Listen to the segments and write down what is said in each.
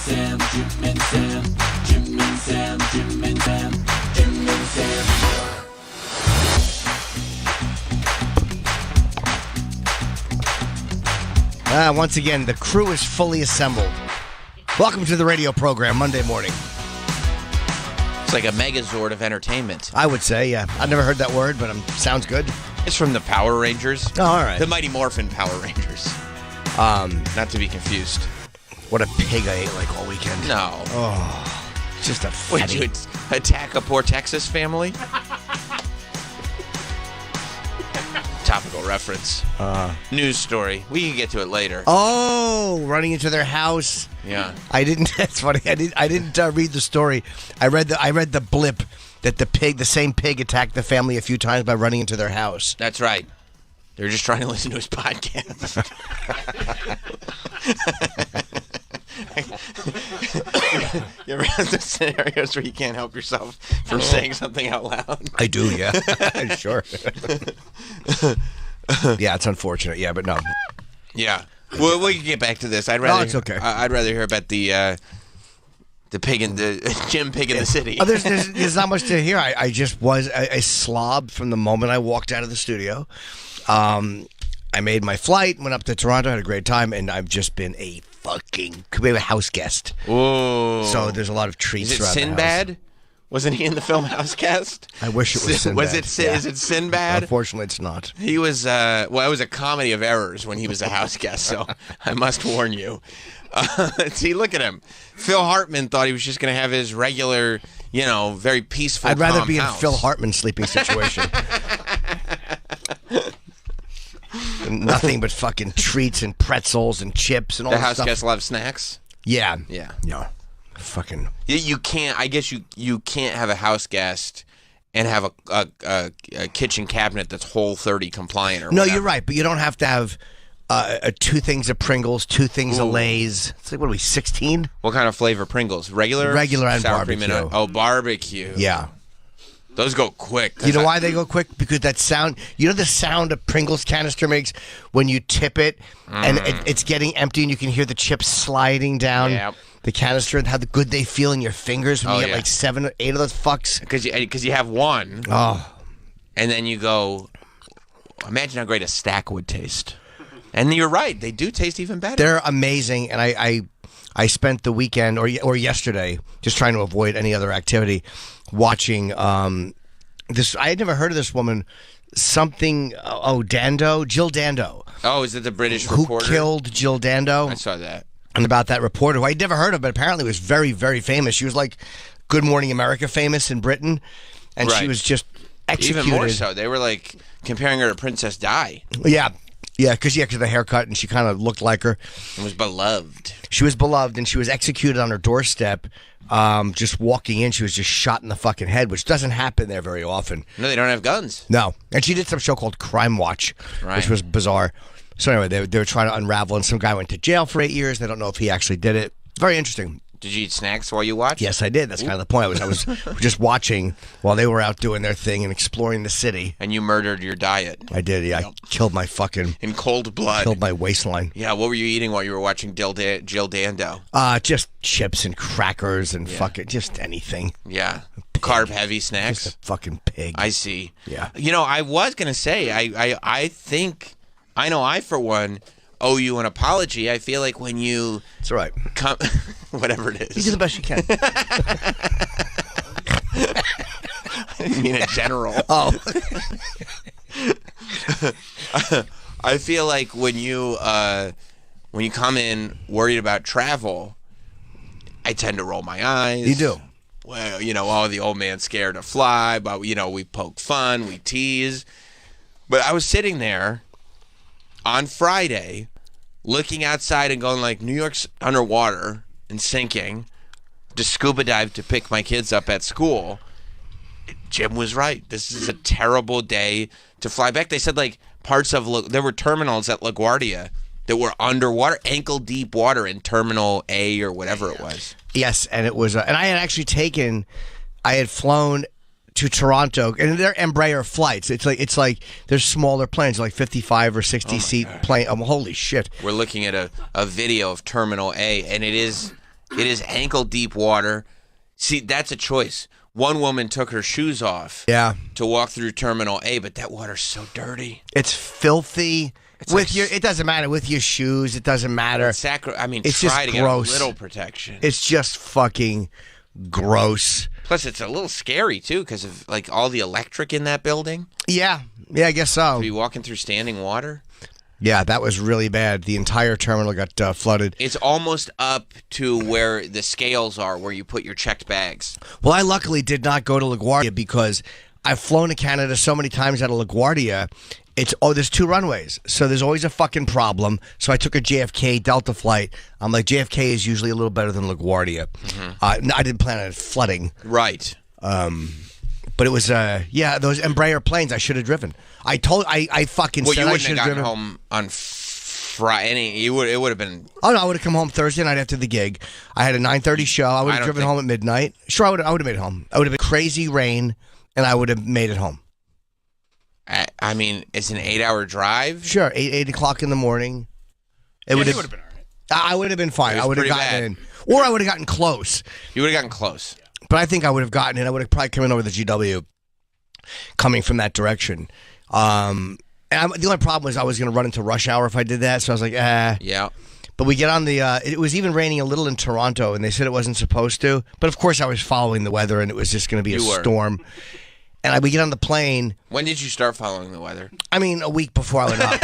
Sam, Jim and Sam, Jim and Sam, Jim and Sam, Jim and Sam. Once again, the crew is fully assembled. Welcome to the radio program, Monday morning. It's like a megazord of entertainment. I would say, yeah. I've never heard that word, but sounds good. It's from the Power Rangers. Oh, all right. The Mighty Morphin Power Rangers. Not to be confused. What a pig I ate like all weekend. No. Oh, just a Would fatty. you attack a poor Texas family? Topical reference. News story. We can get to it later. Oh, running into their house. Yeah. I didn't. That's funny. I didn't read the story. I read the blip that the same pig attacked the family a few times by running into their house. That's right. They're just trying to listen to his podcast. You ever have those scenarios where you can't help yourself from saying something out loud? I do, yeah. Sure. Yeah, it's unfortunate. Yeah, but no. Yeah. Well, we can get back to this. I'd rather. No, it's okay. I'd rather hear about the pig in the Jim Pig in the City. Oh, there's not much to hear. I just was a slob from the moment I walked out of the studio. I made my flight, went up to Toronto, had a great time, and I've just been a house guest. Ooh. So there's a lot of treats Is it throughout Sinbad? the house. Wasn't he in the film House Guest? I wish it was Sinbad. Is it Sinbad? Unfortunately, it's not. He was, it was a comedy of errors when he was a house guest, so I must warn you. See, look at him. Phil Hartman thought he was just going to have his regular, very peaceful, I'd rather calm be house. in Phil Hartman's sleeping situation. Nothing but fucking treats and pretzels and chips and all The that house stuff. guests love snacks? Yeah. Yeah. No. Fucking. You can't, I guess you can't have a house guest and have a kitchen cabinet that's Whole30 compliant or No, whatever. you're right, but you don't have to have 2 things of Pringles, 2 things of Lay's. It's like, what are we, 16? What kind of flavor Pringles? Regular And sour cream barbecue. Oh, barbecue. Yeah. Those go quick. You know why they go quick? Because that sound, the sound a Pringles canister makes when you tip it and it's getting empty and you can hear the chips sliding down the canister and how good they feel in your fingers when you get like 7 or 8 of those fucks. Because you have one. Oh. And then you go, imagine how great a stack would taste. And you're right. They do taste even better. They're amazing. And I spent the weekend or yesterday just trying to avoid any other activity watching this. I had never heard of this woman. Dando, Jill Dando. Oh, is it the British who reporter? killed Jill Dando? I saw that. And about that reporter who I'd never heard of, but apparently was very, very famous. She was like Good Morning America famous in Britain, and she was just executed. Even more so. They were like comparing her to Princess Di. Yeah, because of the haircut, and she kind of looked like her. And was beloved. She was beloved, and she was executed on her doorstep. Just walking in, she was just shot in the fucking head, which doesn't happen there very often. No, they don't have guns. No, and she did some show called Crime Watch, which was bizarre. So anyway, they were trying to unravel, and some guy went to jail for 8 years. They don't know if he actually did it. Very interesting. Did you eat snacks while you watched? Yes, I did. That's kind of the point. I was just watching while they were out doing their thing and exploring the city. And you murdered your diet. I did. Yeah, I killed my fucking in cold blood. Killed my waistline. Yeah. What were you eating while you were watching Jill Dando? Just chips and crackers and fucking just anything. Yeah. Carb heavy snacks. Just a fucking pig. I see. Yeah. I was gonna say I think I for one owe you an apology. I feel like when you That's all right. come whatever it is. You do the best you can. I didn't mean in general. Oh. I feel like when you come in worried about travel, I tend to roll my eyes. You do. Well, the old man's scared to fly, but we poke fun, we tease. But I was sitting there on Friday looking outside and going like, New York's underwater and sinking. To scuba dive to pick my kids up at school. Jim was right. This is a terrible day to fly back. They said like there were terminals at LaGuardia that were underwater, ankle deep water in Terminal A or whatever it was. Yes, and it was, and I had flown to Toronto, and they're Embraer flights. It's like there's smaller planes, like 55 or 60 seat plane. Holy shit! We're looking at a video of Terminal A, and it is It is ankle deep water. See, that's a choice. One woman took her shoes off to walk through Terminal A, but that water's so dirty. It's filthy. It doesn't matter with your shoes. It doesn't matter. It's just try to gross. get a little protection. It's just fucking gross. Plus, it's a little scary too because of like all the electric in that building. Yeah, I guess so. To be walking through standing water. Yeah, that was really bad. The entire terminal got flooded. It's almost up to where the scales are, where you put your checked bags. Well, I luckily did not go to LaGuardia because I've flown to Canada so many times out of LaGuardia. There's 2 runways, so there's always a fucking problem. So I took a JFK Delta flight. I'm like, JFK is usually a little better than LaGuardia. Mm-hmm. I didn't plan on it flooding. Right. But it was, those Embraer planes I should have driven. I fucking said I should have driven. You wouldn't have gotten home on Friday. It would have been. Oh, no, I would have come home Thursday night after the gig. I had a 9:30 show. I would have driven home at midnight. Sure, I would have made it home. I would have been crazy rain, and I would have made it home. I mean, it's an 8-hour drive. Sure, 8 o'clock in the morning. It would have been all right. I would have been fine. I would have gotten in. Or I would have gotten close. You would have gotten close. But I think I would have gotten in. I would have probably come in over the GW coming from that direction. And the only problem was I was going to run into rush hour if I did that. So I was like, Yeah. But we get on the, it was even raining a little in Toronto, and they said it wasn't supposed to. But of course I was following the weather, and it was just going to be a storm. And we get on the plane. When did you start following the weather? I mean, a week before I went up.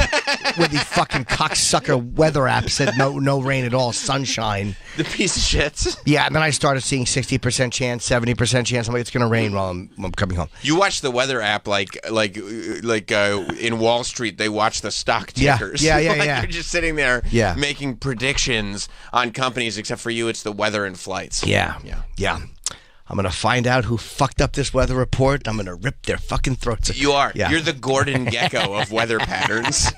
With the fucking cocksucker weather app said no rain at all, sunshine. The piece of shit. Yeah, and then I started seeing 60% chance, 70% chance. I'm like, it's going to rain while I'm coming home. You watch the weather app like in Wall Street, they watch the stock tickers. Yeah. You're just sitting there making predictions on companies, except for you, it's the weather and flights. Yeah. I'm going to find out who fucked up this weather report. I'm going to rip their fucking throats. You are. Yeah. You're the Gordon Gekko of weather patterns.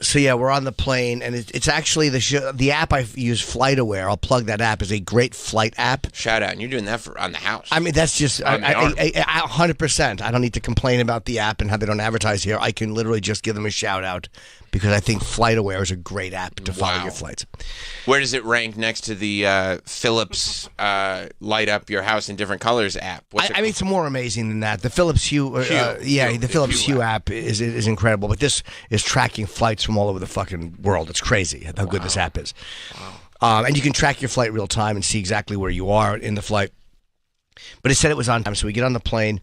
So yeah, we're on the plane, and it's actually the app I use, FlightAware. I'll plug that app. Is a great flight app. Shout out, and you're doing that on the house. I mean, that's just 100%. I don't need to complain about the app and how they don't advertise here. I can literally just give them a shout out because I think FlightAware is a great app to follow your flights. Where does it rank next to the Philips light up your house in different colors app? I mean, it's more amazing than that. The Philips Hue, the Philips Hue app is incredible. But this is tracking flights from all over the fucking world. It's crazy how good this app is. Wow. And you can track your flight real time and see exactly where you are in the flight. But it said it was on time, so we get on the plane,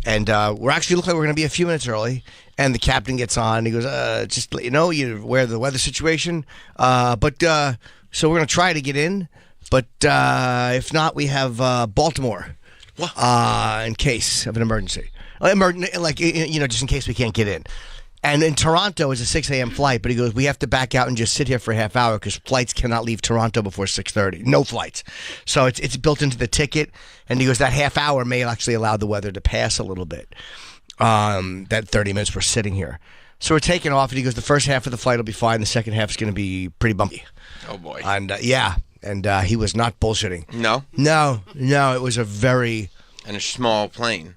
and we're actually look like we're going to be a few minutes early. And the captain gets on. And he goes, just to let you know, you're aware of the weather situation. So we're going to try to get in. But if not, we have Baltimore in case of an emergency. Just in case we can't get in. And in Toronto, it's a 6 a.m. flight. But he goes, we have to back out and just sit here for a half hour because flights cannot leave Toronto before 6:30. No flights. So it's built into the ticket. And he goes, that half hour may actually allow the weather to pass a little bit. That 30 minutes we're sitting here. So we're taking off, and he goes, the first half of the flight will be fine. The second half is going to be pretty bumpy. Oh, boy. And, and he was not bullshitting. No? No, it was a very... And a small plane.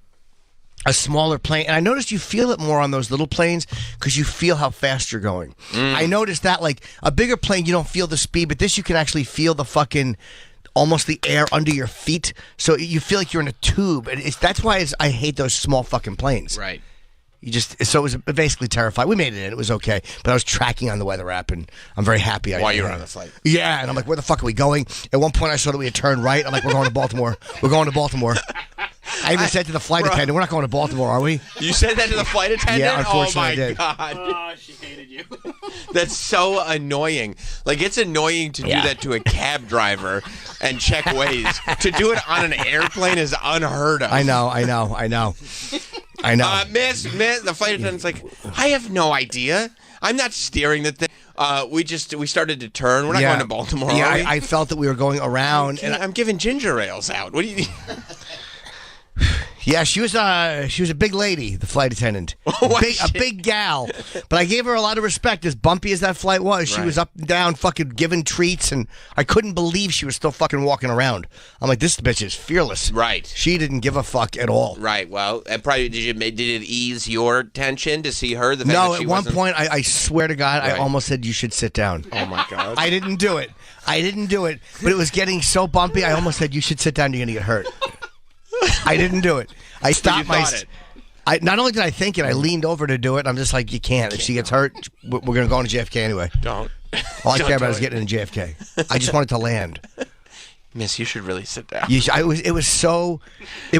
A smaller plane. And I noticed you feel it more on those little planes because you feel how fast you're going. I noticed that, like, a bigger plane, you don't feel the speed, but this you can actually feel the fucking... almost the air under your feet, so you feel like you're in a tube. And that's why I hate those small fucking planes. Right. So it was basically terrifying. We made it in. It was okay. But I was tracking on the weather app, and I'm very happy. While you were on the flight. Yeah, and I'm like, where the fuck are we going? At one point, I saw that we had turned right. I'm like, we're going to Baltimore. We're going to Baltimore. I even said to the flight attendant, we're not going to Baltimore, are we? You said that to the flight attendant? Yeah, unfortunately I did. God. Oh, she hated you. That's so annoying. Like, it's annoying to do that to a cab driver and check ways. To do it on an airplane is unheard of. I know. Miss, the flight attendant's like, I have no idea. I'm not steering the thing. We started to turn. We're not going to Baltimore. Yeah, are we? I felt that we were going around. And I'm giving ginger ales out. What do you? Yeah, she was a big lady, the flight attendant. A big gal. But I gave her a lot of respect. As bumpy as that flight was, she was up and down fucking giving treats, and I couldn't believe she was still fucking walking around. I'm like, this bitch is fearless. Right. She didn't give a fuck at all. Right. Well, and probably did it ease your tension to see her? No, at one point, I swear to God, I almost said you should sit down. Oh my God. I didn't do it. But it was getting so bumpy, I almost said you should sit down, you're going to get hurt. I didn't do it. I stopped not only did I think it, I leaned over to do it. And I'm just like, you can't. If she gets hurt, we're going to go into JFK anyway. Don't. All I care about is getting into JFK. I just wanted to land. Miss, you should really sit down. It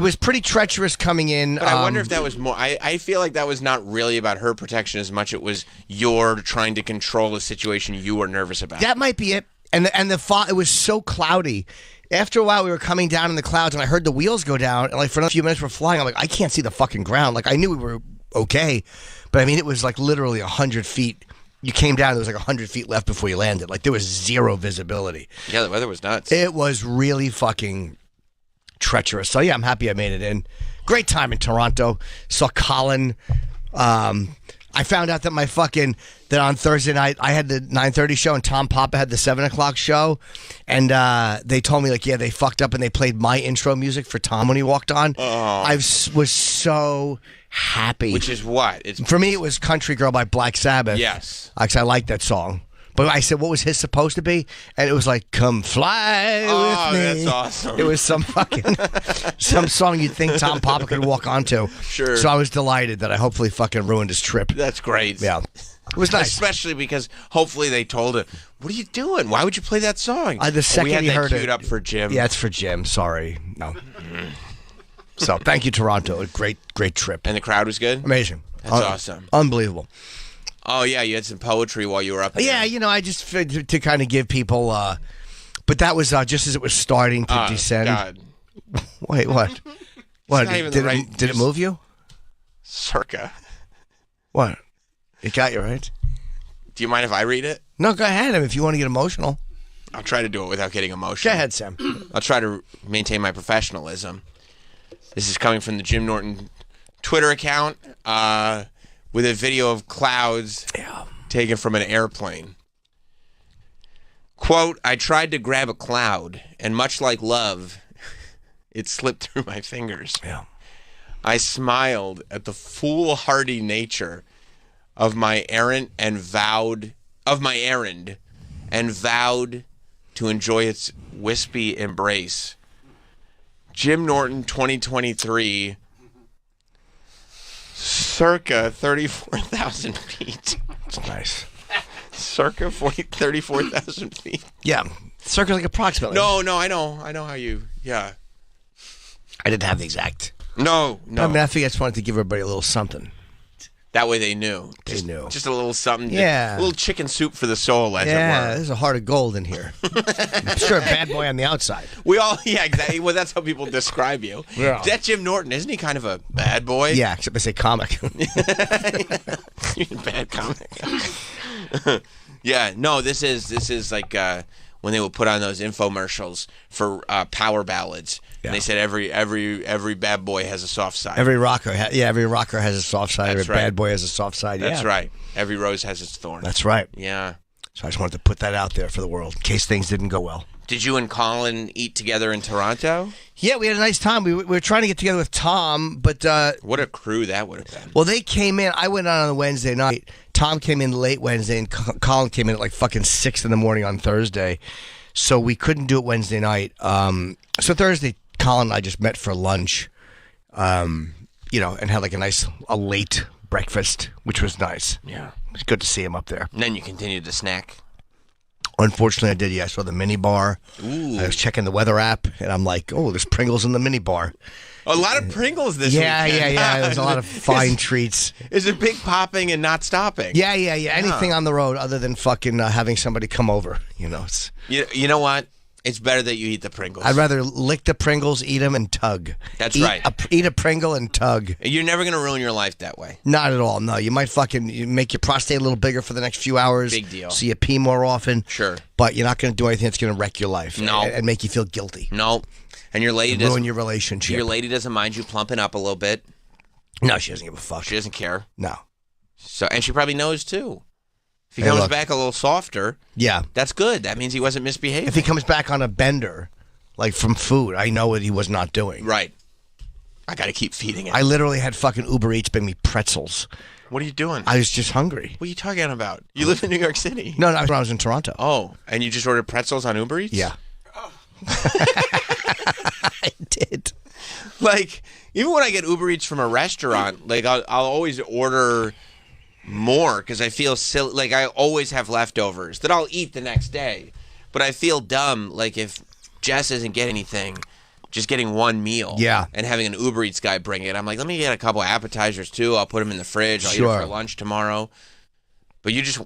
was pretty treacherous coming in. But I wonder if that was more. I feel like that was not really about her protection as much. It was your trying to control a situation you were nervous about. That might be it. And it was so cloudy. After a while, we were coming down in the clouds, and I heard the wheels go down. And like for a few minutes, we're flying. I'm like, I can't see the fucking ground. Like I knew we were okay, but I mean, it was like literally 100 feet. You came down, there was like 100 feet left before you landed. Like there was zero visibility. Yeah, the weather was nuts. It was really fucking treacherous. So yeah, I'm happy I made it in. Great time in Toronto. Saw Colin. I found out that on Thursday night I had the 9:30 show and Tom Papa had the 7 o'clock show, and they told me like, yeah, they fucked up and they played my intro music for Tom when he walked on. Oh. I was so happy. Which is what? For me, it was "Country Girl" by Black Sabbath. Yes, because I like that song. But I said, what was his supposed to be? And it was like, come fly with me. Oh, that's awesome. It was some song you'd think Tom Papa could walk onto. Sure. So I was delighted that I hopefully fucking ruined his trip. That's great. Yeah. It was nice. Especially because hopefully they told him, what are you doing? Why would you play that song? The second we had he that heard queued it. up for Jim. Yeah, it's for Jim. Sorry. No. So thank you, Toronto. A great trip. And the crowd was good? Amazing. That's awesome. Unbelievable. Oh, yeah, you had some poetry while you were up there. Yeah, I just figured to kind of give people, but that was just as it was starting to descend. God. Wait, what? What? Did it move you? Circa. What? It got you, right? Do you mind if I read it? No, go ahead. If you want to get emotional. I'll try to do it without getting emotional. Go ahead, Sam. I'll try to maintain my professionalism. This is coming from the Jim Norton Twitter account. With a video of clouds taken from an airplane. Quote, I tried to grab a cloud, and much like love, it slipped through my fingers. Yeah. I smiled at the foolhardy nature of my errand and vowed to enjoy its wispy embrace. Jim Norton 2023, circa 34,000 feet. That's nice. Circa 34,000 feet. Yeah. Circa like approximately. No, I know how you, yeah. I didn't have the exact. No. I mean, I think I just wanted to give everybody a little something. That way they knew. They knew. Just a little something. Yeah. A little chicken soup for the soul, as it were. Yeah, there's a heart of gold in here. I'm sure a bad boy on the outside. Yeah, exactly. Well, that's how people describe you. Yeah. That's Jim Norton. Isn't he kind of a bad boy? Yeah, except they say comic. You're a bad comic. Yeah, no, this is like when they would put on those infomercials for power ballads. Yeah. And they said every bad boy has a soft side. Every rocker has a soft side. That's every bad boy has a soft side. That's right. Every rose has its thorn. That's right. Yeah. So I just wanted to put that out there for the world in case things didn't go well. Did you and Colin eat together in Toronto? Yeah, we had a nice time. We were trying to get together with Tom, but what a crew that would have been. Well, they came in. I went on a Wednesday night. Tom came in late Wednesday, and Colin came in at like fucking 6 in the morning on Thursday. So we couldn't do it Wednesday night. So Thursday, Colin and I just met for lunch, and had like a late breakfast, which was nice. Yeah. It was good to see him up there. And then you continued to snack. Unfortunately, I did. Yeah, I saw the mini bar. Ooh. I was checking the weather app, and I'm like, oh, there's Pringles in the mini bar. A lot of Pringles this weekend. Yeah. There's a lot of fine treats. Is it big popping and not stopping? Yeah. Anything on the road other than fucking having somebody come over. It's... You know what? It's better that you eat the Pringles. I'd rather lick the Pringles, eat them, and tug. That's right. Eat a Pringle and tug. You're never going to ruin your life that way. Not at all. No, you might make your prostate a little bigger for the next few hours. Big deal. So you pee more often. Sure. But you're not going to do anything that's going to wreck your life. No. And make you feel guilty. No. And your lady ruin your relationship. Your lady doesn't mind you plumping up a little bit. No, she doesn't give a fuck. She doesn't care. No. So, and she probably knows too. If he comes back a little softer, that's good. That means he wasn't misbehaving. If he comes back on a bender, like from food, I know what he was not doing. Right. I got to keep feeding it. I literally had fucking Uber Eats bring me pretzels. What are you doing? I was just hungry. What are you talking about? You live in New York City. No, I was in Toronto. Oh, and you just ordered pretzels on Uber Eats? Yeah. Oh. I did. Like, even when I get Uber Eats from a restaurant, like I'll always order more because I feel silly. Like I always have leftovers that I'll eat the next day. But I feel dumb, like if Jess isn't getting anything, just getting one meal. Yeah. And having an Uber Eats guy bring it. I'm like, let me get a couple appetizers too. I'll put them in the fridge. I'll eat it for lunch tomorrow. But you just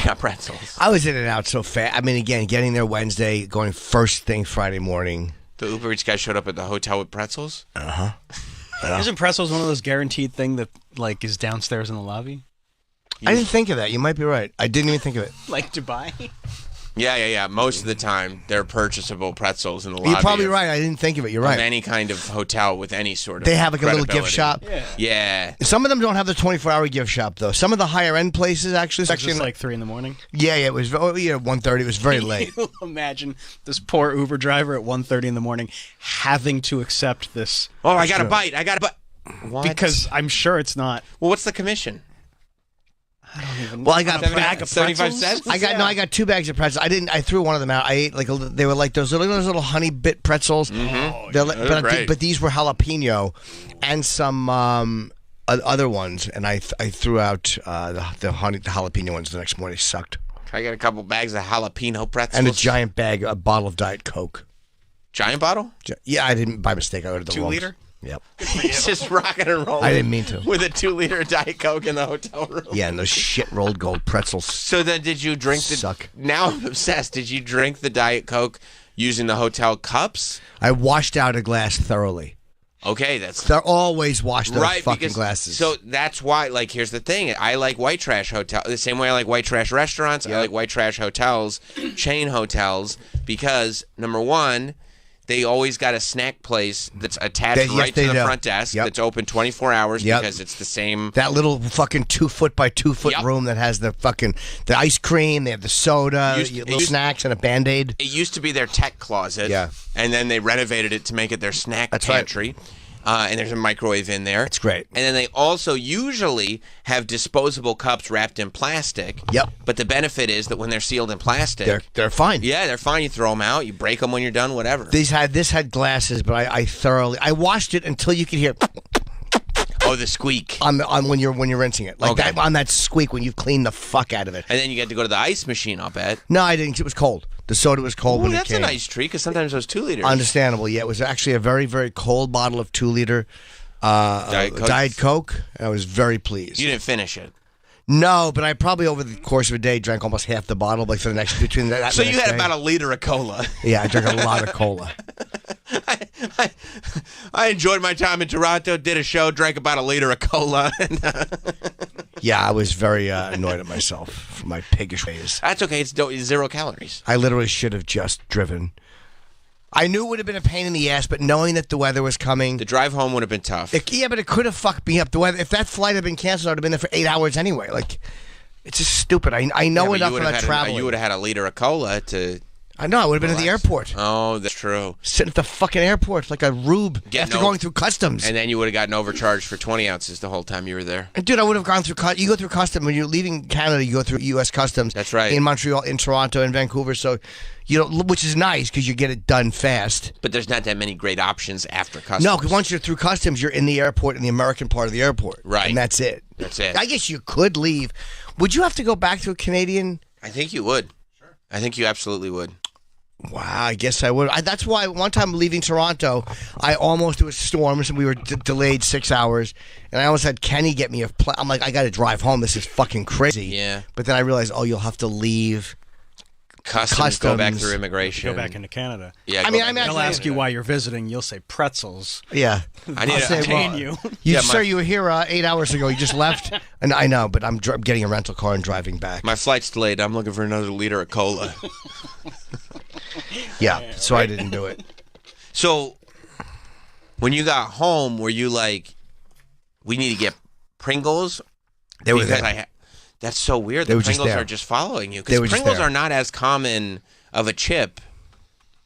got pretzels. I was in and out so fast. I mean, again, getting there Wednesday, going first thing Friday morning. The Uber Eats guy showed up at the hotel with pretzels? Uh-huh. Isn't pretzels one of those guaranteed thing that like is downstairs in the lobby? I didn't think of that. You might be right. I didn't even think of it. Like Dubai? Yeah. Most of the time, they're purchasable pretzels in the lobby. You're probably right. I didn't think of it. You're right. Of any kind of hotel with any sort of They have like a little gift shop. Yeah. Some of them don't have the 24-hour gift shop, though. Some of the higher-end places, actually. It's just like 3 a.m. Yeah, it was 1:30. It was very late. Imagine this poor Uber driver at 1:30 in the morning having to accept this. Oh, I got a bite. What? Because I'm sure it's not. Well, what's the commission? I don't even know. Well, I got a bag of 75 pretzels? cents? I got 2 bags of pretzels. I threw one of them out. I ate they were like those little honey bit pretzels. Mm-hmm. But these were jalapeno and some other ones, and I threw out the jalapeno ones the next morning. They sucked. I got a couple bags of jalapeno pretzels. And a giant bottle of Diet Coke. Giant bottle? Yeah, I didn't by mistake. I ordered the 2 wrong. liter? Yep. He's just rocking and rolling. I didn't mean to. With a 2-liter Diet Coke in the hotel room. Yeah, and those shit rolled gold pretzels. So then did you drink the... Suck. Now I'm obsessed. Did you drink the Diet Coke using the hotel cups? I washed out a glass thoroughly. Okay, They're always washed those right, fucking because, glasses. So that's why, like, here's the thing. I like white trash hotels. The same way I like white trash restaurants, I like white trash hotels, chain hotels, because, number one... They always got a snack place that's attached right to the front desk that's open 24 hours because it's the same. That little fucking 2-foot by 2-foot room that has the ice cream, they have the soda, little snacks, and a Band-Aid. It used to be their tech closet. Yeah. And then they renovated it to make it their snack pantry. Right. And there's a microwave in there. It's great. And then they also usually have disposable cups wrapped in plastic. Yep. But the benefit is that when they're sealed in plastic, they're fine. Yeah, they're fine. You throw them out. You break them when you're done. Whatever. This had glasses, but I washed it until you could hear. Oh, the squeak on when you're rinsing it, like that on that squeak when you've cleaned the fuck out of it. And then you get to go to the ice machine. I'll bet. No, I didn't. It was cold. The soda was cold when it came. That's a nice treat because sometimes those 2 liters. Understandable. Yeah, it was actually a very, very cold bottle of 2-liter Diet Coke. And I was very pleased. You didn't finish it. No, but I probably over the course of a day drank almost half the bottle, like for the next between that. So you had about a liter of cola. Yeah, I drank a lot of cola. I enjoyed my time in Toronto. Did a show, drank about a liter of cola. Yeah, I was very annoyed at myself for my piggish ways. That's okay. It's 0 calories. I literally should have just driven. I knew it would have been a pain in the ass, but knowing that the weather was coming... The drive home would have been tough. Yeah, but it could have fucked me up. The weather. If that flight had been canceled, I would have been there for 8 hours anyway. Like, it's just stupid. I know enough about traveling. You would have had a liter of cola to... I know. I would have been at the airport. Oh, that's true. Sitting at the fucking airport like a rube after going through customs. And then you would have gotten overcharged for 20 ounces the whole time you were there. And dude, I would have gone through... You go through customs. When you're leaving Canada, you go through U.S. customs. That's right. In Montreal, in Toronto, in Vancouver. So, which is nice because you get it done fast. But there's not that many great options after customs. No, because once you're through customs, you're in the airport, in the American part of the airport. Right. And that's it. That's it. I guess you could leave. Would you have to go back to a Canadian? I think you would. Sure. I think you absolutely would. Wow, I guess I would. That's why one time leaving Toronto, it was storms and we were delayed 6 hours, and I almost had Kenny get me I'm like, I got to drive home. This is fucking crazy. Yeah. But then I realized, you'll have to leave Customs, go back through immigration. Go back into Canada. Yeah, I mean, I imagine They'll ask you why you're visiting. You'll say pretzels. Yeah. I need I'll say, Detain well, you. Sir, you were here 8 hours ago. You just left. And I know, but I'm getting a rental car and driving back. My flight's delayed. I'm looking for another liter of cola. Yeah, so I didn't do it. So, when you got home, were you like, we need to get Pringles? They were there. That's so weird. They The were just Pringles there. are just following you. They were Because just Pringles there. are not as common of a chip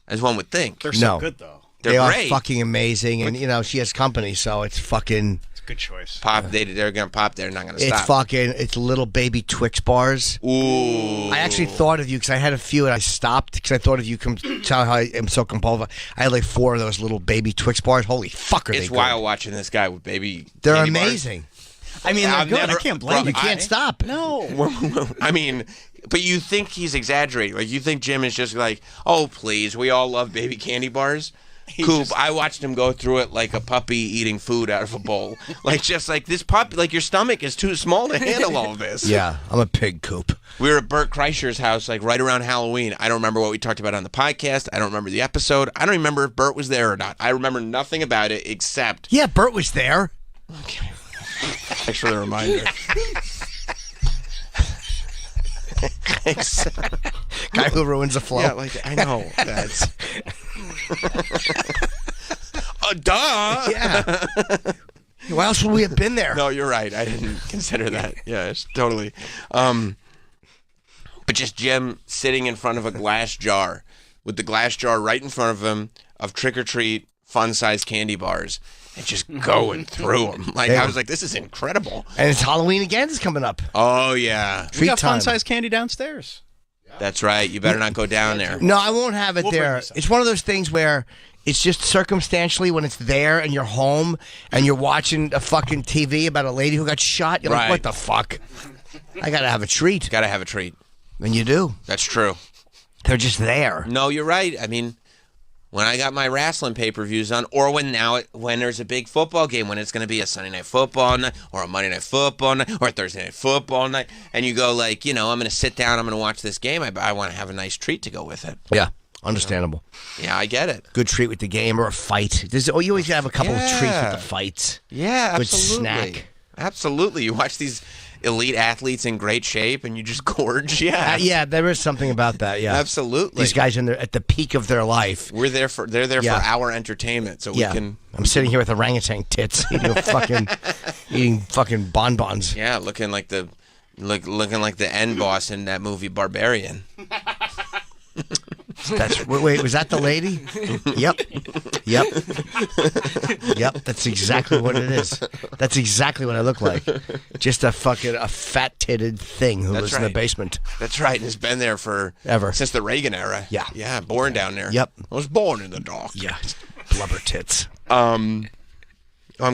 as one would think. They're so No. good, though. They're They great. are fucking amazing. And, she has company, so it's fucking... It's a good choice. Pop. They're going to pop. They're not going to It's stop. it's little baby Twix bars. Ooh. I actually thought of you because I had a few and I stopped because I thought of you. Tell how I am so compulsive. I had like 4 of those little baby Twix bars. Holy fuck, are they It's good? wild watching this guy with baby. They're candy bars. amazing. I mean, they're I've good. never- I can't blame bro, you. You can't stop. No. I mean, but you think he's exaggerating. Like, you think Jim is just like, oh, please, we all love baby candy bars. Coop, I watched him go through it like a puppy eating food out of a bowl. Like, just like this puppy, like your stomach is too small to handle all of this. Yeah, I'm a pig, Coop. We were at Bert Kreischer's house, like right around Halloween. I don't remember what we talked about on the podcast. I don't remember the episode. I don't remember if Bert was there or not. I remember nothing about it except. Yeah, Bert was there. Okay. Thanks for the reminder. Guy who ruins the flow. Yeah, like I know that's. Duh. Yeah. Why else would we have been there? No, you're right. I didn't consider that. Yeah, it's totally. But just Jim sitting in front of a glass jar, with the glass jar right in front of him of trick or treat fun-sized candy bars, and just going through them. Like I was like, this is incredible. And it's Halloween again. It's coming up. Oh yeah, Treat We got time. fun-sized candy downstairs. that's right. You better not go down there. No, I won't have it We'll bring there. you some. It's one of those things where it's just circumstantially when it's there and you're home and you're watching a fucking TV about a lady who got shot. You're Right. like, what the fuck? I gotta have a treat. Got to have a treat. And you do. That's true. They're just there. No, you're right. I mean, when I got my wrestling pay-per-views on, or when there's a big football game, when it's going to be a Sunday night football night, or a Monday night football night, or a Thursday night football night, and you go like, I'm going to sit down, I'm going to watch this game. I want to have a nice treat to go with it. Yeah. Understandable. Yeah, I get it. Good treat with the game or a fight. You always gotta have a couple of treats with Yeah. the fights. Yeah, Good absolutely. snack. Absolutely. You watch these elite athletes in great shape, and you just gorge. Yeah, Yeah, there is something about that. Yeah. absolutely. These guys at the peak of their life. They're there Yeah. for our entertainment, so Yeah. we can. I'm sitting here with orangutan tits eating fucking bonbons. Yeah, looking like the end boss in that movie Barbarian. Wait, was that the lady? Yep. That's exactly what it is. That's exactly what I look like. Just a fat-titted thing who lives in the right. basement. That's right, and has been there since the Reagan era. Yeah. Yeah, born down there. Yep. I was born in the dark. Yeah, blubber tits. I'm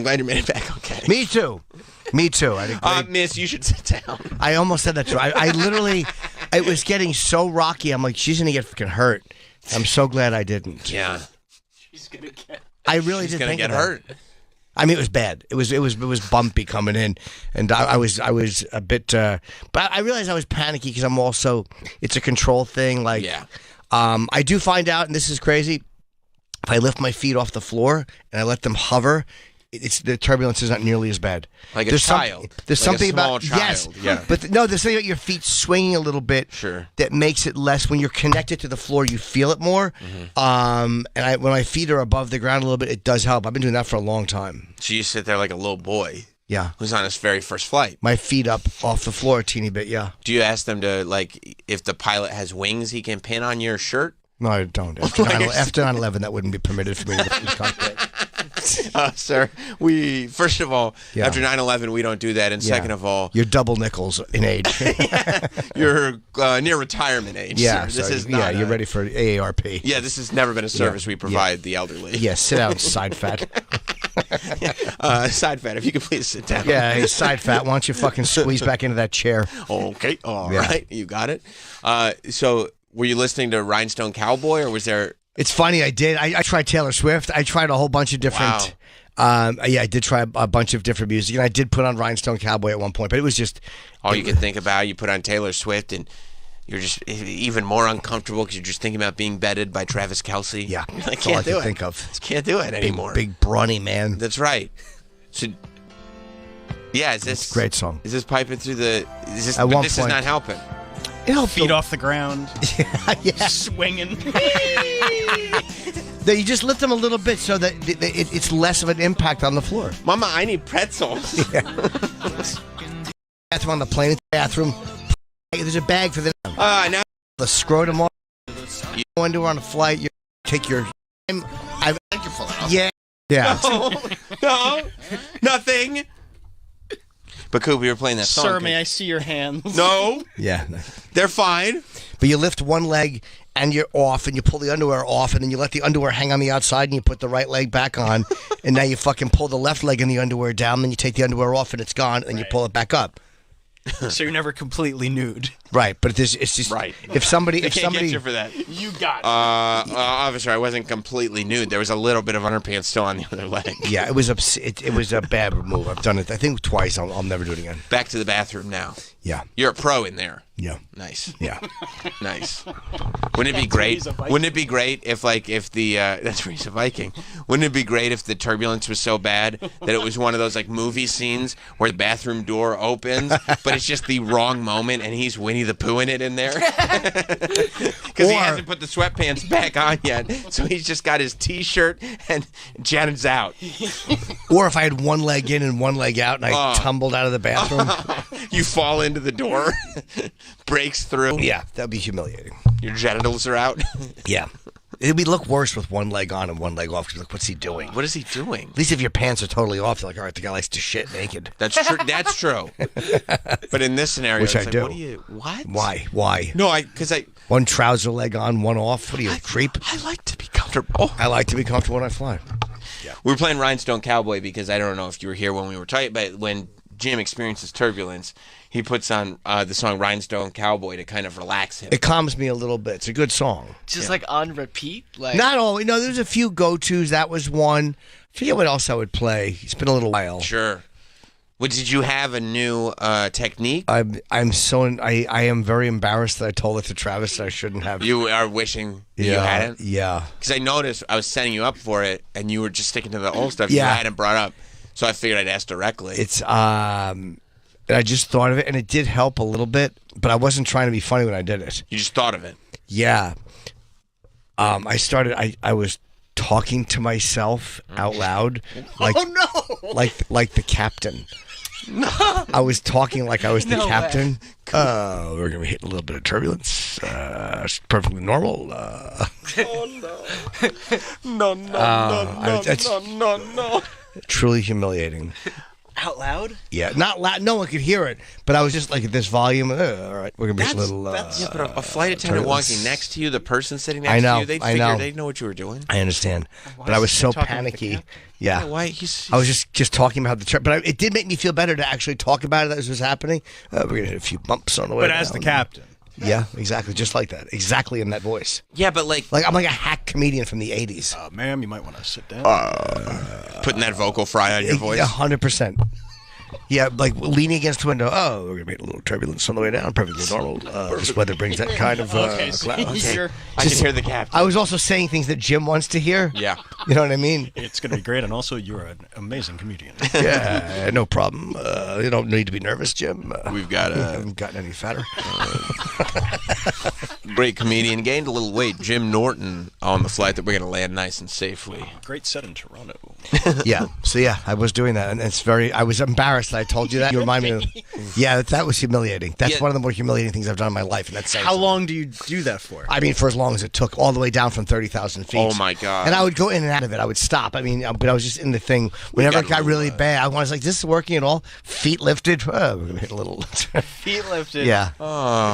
glad you made it back okay. Me too. I had a great Miss, you should sit down. I almost said that too. I literally, it was getting so rocky. I'm like, she's gonna get fucking hurt. I'm so glad I didn't. Yeah. I really She's did gonna think get of that. hurt. I mean, it was bad. It was bumpy coming in, and I was a bit. But I realized I was panicky because I'm also. It's a control thing. Like, Yeah. I do find out, and this is crazy. If I lift my feet off the floor and I let them hover, the turbulence is not nearly as bad. Like a there's child. There's Like a something small about child. yes, Yeah. but no, there's something about your feet swinging a little bit. Sure. That makes it less when you're connected to the floor. You feel it more. Mm-hmm. And when my feet are above the ground a little bit, it does help. I've been doing that for a long time. So you sit there like a little boy Yeah, who's on his very first flight. my feet up off the floor a teeny bit. Yeah. Do you ask them to, like, if the pilot has wings, he can pin on your shirt? No, I don't. After 9/11, that wouldn't be permitted for me to in the cockpit. Sir, first of all, Yeah. after 9/11, we don't do that. And second of all, You're double nickels in age. you're near retirement age. Yeah, sir. This so, is not. you're ready for AARP. Yeah, this has never been a service we provide the elderly. Yeah, sit down, side fat. Side fat, if you could please sit down. Yeah, hey, side fat. Why don't you fucking squeeze back into that chair? Okay, all Yeah. right, you got it. So, were you listening to Rhinestone Cowboy, or was there? It's funny. I did. I tried Taylor Swift. I tried a whole bunch of different. I did try a bunch of different music, and I did put on Rhinestone Cowboy at one point, but it was just All you could think about, you put on Taylor Swift, and you're just even more uncomfortable because you're just thinking about being bedded by Travis Kelce. Yeah, I that's all I can't do can it. think of. Just can't do it anymore. Big brawny man. That's right. So, yeah, is this Great song. Is this piping through the? Is this? At But one this point- is not helping. It helped Feet off the ground, yeah. swinging. You just lift them a little bit so that it's less of an impact on the floor. Mama, I need pretzels. Bathroom on the plane, bathroom. There's a bag for the Now the scrotum off. You go into on a flight. You take your. I think you're full of Yeah. Yeah. no, nothing. But Coop, you were playing that song. Sir, may I see your hands? No, Yeah. they're fine. But you lift one leg and you're off, and you pull the underwear off, and then you let the underwear hang on the outside, and you put the right leg back on, and now you fucking pull the left leg in the underwear down, then you take the underwear off, and it's gone, and you pull it back up. So you're never completely nude. Right, but it's just Right. If somebody, They can't get you for that. You got it. Officer, I wasn't completely nude. There was a little bit of underpants still on the other leg. yeah, it was it was a bad move. I've done it, I think twice. I'll never do it again. Back to the bathroom now. Yeah, You're a pro in there. yeah, Nice. yeah. Nice. Wouldn't it be great? he's a Viking. Wouldn't it be great if the that's where he's a Viking. Wouldn't it be great if the turbulence was so bad that it was one of those like movie scenes where the bathroom door opens, but it's just the wrong moment and he's Winnie the Pooh in it in there because he Or- hasn't put the sweatpants back on yet, so he's just got his T-shirt and Janet's out. Or if I had one leg in and one leg out, and I Oh. tumbled out of the bathroom. You fall into the door, breaks through. Yeah, that'd be humiliating. Your genitals are out. Yeah, it would look worse with one leg on and one leg off. 'Cause look, what's he doing? What is he doing? At least if your pants are totally off, you're like, all right, the guy likes to shit naked. That's true. That's true. But in this scenario, Which it's I like, do. What do you? What? Why? Why? No, because I One trouser leg on, one off. What are you, a creep? I like to be comfortable. I like to be comfortable when I fly. We were playing Rhinestone Cowboy because I don't know if you were here when we were tight, but when Jim experiences turbulence, he puts on the song Rhinestone Cowboy to kind of relax him. It calms me a little bit. It's a good song. Just like on repeat. Like Not all. No, there's a few go-tos. That was one. I forget what else I would play. It's been a little while. Sure. Well, did you have a new technique? I am very embarrassed that I told it to Travis that I shouldn't have. You are wishing you hadn't? Yeah. Because I noticed I was setting you up for it, and you were just sticking to the old stuff Yeah. you hadn't brought up. So I figured I'd ask directly. It's and I just thought of it, and it did help a little bit, but I wasn't trying to be funny when I did it. You just thought of it. Yeah. I was talking to myself out loud, like like the captain. I was talking like I was the captain. We're gonna hit a little bit of turbulence. It's perfectly normal. No. Truly humiliating. Out loud? Yeah, not loud. No one could hear it, but I was just like at this volume. All right, we're gonna be a little. Yeah, but a flight attendant turbulence. walking next to you, the person sitting next I know, to you, I know. they'd know what you were doing. I understand, but I was so panicky. Yeah. Why? I was just talking about the trip, but it did make me feel better to actually talk about it. That this was happening. We're gonna hit a few bumps on the way. But as the down. captain. Yeah, exactly, just like that, exactly in that voice. Yeah, but like Like I'm like a hack comedian from the '80s. Ma'am, you might want to sit down. putting that vocal fry on your voice. 100%. Yeah, like leaning against the window. Oh, we're gonna be a little turbulence on the way down. Perfectly normal. This weather brings that kind of Okay, so cloud. you're- I can hear the captain. I was also saying things that Jim wants to hear. Yeah. You know what I mean? It's going to be great, and also you're an amazing comedian. Yeah, no problem. You don't need to be nervous, Jim. We've got I a haven't gotten any fatter. great comedian, gained a little weight, Jim Norton, on the flight that we're going to land nice and safely. Great set in Toronto. Yeah. So yeah, I was doing that, and it's very. I was embarrassed that I told you that. You remind me of. Yeah, that was humiliating. That's Yeah. one of the more humiliating things I've done in my life, and that's saying How something. long do you do that for? I mean, for as long as it took, all the way down from 30,000 feet. Oh, my God. And I would go in and out of it. I would stop. I mean, but I was just in the thing. Whenever got it got a really little, bad, I was like, "This is working at all?" Feet lifted. Oh, we're gonna hit a little. Feet lifted. Yeah.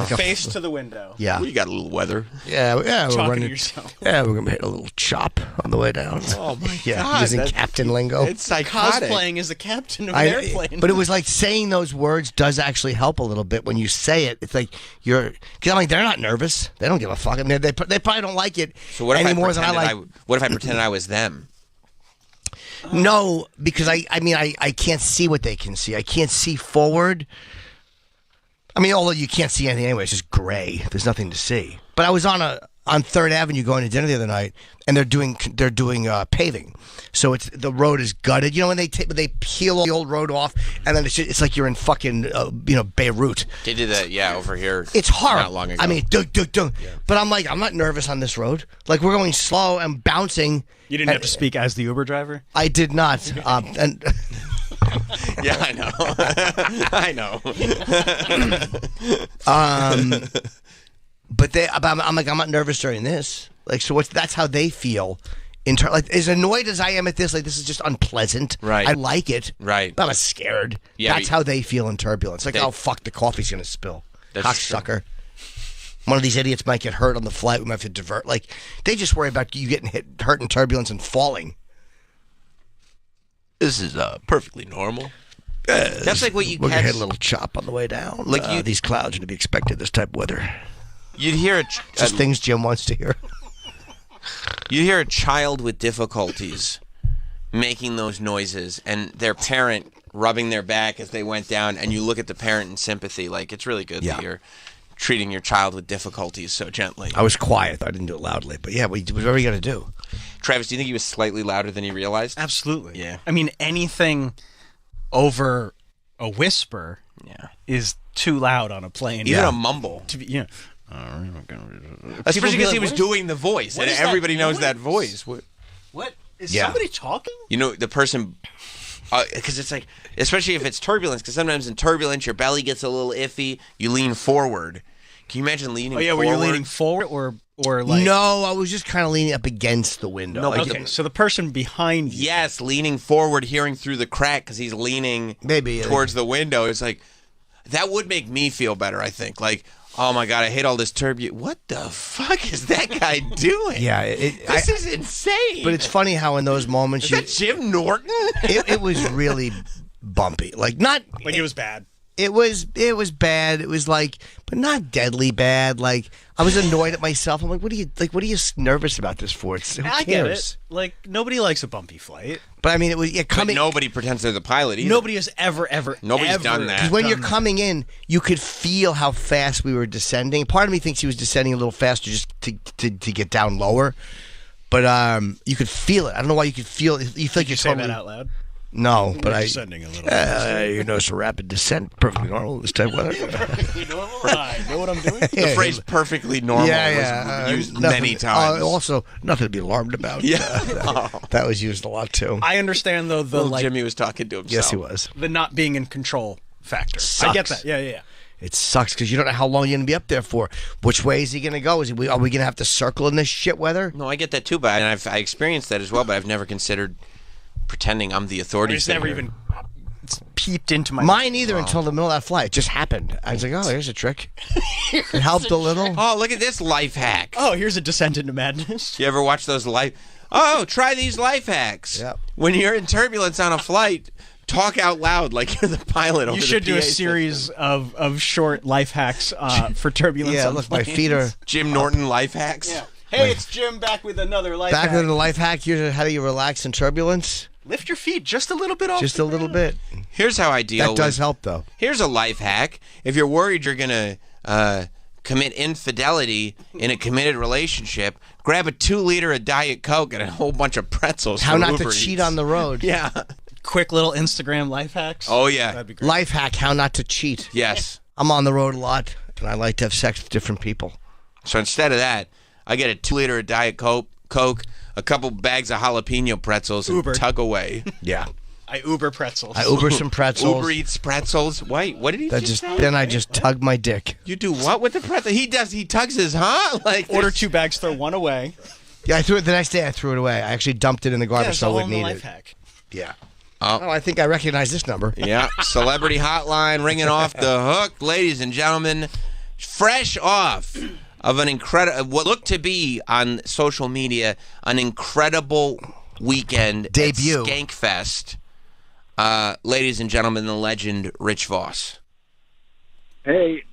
Face to the window. Yeah. We got a little weather. Yeah. Yeah. We're Talking running. to yourself. Yeah, we're gonna hit a little chop on the way down. Oh, my Yeah, God. using that's- captain lingo. It's psychotic. Cosplaying as the captain of an airplane. But it was like saying those words does actually help a little bit when you say it. It's like you're, because I'm like, they're not nervous. They don't give a fuck. I mean, they probably don't like it So what if any I more than I pretended like. what if I pretended I was them? No, because I mean, I can't see what they can see. I can't see forward. I mean, although you can't see anything anyway, it's just gray. There's nothing to see. But I was on Third Avenue going to dinner the other night, and they're doing paving. So the road is gutted. You know when they peel the old road off, and then it's like you're in fucking Beirut. They did that, over here. It's horrible. Not long ago. I mean, dung. But I'm like, I'm not nervous on this road. Like we're going slow and bouncing. You didn't have to speak as the Uber driver? I did not. And yeah, I know. I know. But I'm like, I'm not nervous during this. Like, so that's how they feel. Like, as annoyed as I am at this, like, this is just unpleasant. Right. I like it. Right. But I'm scared. Yeah, that's how they feel in turbulence. Like, oh, fuck, the coffee's going to spill. Cocksucker. One of these idiots might get hurt on the flight. We might have to divert. Like, they just worry about you getting hurt in turbulence and falling. This is perfectly normal. That's like what you We're going to catch. hit a little chop on the way down. Like these clouds are to be expected this type of weather. You'd hear Just things Jim wants to hear. You hear a child with difficulties making those noises, and their parent rubbing their back as they went down, and you look at the parent in sympathy. Like, it's really good that you're treating your child with difficulties so gently. I was quiet. I didn't do it loudly. But yeah, whatever are you going to do? Travis, do you think he was slightly louder than he realized? Absolutely. Yeah. I mean, anything over a whisper is too loud on a plane. Even a mumble. To be, Especially because he was doing the voice, and everybody knows that voice. What? Is somebody talking? You know, the person... Because it's like, especially if it's turbulence, because sometimes in turbulence, your belly gets a little iffy, you lean forward. Can you imagine leaning forward? Were you leaning forward or like... No, I was just kind of leaning up against the window. No, like, Okay, so the person behind you... Yes, leaning forward, hearing through the crack, because he's leaning towards the window. It's like, that would make me feel better, I think. Like, oh my God, I hate all this turbulence. What the fuck is that guy doing? Yeah. This is insane. But it's funny how in those moments... Is that Jim Norton? it was really bumpy. Like, not... Like, it was bad. It was bad. It was like, but not deadly bad. Like, I was annoyed at myself. I'm like, what are you nervous about this for? Who cares? I get it. Like, nobody likes a bumpy flight. But I mean, it was But coming. nobody pretends they're the pilot either. Nobody has ever Nobody's done that. Because when you're coming in, you could feel how fast we were descending. Part of me thinks he was descending a little faster just to get down lower. But you could feel it. I don't know why you could feel it. You feel like you're say totally... that out loud? No, but We're descending a little. You notice a rapid descent, perfectly normal this type of weather. Right. Know what I'm doing? The phrase "perfectly normal" was used many times. Also, nothing to be alarmed about. Yeah. That was used a lot too. I understand though the Well, Jimmy was talking to himself. Yes, he was. the not being in control factor. Sucks. I get that. Yeah. It sucks because you don't know how long you're going to be up there for. Which way is he going to go? Are we going to have to circle in this shit weather? No, I get that too, but I experienced that as well. But I've never considered pretending I'm the authority. It's never even peeped into my Mine either until the middle of that flight. It just happened. I was like, oh, here's a trick. It helped a little. Oh, look at this life hack. Oh, here's a descent into madness. You ever watch those try these life hacks. Yep. When you're in turbulence on a flight, talk out loud like you're the pilot. You should do a series of short life hacks for turbulence. Yeah, on look, my planes. feet are Jim Norton life hacks. Yeah. Hey, it's Jim back with another life back hack. into the life hack. Here's how do you relax in turbulence? Lift your feet just a little bit off. Just the a little ground. bit. Here's how I deal That does with. help, though. Here's a life hack. If you're worried you're gonna commit infidelity in a committed relationship, grab a 2-liter of Diet Coke and a whole bunch of pretzels. How for not Uber to Eats. cheat on the road. Yeah. Quick little Instagram life hacks. Oh yeah. That'd be great. Life hack, how not to cheat. Yes. I'm on the road a lot, and I like to have sex with different people. So instead of that, I get a 2-liter of Diet Coke, a couple bags of jalapeno pretzels, and Uber. tug away. Yeah. I Uber pretzels. I Uber some pretzels. Uber Eats pretzels. Wait, what did he just say? Then I just tug my dick. You do what with the pretzel? He tugs his, huh? Like Order 2 bags, throw 1 away. Yeah, I threw it the next day. I threw it away. I actually dumped it in the garbage, That's so I all wouldn't in the need life it. hack. Yeah. Oh. Oh, I think I recognize this number. Yeah, celebrity hotline ringing off the hook, ladies and gentlemen. Fresh off of an incredible, what looked to be on social media, an incredible weekend Debut. at Skankfest. Ladies and gentlemen, the legend Rich Voss. Hey,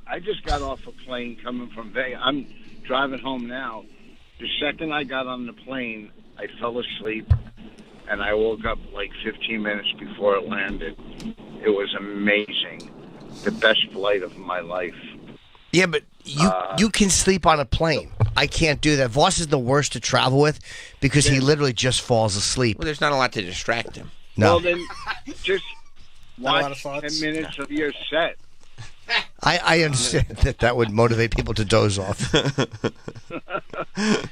I just got off a plane coming from Vegas. I'm driving home now. The second I got on the plane, I fell asleep, and I woke up like 15 minutes before it landed. It was amazing. the best flight of my life. Yeah, but you can sleep on a plane. I can't do that. Voss is the worst to travel with because he literally just falls asleep. Well, there's not a lot to distract him. No. Well, then just Not a lot of watch thoughts? 10 minutes of your set. I understand that would motivate people to doze off.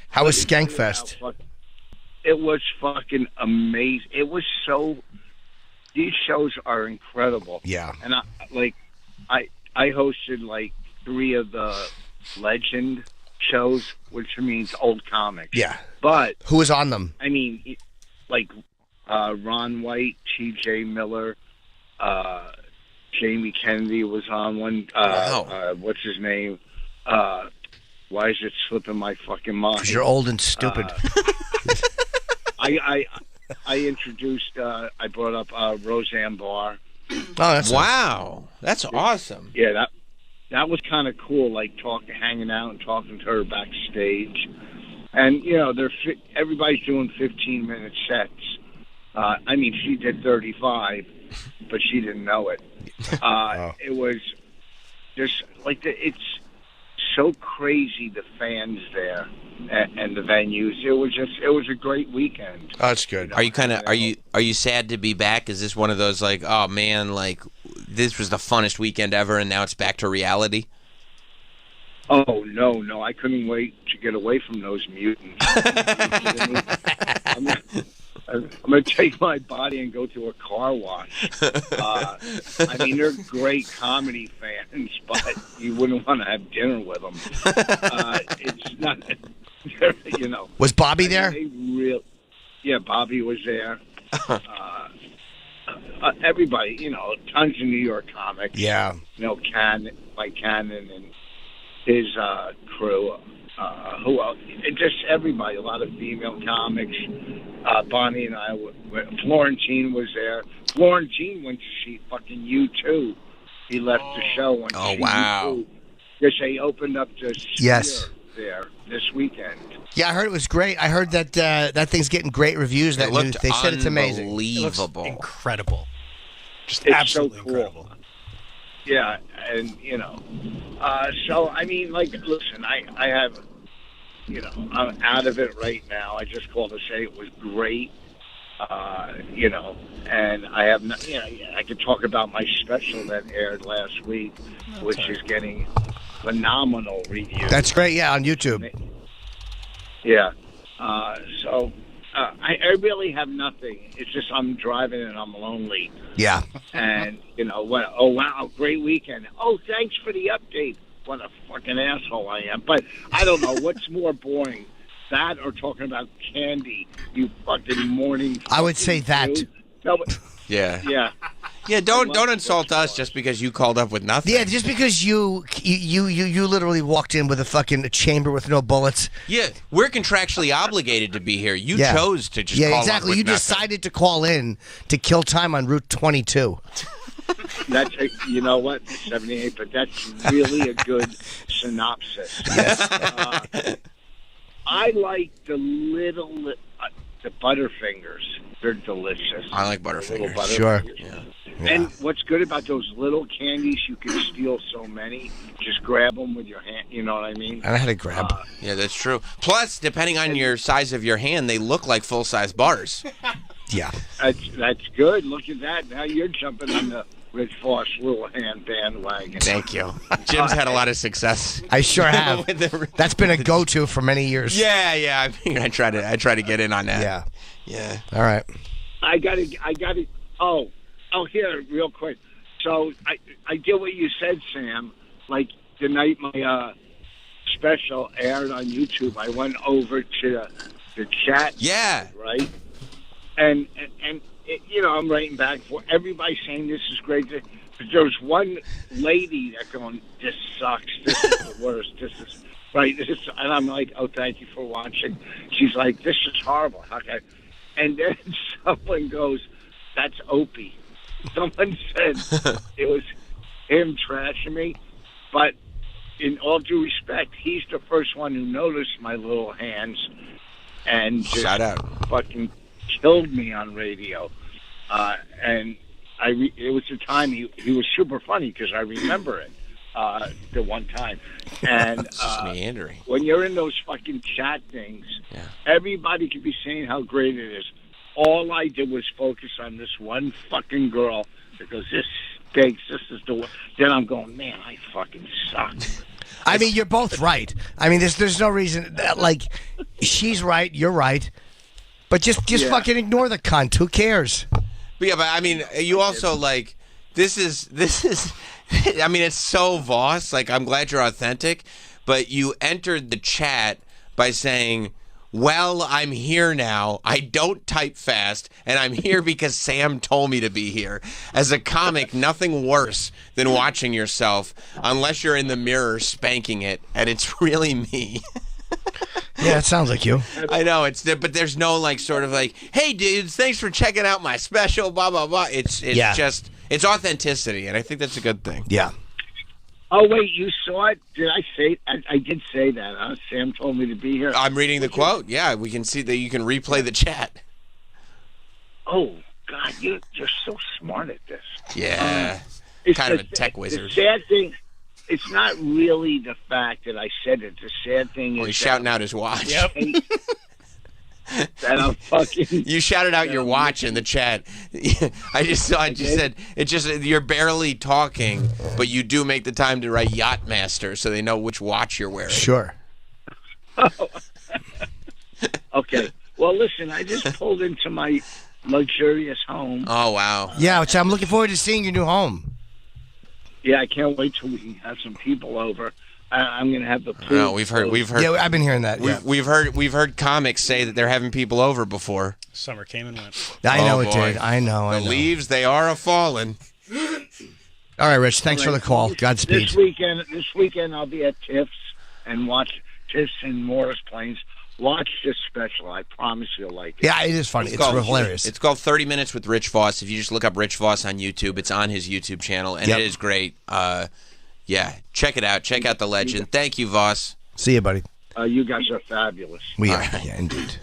How was Skankfest? It was fucking amazing. It was so. These shows are incredible. Yeah. And I hosted like 3 of the legend shows, which means old comics. Yeah. But Who was on them? I mean, like Ron White, T.J. Miller, Jamie Kennedy was on one. Wow. What's his name? Why is it slipping my fucking mind? Because you're old and stupid. I introduced. I brought up Roseanne Barr. Oh, that's Wow, that's awesome. Yeah, that was kind of cool. Like hanging out and talking to her backstage, and you know, everybody's doing 15-minute sets. I mean, she did 35, but she didn't know it. It was just like it's so crazy, the fans there and the venues. It was a great weekend. Oh, that's good. Are you sad to be back? Is this one of those like, oh man, like this was the funnest weekend ever, and now it's back to reality? Oh no, I couldn't wait to get away from those mutants. I'm going to take my body and go to a car wash. I mean, they're great comedy fans, but you wouldn't want to have dinner with them. It's not, you know. Was Bobby there? Yeah, Bobby was there. Everybody, you know, tons of New York comics. Yeah. You know, Mike Cannon and his crew. Who else? Just everybody. A lot of female comics. Bonnie and I. Florentine was there. Florentine went to see fucking U2. He left the show. Went to see wow! U2 because they opened up the Sphere there this weekend. Yeah, I heard it was great. I heard that that thing's getting great reviews. That It looked they said it's amazing. Unbelievable. Incredible. Just It's absolutely so cool. incredible. Yeah, and you know, so I mean, like, listen, I have, you know, I'm out of it right now. I just called to say it was great, you know, and I have, you know, I could talk about my special that aired last week, which is getting phenomenal reviews. That's great. Yeah, on YouTube. Yeah, so. I really have nothing. It's just I'm driving and I'm lonely. Yeah. And, you know, oh, wow, great weekend. Oh, thanks for the update. What a fucking asshole I am. But I don't know. What's more boring, that or talking about candy, you fucking morning. I would say that. Dude? No, but, Yeah. yeah. Yeah, don't insult us just because you called up with nothing. Yeah, just because you literally walked in with a fucking chamber with no bullets. Yeah, we're contractually obligated to be here. You Yeah. chose to just Yeah, call exactly. up with You nothing. decided to call in to kill time on Route 22. That's you know what, 78, but that's really a good synopsis. I like the little, the Butterfingers. They're delicious. I like The little Butterfingers. Sure. Butterfingers. And what's good about those little candies, you can steal so many. Just grab them with your hand. You know what I mean? And I had a grab. Yeah, that's true. Plus, depending on your size of your hand, they look like full-size bars. Yeah. That's good. Look at that. Now you're jumping on the Rich Foss little hand bandwagon. Thank you. Jim's had a lot of success. I sure have. With the- That's been a go-to for many years. Yeah. I mean, I try to get in on that. Yeah. Yeah. All right. I got it. Oh, here, real quick. So I did what you said, Sam. Like the night my special aired on YouTube, I went over to the chat. Yeah. Right. And it, you know, I'm writing back for everybody saying this is great. But there was one lady that going, "This sucks. This is the worst. This is right." And I'm like, "Oh, thank you for watching." She's like, "This is horrible." Okay. And then someone goes, "That's Opie." Someone said it was him trashing me, but in all due respect, he's the first one who noticed my little hands and just Shout out. fucking killed me on radio. And it was the time he was super funny because I remember it the one time. And It's just meandering. when you're in those fucking chat things, everybody could be saying how great it is. All I did was focus on this one fucking girl that goes, this stinks, this is the one. Then I'm going, man, I fucking suck. I mean, you're both right. I mean, there's no reason like she's right, you're right, but just fucking ignore the cunt. Who cares? But yeah, but I mean, you also like this is. I mean, it's so Voss. Like, I'm glad you're authentic, but you entered the chat by saying, well, I'm here now. I don't type fast, and I'm here because Sam told me to be here. As a comic, nothing worse than watching yourself, unless you're in the mirror spanking it, and it's really me. Yeah, it sounds like you. I know, but there's no, like, sort of like, hey, dudes, thanks for checking out my special, blah, blah, blah. It's just, it's authenticity, and I think that's a good thing. Yeah. Oh, wait, you saw it? Did I say I did say that, huh? Sam told me to be here. I'm reading the quote. Yeah, we can see that you can replay the chat. Oh, God, you're so smart at this. Yeah. It's Kind of a tech wizard. The sad thing, it's not really the fact that I said it. The sad thing Well, is he's shouting out his watch. Yep. that I'm fucking... You shouted out your watch in the chat. I just said, it's just, you're barely talking, but you do make the time to write Yachtmaster so they know which watch you're wearing. Sure. Okay. Well, listen, I just pulled into my luxurious home. Oh, wow. Yeah, which I'm looking forward to seeing your new home. Yeah, I can't wait till we can have some people over. I'm going to have the pool. No, we've heard. Yeah, I've been hearing that. Yeah. We've heard comics say that they're having people over before. Summer came and went. I know it boy. did. I know. The leaves, they are a falling. All right, Rich. Thanks for the call. Godspeed. This weekend I'll be at Tiff's and watch Tiff's and Morris Plains. Watch this special. I promise you'll like it. Yeah, it is funny. It's hilarious. It's called 30 Minutes with Rich Voss. If you just look up Rich Voss on YouTube, it's on his YouTube channel, and it is great. Yeah, check it out. Check out the legend. Thank you, Voss. See you, buddy. You guys are fabulous. We are. Yeah, indeed.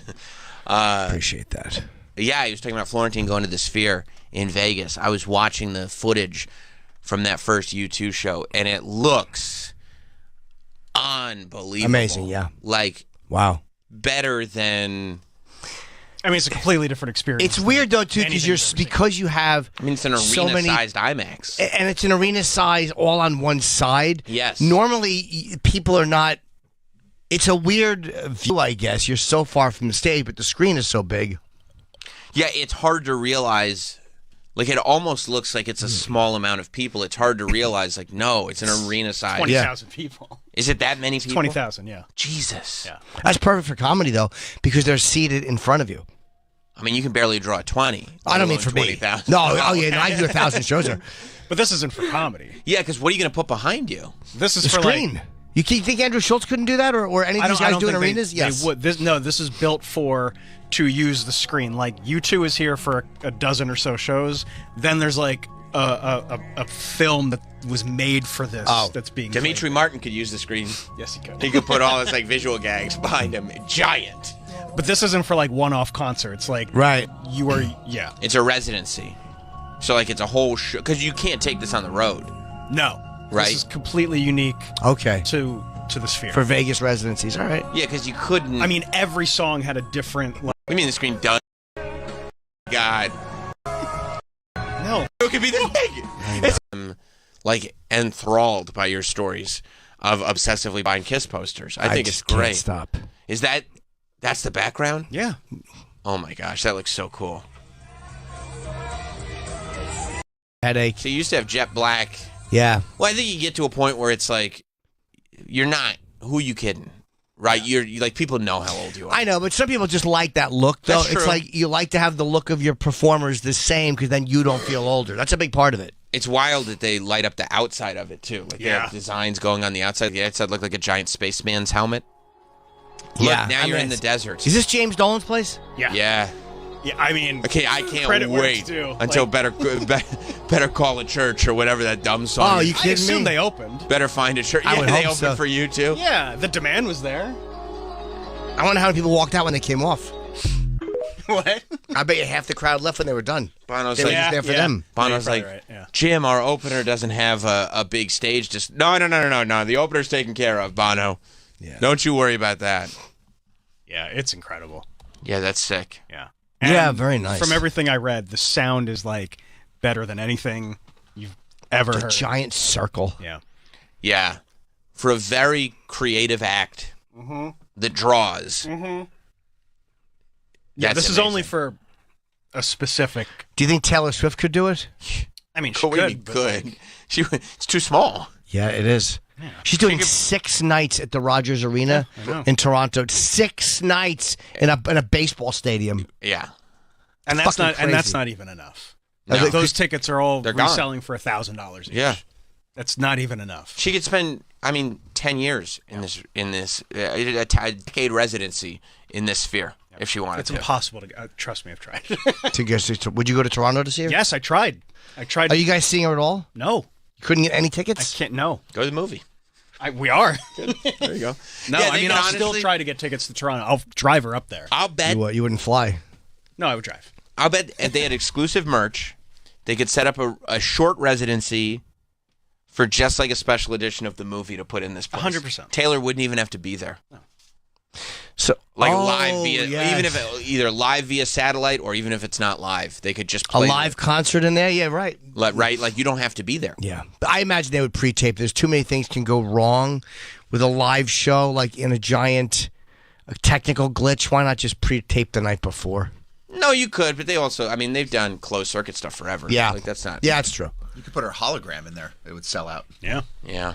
Appreciate that. Yeah, he was talking about Florentine going to the Sphere in Vegas. I was watching the footage from that first U2 show, and it looks unbelievable. Amazing, yeah. Like, wow. Better than... I mean, it's a completely different experience. It's weird, though, too, because you have I mean, it's an arena-sized IMAX. And it's an arena size all on one side. Yes. Normally, people are not... It's a weird view, I guess. You're so far from the stage, but the screen is so big. Yeah, it's hard to realize... Like, it almost looks like it's a small amount of people. It's hard to realize, like, no, it's an arena size. 20,000 people. Is it that many people? 20,000, yeah. Jesus. Yeah. That's perfect for comedy, though, because they're seated in front of you. I mean, you can barely draw 20. I don't mean for 20,000. me. No, I do 1,000 shows. But this isn't for comedy. Yeah, because what are you going to put behind you? This is The for screen. like... You think Andrew Schultz couldn't do that, or any of these guys doing arenas? Yes. They would. This is built to use the screen. Like U2 is here for a dozen or so shows. Then there's like a film that was made for this. That's being Dimitri played. Martin could use the screen. Yes, he could. He could put all his like visual gags behind him. Giant. But this isn't for like one-off concerts. Like you are. Yeah. It's a residency. So like it's a whole show because you can't take this on the road. No. Right. This is completely unique. Okay. To the Sphere For Vegas residencies. All right. Yeah, because you couldn't. I mean, every song had a different. Like, I mean, the screen does. God. no. It could be the thing. It's like enthralled by your stories of obsessively buying Kiss posters. I think it's great. Can't stop. Is that's the background? Yeah. Oh my gosh, that looks so cool. Headache. So you used to have jet black. Yeah. Well, I think you get to a point where it's like, you're not. Who you kidding? Right? You're like, people know how old you are. I know, but some people just like that look, though. That's It's true. like you like to have the look of your performers the same because then you don't feel older. That's a big part of it. It's wild that they light up the outside of it, too. Like, they have designs going on the outside. The outside look like a giant spaceman's helmet. Look, Yeah. now I you're mean, in the desert. Is this James Dolan's place? Yeah. Yeah. Yeah. I mean. Okay, I can't Credit where it's wait due. until Like- better call a church or whatever that dumb song. Oh, is. you I kidding assume me? they opened. Better find a church. I Yeah, would they hope opened so. for you too. Yeah. The demand was there. I wonder how many people walked out when they came off. What? I bet you half the crowd left when they were done. Bono's They were like, just there for them. Bono's you're like, probably right, yeah. Jim, our opener doesn't have a big stage. Just no. The opener's taken care of, Bono. Yeah. Don't you worry about that. Yeah, it's incredible. Yeah, that's sick. Yeah. Yeah, very nice. From everything I read, the sound is like better than anything you've ever A heard. giant circle. Yeah. Yeah, for a very creative act that draws. Yeah, That's this is amazing. only for a specific. Do you think Taylor Swift could do it? I mean, she Could could. be but, good. like, It's too small. Yeah, it is. She's doing 6 nights at the Rogers Arena I know. in Toronto. 6 nights in a baseball stadium. Yeah. and that's fucking not. And that's crazy. not even enough. No. Those tickets are all They're gone. reselling for $1,000 each. Yeah. That's not even enough. She could spend, 10 years in this a decade residency in this sphere if she wanted It's to. impossible to. Trust me, I've tried. Would you go to Toronto to see her? Yes, I tried. I tried. Are you guys seeing her at all? No, You couldn't get any I tickets? can't. No, Go to the movie. we are. There you go. No, Yeah, I they mean could I'll still honestly- try to get tickets to Toronto. I'll drive her up there. I'll bet. You wouldn't fly. No, I would drive. I'll bet if they had exclusive merch, they could set up a short residency for just like a special edition of the movie to put in this place. 100%. Taylor wouldn't even have to be there. So Like live via, yes. even if either live via satellite or even if it's not live, they could just a play live concert in there? Yeah, right. right? Like you don't have to be there. Yeah. But I imagine they would pre-tape. There's too many things can go wrong with a live show, like in a technical glitch. Why not just pre-tape the night before? No, you could, but they also, they've done closed circuit stuff forever. Yeah. Like that's not. Yeah, that's true. You could put her hologram in there. It would sell out. Yeah. Yeah.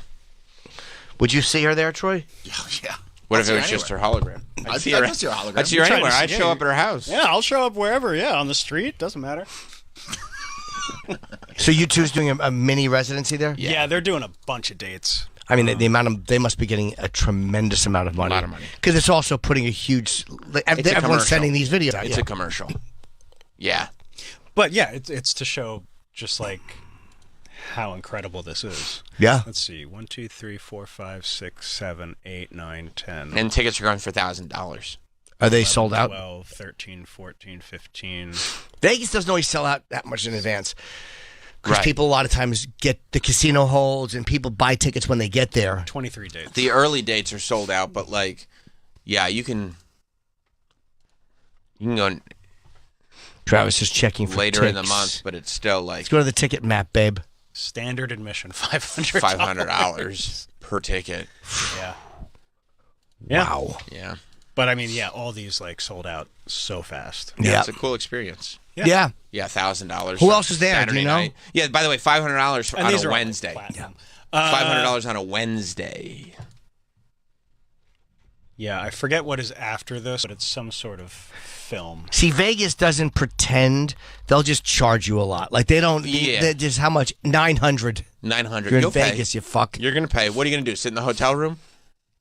Would you see her there, Troy? Yeah. What I'll if see it her was just her anywhere. hologram? I'd see her hologram. I'd see her I'm trying anywhere. to I'd see- show yeah, up at her house. Yeah, I'll show up wherever. Yeah, on the street. Doesn't matter. So you two's doing a mini residency there? Yeah, they're doing a bunch of dates. I mean, the amount of they must be getting a tremendous amount of money. lot of money. Because it's also putting a huge. Everyone's commercial. sending these videos out. It's yeah. a commercial. Yeah. But yeah, it's to show just like how incredible this is. Yeah. Let's see. 1, 2, 3, 4, 5, 6, 7, 8, 9, 10. And tickets are going for $1,000. Are they sold out? 12, 13, 14, 15. Vegas doesn't always sell out that much in advance. Because Right. people a lot of times get the casino holds and people buy tickets when they get there. 23 dates. The early dates are sold out, but yeah, you can go Travis is checking for later in the ticks. month, but it's still like Let's go to the ticket map, babe. Standard admission, $500. $500 per ticket. Yeah. Yeah. Wow. Yeah. But I mean, yeah, all these like sold out so fast. Yeah. It's a cool experience. Yeah. Yeah, $1,000. Who else is there? Do Saturday you know? night. Yeah, by the way, $500 And on these a are all, like, Wednesday. platinum. $500 on a Wednesday. Yeah, I forget what is after this, but it's some sort of film. See, Vegas doesn't pretend. They'll just charge you a lot. Like they don't. Yeah. They just how much? 900. $900. You're in You'll Vegas, pay. you fuck. You're gonna pay. What are you gonna do? Sit in the hotel room?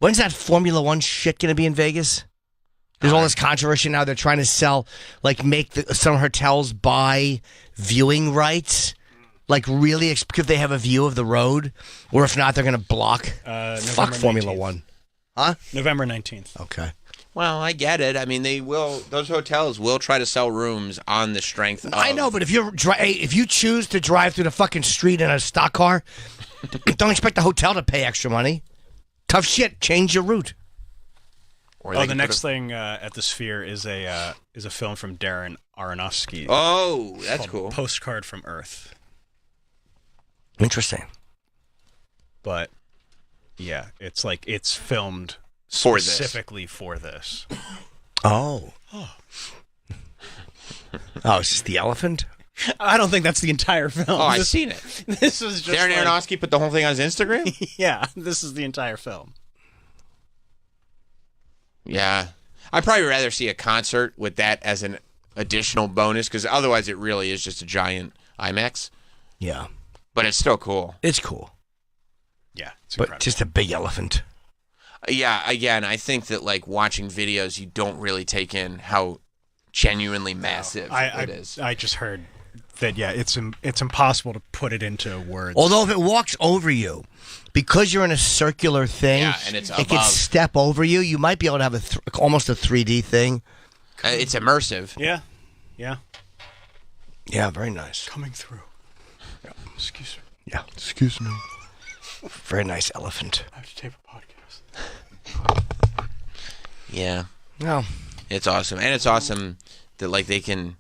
When's that Formula One shit gonna be in Vegas? There's all this controversy now. They're trying to sell, make some hotels buy viewing rights. Like really, if they have a view of the road, or if not, they're gonna block. Fuck November Formula 19th. One. Huh? November 19th. Okay. Well, I get it. I mean, they will. Those hotels will try to sell rooms on the strength of. I know, but if you choose to drive through the fucking street in a stock car, don't expect the hotel to pay extra money. Tough shit. Change your route. Or Oh, they the can next put thing at the Sphere is a film from Darren Aronofsky. Oh, that's called cool. Postcard from Earth. Interesting. But yeah, it's filmed For this. specifically for this. Oh. Oh, it's just the elephant? I don't think that's the entire film. Oh, I've This- seen it. This was just Darren like- Aronofsky put the whole thing on his Instagram. Yeah, this is the entire film. Yeah, I'd probably rather see a concert with that as an additional bonus because otherwise it really is just a giant IMAX. Yeah. But it's still cool. It's cool. Yeah, it's But incredible. just a big elephant. Yeah, again, I think that watching videos, you don't really take in how genuinely massive it is. I just heard that it's impossible to put it into words. Although if it walks over you, because you're in a circular thing, Yeah, and it's it can above. step over you. You might be able to have almost a 3D thing. It's immersive. Yeah. Yeah. Yeah, very nice. Coming through. Yeah. Excuse me. Yeah, excuse me. Very nice elephant. I have to tape a podcast. Yeah. No. It's awesome. And it's awesome that, like, they can,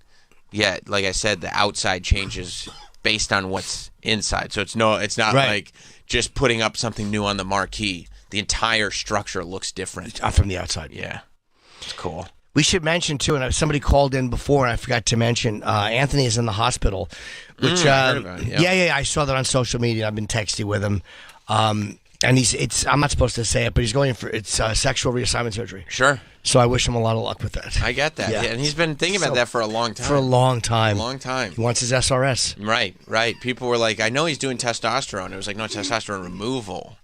yeah, like I said, the outside changes based on what's inside. So it's not Right. like just putting up something new on the marquee. The entire structure looks different. From the outside. Yeah. It's cool. We should mention, too, and somebody called in before, and I forgot to mention, Anthony is in the hospital. Which, I heard about it, yeah. Yeah, I saw that on social media. I've been texting with him. And I'm not supposed to say it, but he's going for sexual reassignment surgery. Sure. So I wish him a lot of luck with that. I get that. Yeah. Yeah. And he's been thinking about that for a long time. For a long time. A long time. He wants his SRS. Right. People were like, I know he's doing testosterone. It was like, no, testosterone removal.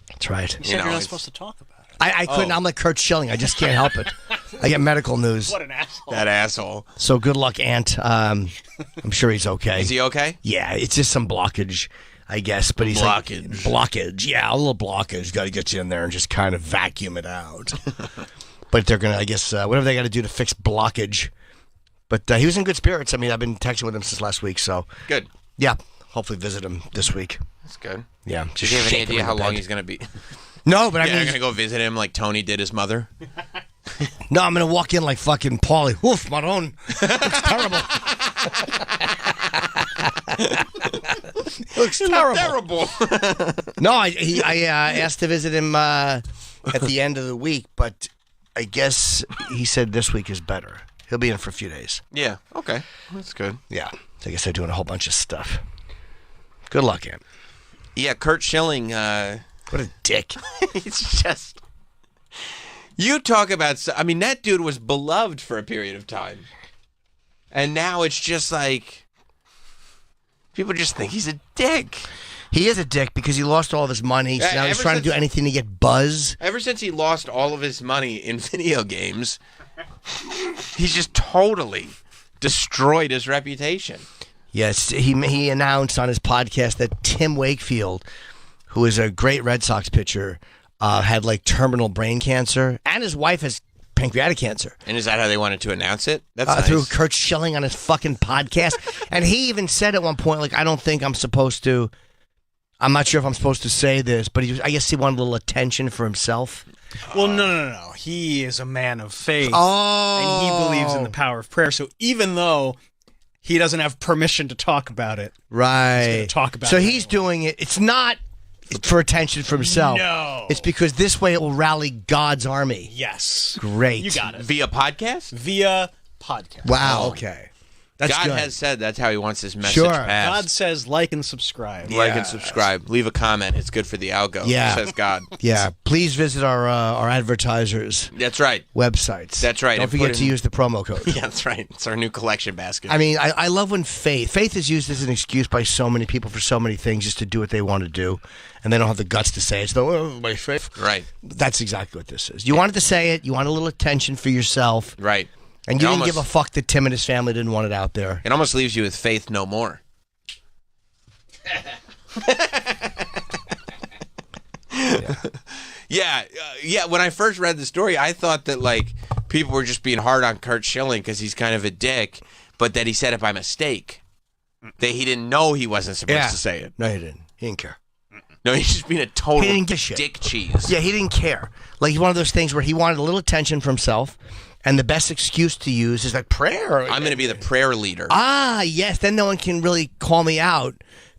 That's right. You said you're not supposed to talk about it. I couldn't. I'm like Kurt Schilling. I just can't help it. I get medical news. What an asshole. That asshole. So good luck, Ant. I'm sure he's okay. Is he okay? Yeah, it's just some blockage, I guess. But he's blockage. Yeah, a little blockage. Got to get you in there and just kind of vacuum it out. But they're gonna, I guess, whatever they got to do to fix blockage. But he was in good spirits. I mean, I've been texting with him since last week. So Good. yeah, hopefully visit him this week. That's good. Yeah. Do you have any idea how long he's going to be? No, but I Yeah, mean, I'm going to go visit him like Tony did his mother. no, I'm gonna walk in like fucking Paulie. Woof, Maron. Looks terrible. Looks terrible. No, I asked to visit him at the end of the week, but I guess he said this week is better. He'll be in for a few days. Yeah. Okay. That's good. Yeah. So I guess they're doing a whole bunch of stuff. Good luck, Ant. Yeah, Kurt Schilling. What a dick. It's just. You talk about. I mean, that dude was beloved for a period of time. And now it's just like. People just think he's a dick. He is a dick because he lost all of his money. So now he's trying to do anything to get buzz. Ever since he lost all of his money in video games, he's just totally destroyed his reputation. Yes, he announced on his podcast that Tim Wakefield, who is a great Red Sox pitcher, had like terminal brain cancer, and his wife has pancreatic cancer. And is that how they wanted to announce it? That's nice. Through Kurt Schilling on his fucking podcast. And he even said at one point, like, I don't think I'm supposed to. I'm not sure if I'm supposed to say this, but I guess he wanted a little attention for himself. Well, no. He is a man of faith. Oh. And he believes in the power of prayer. So even though he doesn't have permission to talk about it, right. he's going to talk about it. So he's doing it. It's not for attention for himself. No. It's because this way it will rally God's army. Yes. Great. You got it. Via podcast? Via podcast. Wow, okay. That's God good. has said that's how he wants his message Sure. passed. God says like and subscribe. Like and subscribe. Leave a comment. It's good for the algo. Yeah. Says God. Yeah, please visit our advertisers' That's right. websites. That's right. Don't And forget put to in- use the promo code. Yeah, that's right. It's our new collection basket. I mean, I love when faith is used as an excuse by so many people for so many things just to do what they want to do, and they don't have the guts to say it. So, my faith. Right. That's exactly what this is. You wanted to say it. You want a little attention for yourself. Right. And you didn't give a fuck that Tim and his family didn't want it out there. It almost leaves you with faith no more. Yeah. When I first read the story, I thought that like people were just being hard on Kurt Schilling because he's kind of a dick, but that he said it by mistake. That he didn't know he wasn't supposed to say it. No, he didn't. He didn't care. No, he's just being a total He didn't give a shit. dick cheese. Yeah, he didn't care. Like, he's one of those things where he wanted a little attention for himself, and the best excuse to use is like prayer. I'm going to be the prayer leader. Ah, yes. Then no one can really call me out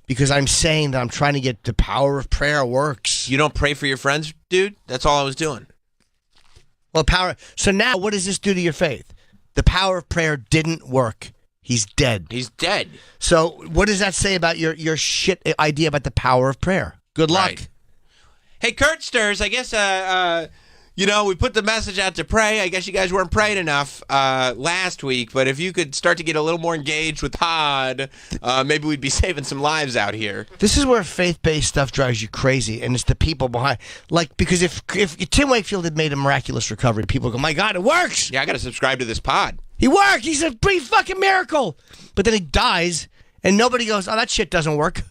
because I'm saying that I'm trying to get the power of prayer works. You don't pray for your friends, dude? That's all I was doing. Well, power. So now, what does this do to your faith? The power of prayer didn't work. He's dead. He's dead. So, what does that say about your shit idea about the power of prayer? Good luck. Right. Hey, Kurt Stirs, I guess, we put the message out to pray. I guess you guys weren't praying enough last week, but if you could start to get a little more engaged with Pod, maybe we'd be saving some lives out here. This is where faith-based stuff drives you crazy, and it's the people behind. Like, because if Tim Wakefield had made a miraculous recovery, people go, my God, it works! Yeah, I got to subscribe to this pod. He worked! He's a pretty fucking miracle! But then he dies, and nobody goes, oh, that shit doesn't work.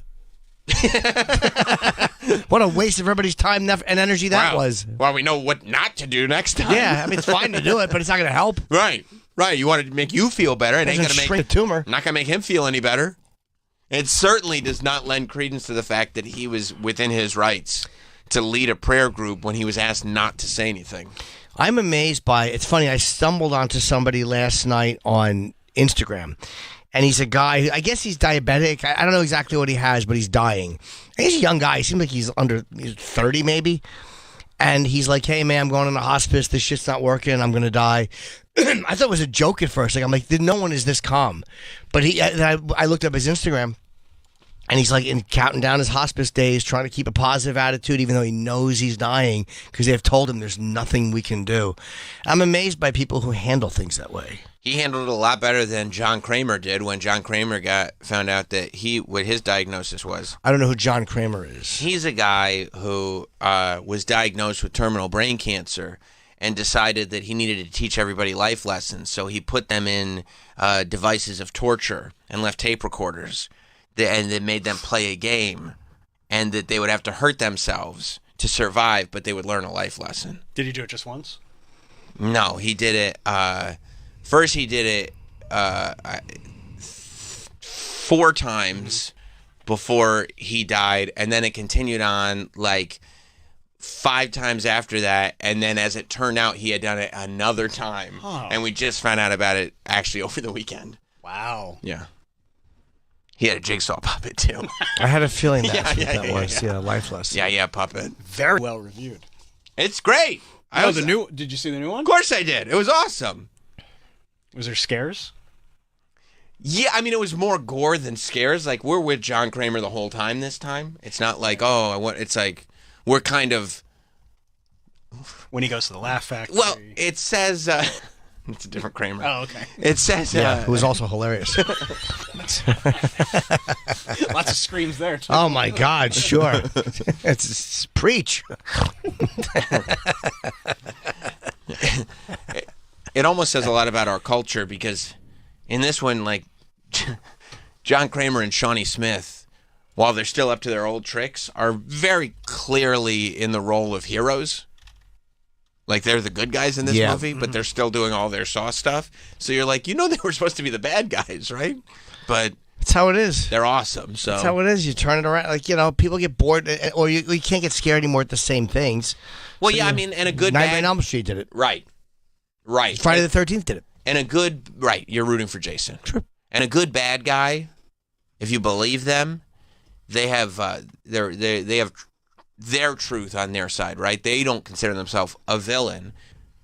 What a waste of everybody's time and energy that was. Well, we know what not to do next time. Yeah, I mean, it's fine to do it, but it's not going to help. Right. You want it to make you feel better. It ain't going to make shrink the tumor. Not going to make him feel any better. It certainly does not lend credence to the fact that he was within his rights to lead a prayer group when he was asked not to say anything. I'm amazed by, it's funny, I stumbled onto somebody last night on Instagram, and he's a guy, I guess he's diabetic. I don't know exactly what he has, but he's dying. And he's a young guy. He seems like he's 30 maybe. And he's like, hey, man, I'm going into hospice. This shit's not working. I'm going to die. I thought it was a joke at first. Like, I'm like, no one is this calm. But I looked up his Instagram, and he's like counting down his hospice days, trying to keep a positive attitude, even though he knows he's dying, because they've told him there's nothing we can do. I'm amazed by people who handle things that way. He handled it a lot better than John Kramer did when John Kramer found out that what his diagnosis was. I don't know who John Kramer is. He's a guy who was diagnosed with terminal brain cancer and decided that he needed to teach everybody life lessons. So he put them in devices of torture and left tape recorders, and then made them play a game, and that they would have to hurt themselves to survive, but they would learn a life lesson. Did he do it just once? No, he did it. First, he did it 4 times before he died, and then it continued on like 5 times after that. And then, as it turned out, he had done it another time, and we just found out about it actually over the weekend. Wow. Yeah. He had a jigsaw puppet too. I had a feeling that's what that yeah, was. Yeah, life lesson. Yeah, puppet. Very well reviewed. It's great. Did you see the new one? Of course I did. It was awesome. Was there scares? Yeah, I mean, it was more gore than scares. Like, we're with John Kramer the whole time this time. It's not like, it's like, we're kind of... When he goes to the Laugh Factory. Well, it says... it's a different Kramer. Oh, okay. It says... Who was also hilarious. Lots of screams there, too. Oh, my God, sure. it's preach. It almost says a lot about our culture, because in this one, like, John Kramer and Shawnee Smith, while they're still up to their old tricks, are very clearly in the role of heroes. Like, they're the good guys in this movie, but they're still doing all their Saw stuff. So you're like, they were supposed to be the bad guys, right? But that's how it is. They're awesome. So that's how it is. You turn it around. Like, people get bored, or you can't get scared anymore at the same things. Well, so, yeah, I mean, and a good Nightmare on Elm Street did it. Right. Friday the 13th did it. And a good, you're rooting for Jason. True. And a good bad guy, if you believe them, they have they have their truth on their side, right? They don't consider themselves a villain.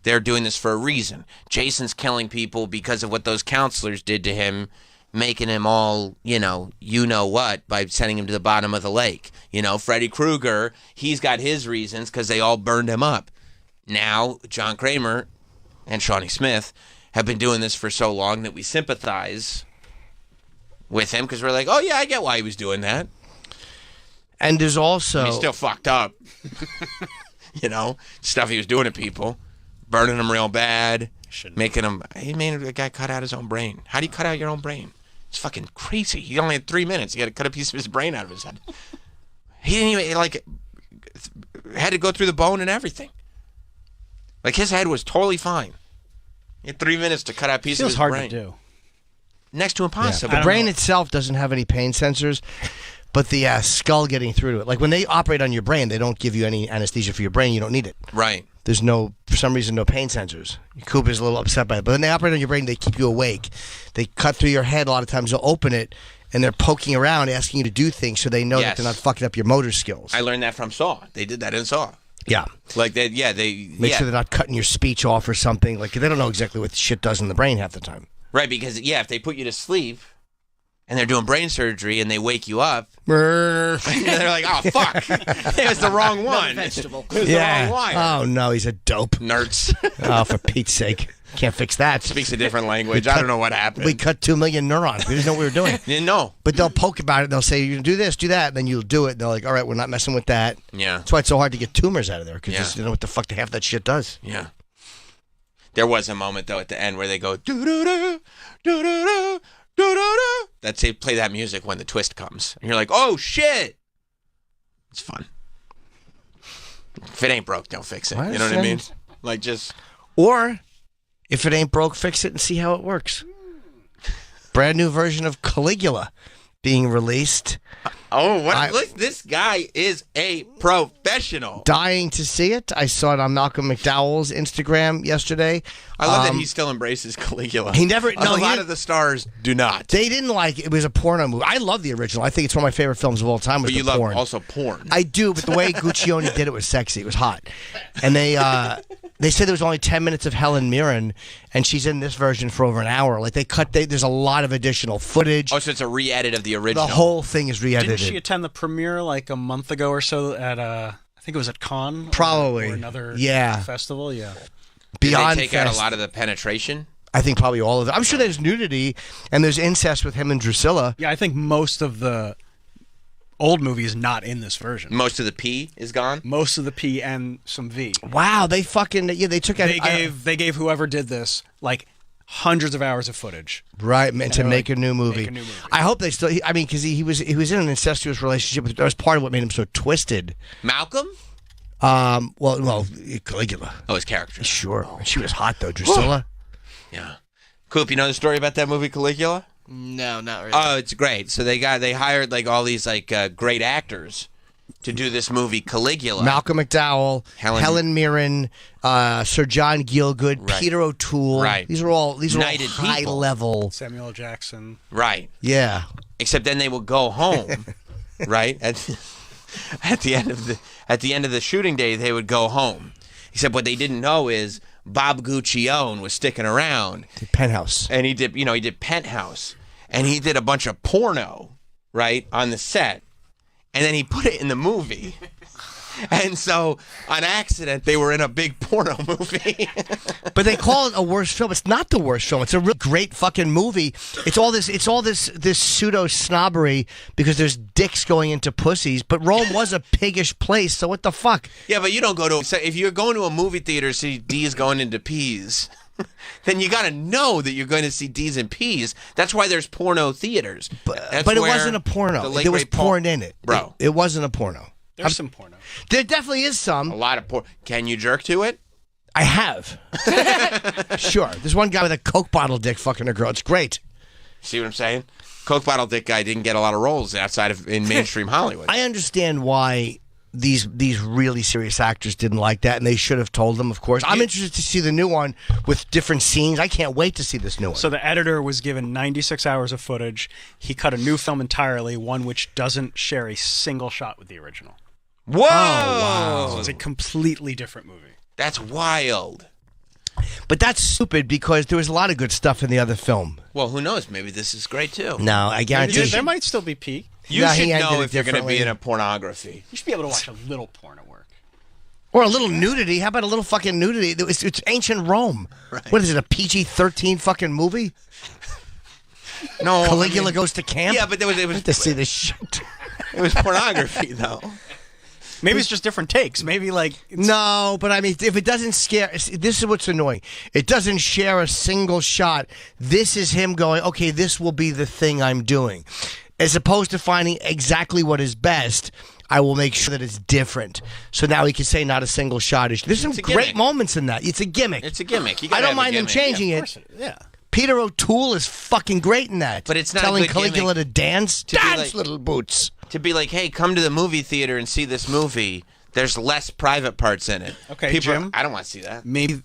They're doing this for a reason. Jason's killing people because of what those counselors did to him, making him all, you know what, by sending him to the bottom of the lake. Freddy Krueger, he's got his reasons because they all burned him up. Now, John Kramer and Shawnee Smith have been doing this for so long that we sympathize with him, because we're like, oh, yeah, I get why he was doing that. And there's also... He's still fucked up. Stuff he was doing to people. Burning them real bad. Making them... He made a guy cut out his own brain. How do you cut out your own brain? It's fucking crazy. He only had 3 minutes. He had to cut a piece of his brain out of his head. He didn't even, had to go through the bone and everything. Like, his head was totally fine. He had 3 minutes to cut out a piece of his brain. Feels hard to do. Next to impossible. The brain itself doesn't have any pain sensors, but the skull getting through to it. Like, when they operate on your brain, they don't give you any anesthesia for your brain. You don't need it. Right. There's for some reason, no pain sensors. Coop is a little upset by it. But when they operate on your brain, they keep you awake. They cut through your head. A lot of times they'll open it, and they're poking around, asking you to do things so they know that they're not fucking up your motor skills. I learned that from Saw. They did that in Saw. Yeah. Like, they make sure they're not cutting your speech off or something. Like, they don't know exactly what shit does in the brain half the time. Right, because, if they put you to sleep and they're doing brain surgery and they wake you up, they're like, oh, fuck. It was the wrong one. Vegetable. It was the wrong wire. Oh, no, he's a dope. Nerds. Oh, for Pete's sake. Can't fix that. Speaks a different language. I don't know what happened. We cut 2 million neurons. We didn't know what we were doing. Didn't know. But they'll poke about it. They'll say, you can do this, do that. And then you'll do it. And they're like, all right, we're not messing with that. Yeah. That's why it's so hard to get tumors out of there, because you don't know what the fuck half that shit does. Yeah. There was a moment, though, at the end where they go, doo-doo-doo, doo-doo-doo, doo-doo-doo. They play that music when the twist comes. And you're like, oh, shit. It's fun. If it ain't broke, don't fix it. I You know what I mean? understand. Like just Or if it ain't broke, fix it and see how it works. Brand new version of Caligula being released. look, this guy is a professional. Dying to see it. I saw it on Malcolm McDowell's Instagram yesterday. I love that he still embraces Caligula. He never. A No, lot of the stars do not. they didn't like it. It was a porno movie. I love the original. I think it's one of my favorite films of all time. Was But you the love porn. also porn. I do, but the way Guccione did it was sexy. It was hot, and they said there was only 10 minutes of Helen Mirren, and she's in this version for over an hour. Like there's a lot of additional footage. Oh, so it's a re-edit of the original. The whole thing is re-edited. Didn't she attend the premiere like a month ago or so at I think it was at Cannes? Probably. Or another festival, yeah. Did Beyond they take out a Fest. lot of the penetration? I think probably all of it. I'm sure there's nudity and there's incest with him and Drusilla. Yeah, I think most of the old movie is not in this version. Most of the P is gone? Most of the P and some V. Wow, they took out. They gave whoever did this like hundreds of hours of footage. Right, meant to they're make like, a new movie. make a new movie. I hope they still. I mean, because he was in an incestuous relationship. That was part of what made him so twisted. Malcolm? Well, Caligula. Oh, his character. Sure, she was hot though, Drusilla. Yeah. Coop, you know the story about that movie Caligula? No, not really. Oh, it's great. So they hired like all these like great actors to do this movie Caligula. Malcolm McDowell, Helen Mirren, Sir John Gielgud, Right. Peter O'Toole. Right. These are all Knighted high people. level. Samuel L. Jackson. Right. Yeah. Except then they would go home, right? At the end of the shooting day, they would go home. Except what they didn't know is Bob Guccione was sticking around, The Penthouse. and he did Penthouse, and he did a bunch of porno, right, on the set, and then he put it in the movie. And so, on accident, they were in a big porno movie. But they call it a worst film. It's not the worst film. It's a real great fucking movie. It's all this pseudo snobbery because there's dicks going into pussies. But Rome was a piggish place, so what the fuck? Yeah, but you don't go to... So if you're going to a movie theater to see D's going into P's, then you got to know that you're going to see D's and P's. That's why there's porno theaters. That's But it where wasn't a porno. the late There was great Paul- porn in it. Bro. It wasn't a porno. There's some porno. There definitely is A some. lot of porn. Can you jerk to it? I have. Sure. There's one guy with a Coke bottle dick fucking a girl. It's great. See what I'm saying? Coke bottle dick guy didn't get a lot of roles outside of in mainstream Hollywood. I understand why these really serious actors didn't like that, and they should have told them, of course. I'm interested to see the new one with different scenes. I can't wait to see this new one. So the editor was given 96 hours of footage. He cut a new film entirely, one which doesn't share a single shot with the original. Whoa! So it's a completely different movie. That's wild. But that's stupid because there was a lot of good stuff in the other film. Well, who knows? Maybe this is great too. No, I guarantee There might still be P. You Yeah, should he ended know it if you're going to be differently. in a pornography. You should be able to watch a little porno work. Or a little nudity. How about a little fucking nudity? It's ancient Rome. Right. What is it, a PG-13 fucking movie? No, Caligula goes to camp? Yeah, but I have to see this shit. it was pornography though. Maybe it's just different takes. Maybe like No, but I mean, if it doesn't scare, this is what's annoying. It doesn't share a single shot. This is him going, okay, this will be the thing I'm doing. As opposed to finding exactly what is best, I will make sure that it's different. So now he can say not a single shot is. There's some It's a great gimmick. moments in that. It's a gimmick. It's a gimmick. You I gotta don't have a mind them gimmick. changing of it. course yeah. Peter O'Toole is fucking great in that. But it's not a telling good Caligula gimmick to dance. to be Dance, like- little boots. To be like, hey, come to the movie theater and see this movie. There's less private parts in it. Okay, People, Jim. I don't want to see that. Maybe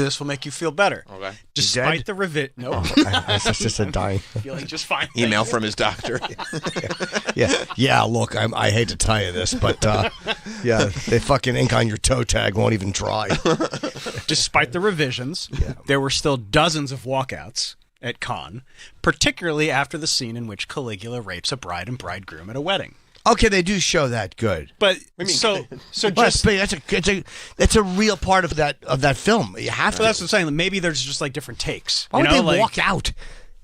this will make you feel better. Okay. Despite the revisit. No. That's just a dying. Feeling just fine. Email from his doctor. Yeah. Look, I hate to tell you this, but yeah, they fucking ink on your toe tag won't even try. Despite the revisions, there were still dozens of walkouts at Cannes, particularly after the scene in which Caligula rapes a bride and bridegroom at a wedding. Okay, they do show that good. But so Well, just that's a real part of that film. You have to. so that's what I'm saying. Maybe there's just like different takes. Why you would know, they like, walk out?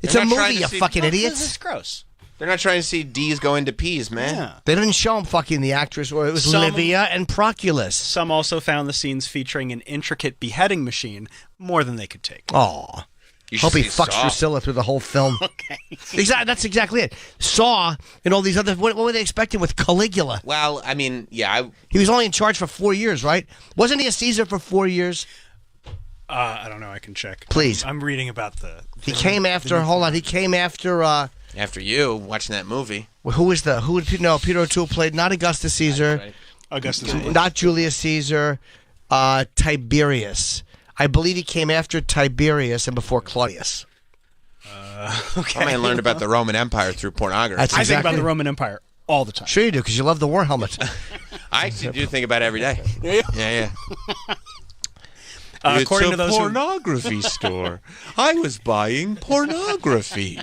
It's They're a not trying movie, to you see- fucking This idiots. is gross. They're not trying to see D's go into P's, man. Yeah. They didn't show him fucking the actress, or it was Some- Livia and Proculus. Some also found the scenes featuring an intricate beheading machine more than they could take. Aw. You should Hope he see fucks Saw. Drusilla through the whole film. Okay. Exactly. That's exactly it. Saw and all these other. What were they expecting with Caligula? Well, I mean, yeah, He was only in charge for 4 years, right? Wasn't he a Caesar for 4 years? I don't know. I can check. Please. I'm reading about the. He came after. Hold on. He came after. after you watching that movie. Who did no? Peter O'Toole played not Augustus Caesar, Right. Augustus. not Julius Caesar, Tiberius. I believe he came after Tiberius and before Claudius. Okay. My man learned about the Roman Empire through pornography. That's I think about exactly- the Roman Empire all the time. Sure you do, because you love the war helmet. I actually do think about it every day. Yeah. According to those who, pornography store. I was buying pornography.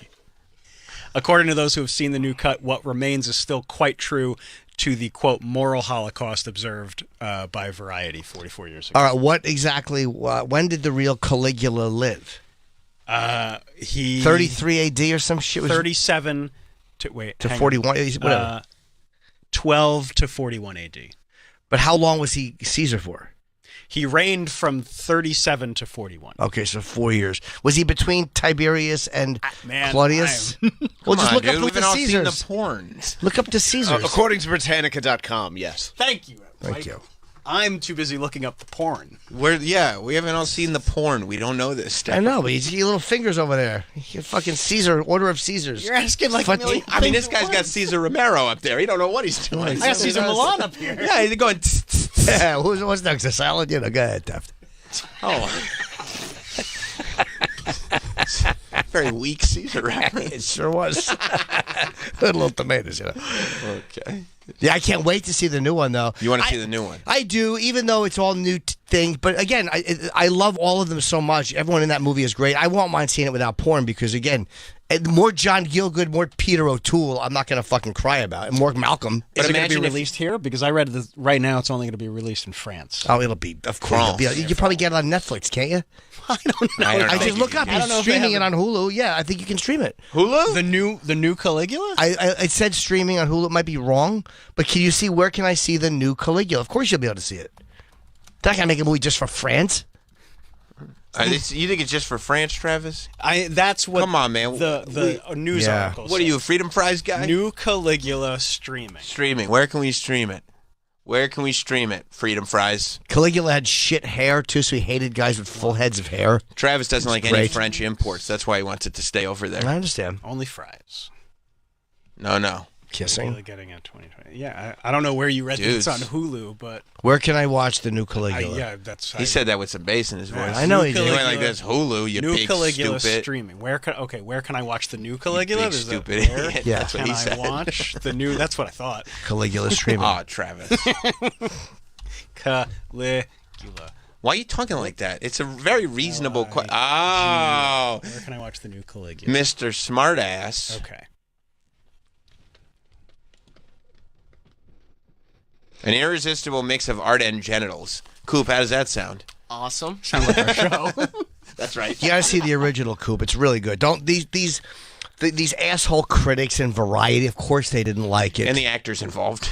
according to those who have seen the new cut, what remains is still quite true to the quote moral Holocaust observed by Variety 44 years ago. All right, what exactly? When did the real Caligula live? He 33 A.D. or some shit. 37 to hang on. 41. Whatever. 12 to 41 AD. But how long was he Caesar for? He reigned from 37 to 41. Okay, so 4 years. Was he between Tiberius and Man, Claudius? Well, just look dude, up we've the all seen Caesars. the porns. Look up the Caesars. According to Britannica.com, yes. Thank you. Thank you. I'm too busy looking up the porn. We haven't all seen the porn. We don't know this stuff. I know, but you see your little fingers over there. You fucking Caesar, Order of Caesars. You're asking like Fuck- a million I mean, this things at guy's got once. Caesar Romero up there. He don't know what he's doing. I got Caesar Milan up here. Yeah, he's going. Yeah, what's next? A salad? You know, go ahead, Taft. Oh. Very weak Caesar reference. It sure was. Good little tomatoes, you know. Okay. Yeah, I can't wait to see the new one, though. You want to see the new one? I do, even though it's all new thing. But again, I love all of them so much. Everyone in that movie is great. I won't mind seeing it without porn because, again, more John Gielgud, more Peter O'Toole, I'm not going to fucking cry about. And more Malcolm. Is it going to imagine be if- released here? Because I read that right now it's only going to be released in France. Oh, it'll be, of course. It'll be, you can probably get it on Netflix, can't you? I don't know. I don't know. I just look up. I don't know He's if they streaming have it on Hulu. Yeah, I think you can stream it. Hulu? The new Caligula? I said streaming on Hulu. It might be wrong, but can you see where can I see the new Caligula? Of course you'll be able to see it. They're not going to make a movie just for France. You think it's just for France, Travis? That's what. Come on, man. The news Yeah. article. What are you, a Freedom Prize guy? New Caligula streaming. Streaming. Where can we stream it? Where can we stream it? Freedom Fries. Caligula had shit hair too, so he hated guys with full heads of hair. Travis doesn't like any great. French imports. That's why he wants it to stay over I there. understand. Only fries. No. Kissing. Really getting at 2020. Yeah, I don't know where you read that it's on Dudes. Hulu, but Where can I watch the new Caligula? yeah, that's. He said that with some bass in his voice. I know he He did. went like this, Hulu, you new big Caligula stupid. streaming. Where can I watch the new Caligula? big Is that stupid where idiot. Yeah. That's what Can he I said. watch the new? That's what I thought. Caligula streaming. Oh, Travis. Caligula. Why are you talking like that? It's a very reasonable question. Oh, Where can I watch the new Caligula? Mr. Smartass. Okay. An irresistible mix of art and genitals. Coop, how does that sound? Awesome. Sounds like our show. That's right. You gotta see the original Coop. It's really good. Don't these asshole critics in Variety. Of course they didn't like it. And the actors involved.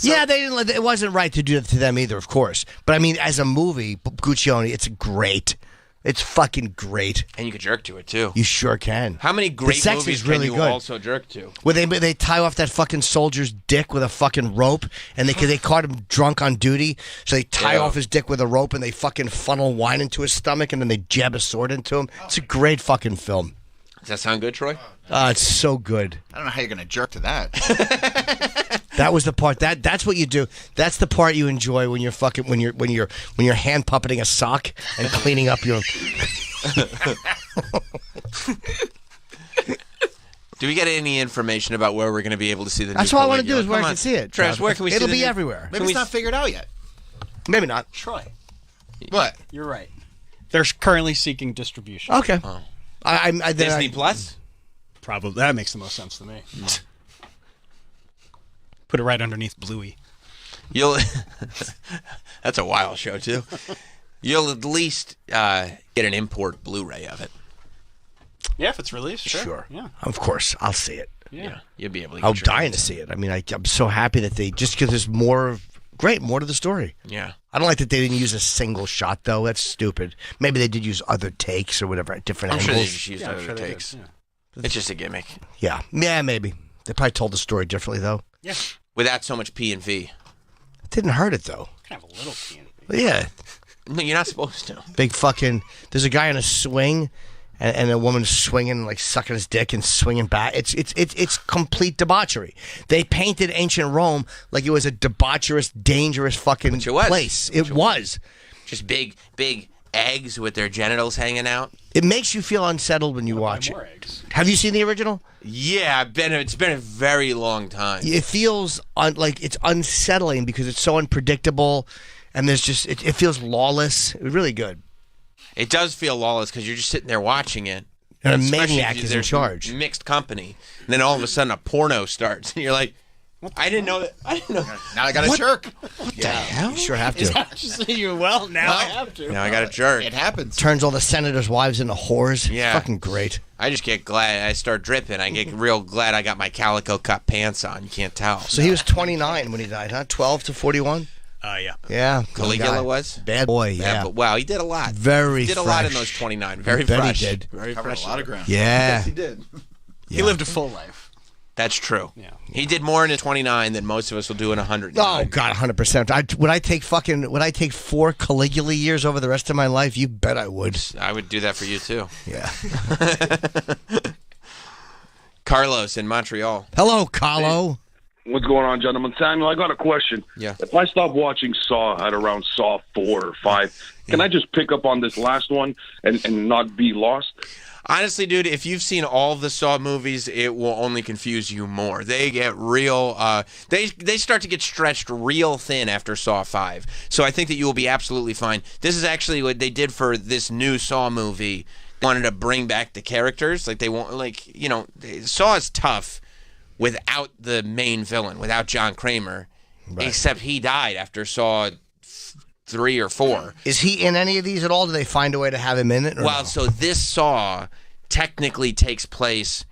Yeah, they didn't. It wasn't right to do it to them either, of course. But I mean, as a movie, Guccione, it's great. It's fucking great. And you could jerk to it, too. You sure can. How many great sex movies is really can you good. also jerk to? Where they tie off that fucking soldier's dick with a fucking rope, and they caught him drunk on duty, so they tie Yeah. off his dick with a rope, and they fucking funnel wine into his stomach, and then they jab a sword into him. It's a great fucking film. Does that sound good, Troy? It's so good. I don't know how you're going to jerk to that. That was the part that's what you do. That's the part you enjoy when you're fucking when you're hand puppeting a sock and cleaning up your. Do we get any information about where we're going to be able to see the That's new all I want to do Caligula? is where Come I on. can see it. Travis, where can we see It'll the be new- everywhere. Maybe it's not figured out yet. Maybe not. Troy, What? you're right. They're currently seeking distribution. Okay. I then Disney Plus? Probably that makes the most sense to me. Put it right underneath Bluey. You'll. That's a wild show too. You'll at least get an import Blu-ray of it. Yeah, if it's released, Sure. Yeah. Of course, I'll see it. Yeah. You'll be able to. I'm Get your dying hands to see it. I mean, I'm so happy that they just because there's more great. More to the story. Yeah. I don't like that they didn't use a single shot, though. That's stupid. Maybe they did use other takes or whatever at different I'm angles. sure they just used other they did, takes. yeah. It's just a gimmick. Yeah, maybe. They probably told the story differently, though. Yeah. Without so much P and V. It didn't hurt it, though. Kind of a little candy. Yeah. No, you're not supposed to. Big fucking... There's a guy on a swing, and a woman swinging, like sucking his dick and swinging back. It's complete debauchery. They painted ancient Rome like it was a debaucherous, dangerous fucking Which it was. place. It was. Just big eggs with their genitals hanging out. It makes you feel unsettled when you watch it. More eggs. Have you seen the original? Yeah, it's been a very long time. It feels like it's unsettling because it's so unpredictable, and there's just it feels lawless. It's really good. It does feel lawless because you're just sitting there watching it. And a Especially maniac if is in there's charge. Mixed company. And then all of a sudden a porno starts. And you're like, I didn't know that. I didn't know. Now I got a jerk. What the hell? You sure have to. Now I have to. Now I got a jerk. It happens. Turns all the senators' wives into whores. Yeah. Fucking great. I just get glad. I start dripping. I get real glad I got my calico cut pants on. You can't tell. So he was 29 when he died, huh? 12 to 41? Yeah. Yeah. young Caligula guy. was? Bad boy, yeah. But wow, he did a lot. Very He did a lot in fresh. those 29. Very bet he fresh. did. Very Covered fresh. a lot of ground. Yeah. He did. He lived a full life. That's true. Yeah. He did more in a 29 than most of us will do in 100. Oh God, 100%. Would I take 4 Caligula years over the rest of my life? You bet I would. I would do that for you too. Yeah. Carlos in Montreal. Hello, Carlo. What's going on, gentlemen? Samuel, I got a question. Yeah. If I stop watching Saw at around Saw 4 or 5, can I just pick up on this last one and not be lost? Honestly, dude, if you've seen all of the Saw movies, it will only confuse you more. They get real. They start to get stretched real thin after Saw 5. So I think that you will be absolutely fine. This is actually what they did for this new Saw movie. They wanted to bring back the characters. Like they want, Saw is tough without the main villain, without John Kramer. Right. Except he died after Saw 3 or 4. Is he in any of these at all? Do they find a way to have him in it? Or Well, no? so this Saw technically takes place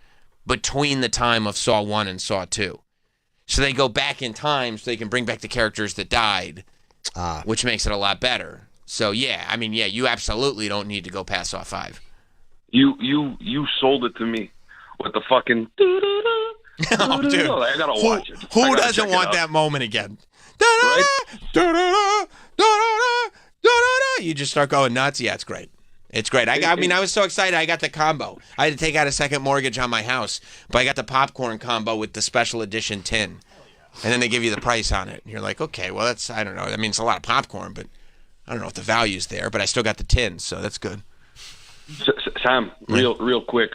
between the time of Saw 1 and Saw 2. So they go back in time so they can bring back the characters that died, which makes it a lot better. So, yeah, you absolutely don't need to go past Saw 5. You sold it to me with the fucking... Oh, dude. I gotta watch it. I Who gotta doesn't check it want out. that moment again? Right? You just start going nuts. Yeah, it's great. It's great. I was so excited. I got the combo. I had to take out a second mortgage on my house, but I got the popcorn combo with the special edition tin. And then they give you the price on it. And you're like, okay, well, I don't know. I mean, it's a lot of popcorn, but I don't know if the value's there. But I still got the tin, so that's good. Sam, real quick,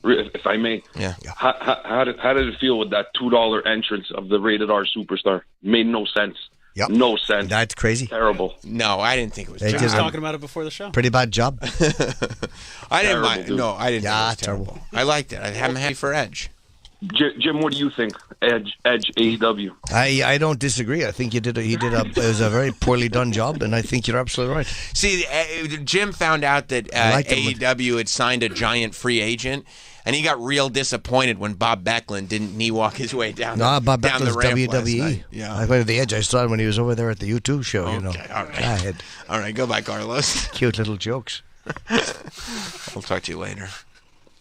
if I may. Yeah. How did it feel with that $2 entrance of the rated R superstar? Made no sense. Yep. No sense. That's crazy. Terrible. No, I didn't think it was They terrible. did I was talking about it before the show. Pretty bad job. I didn't Terrible, mind. dude. No, I didn't Yeah, think it was terrible. I liked it. I'm happy for Edge. Jim, what do you think? Edge AEW. I don't disagree. I think it was a very poorly done job, and I think you're absolutely right. See, Jim found out that I liked him. AEW had signed a giant free agent, and he got real disappointed when Bob Backlund didn't knee walk his way down. Bob down the Backlund's ramp last WWE. night. Yeah. I went to the Edge. I saw him when he was over there at the U2 show. Okay, You know, all right. I had All right, go by, Carlos. cute little jokes. I'll talk to you later.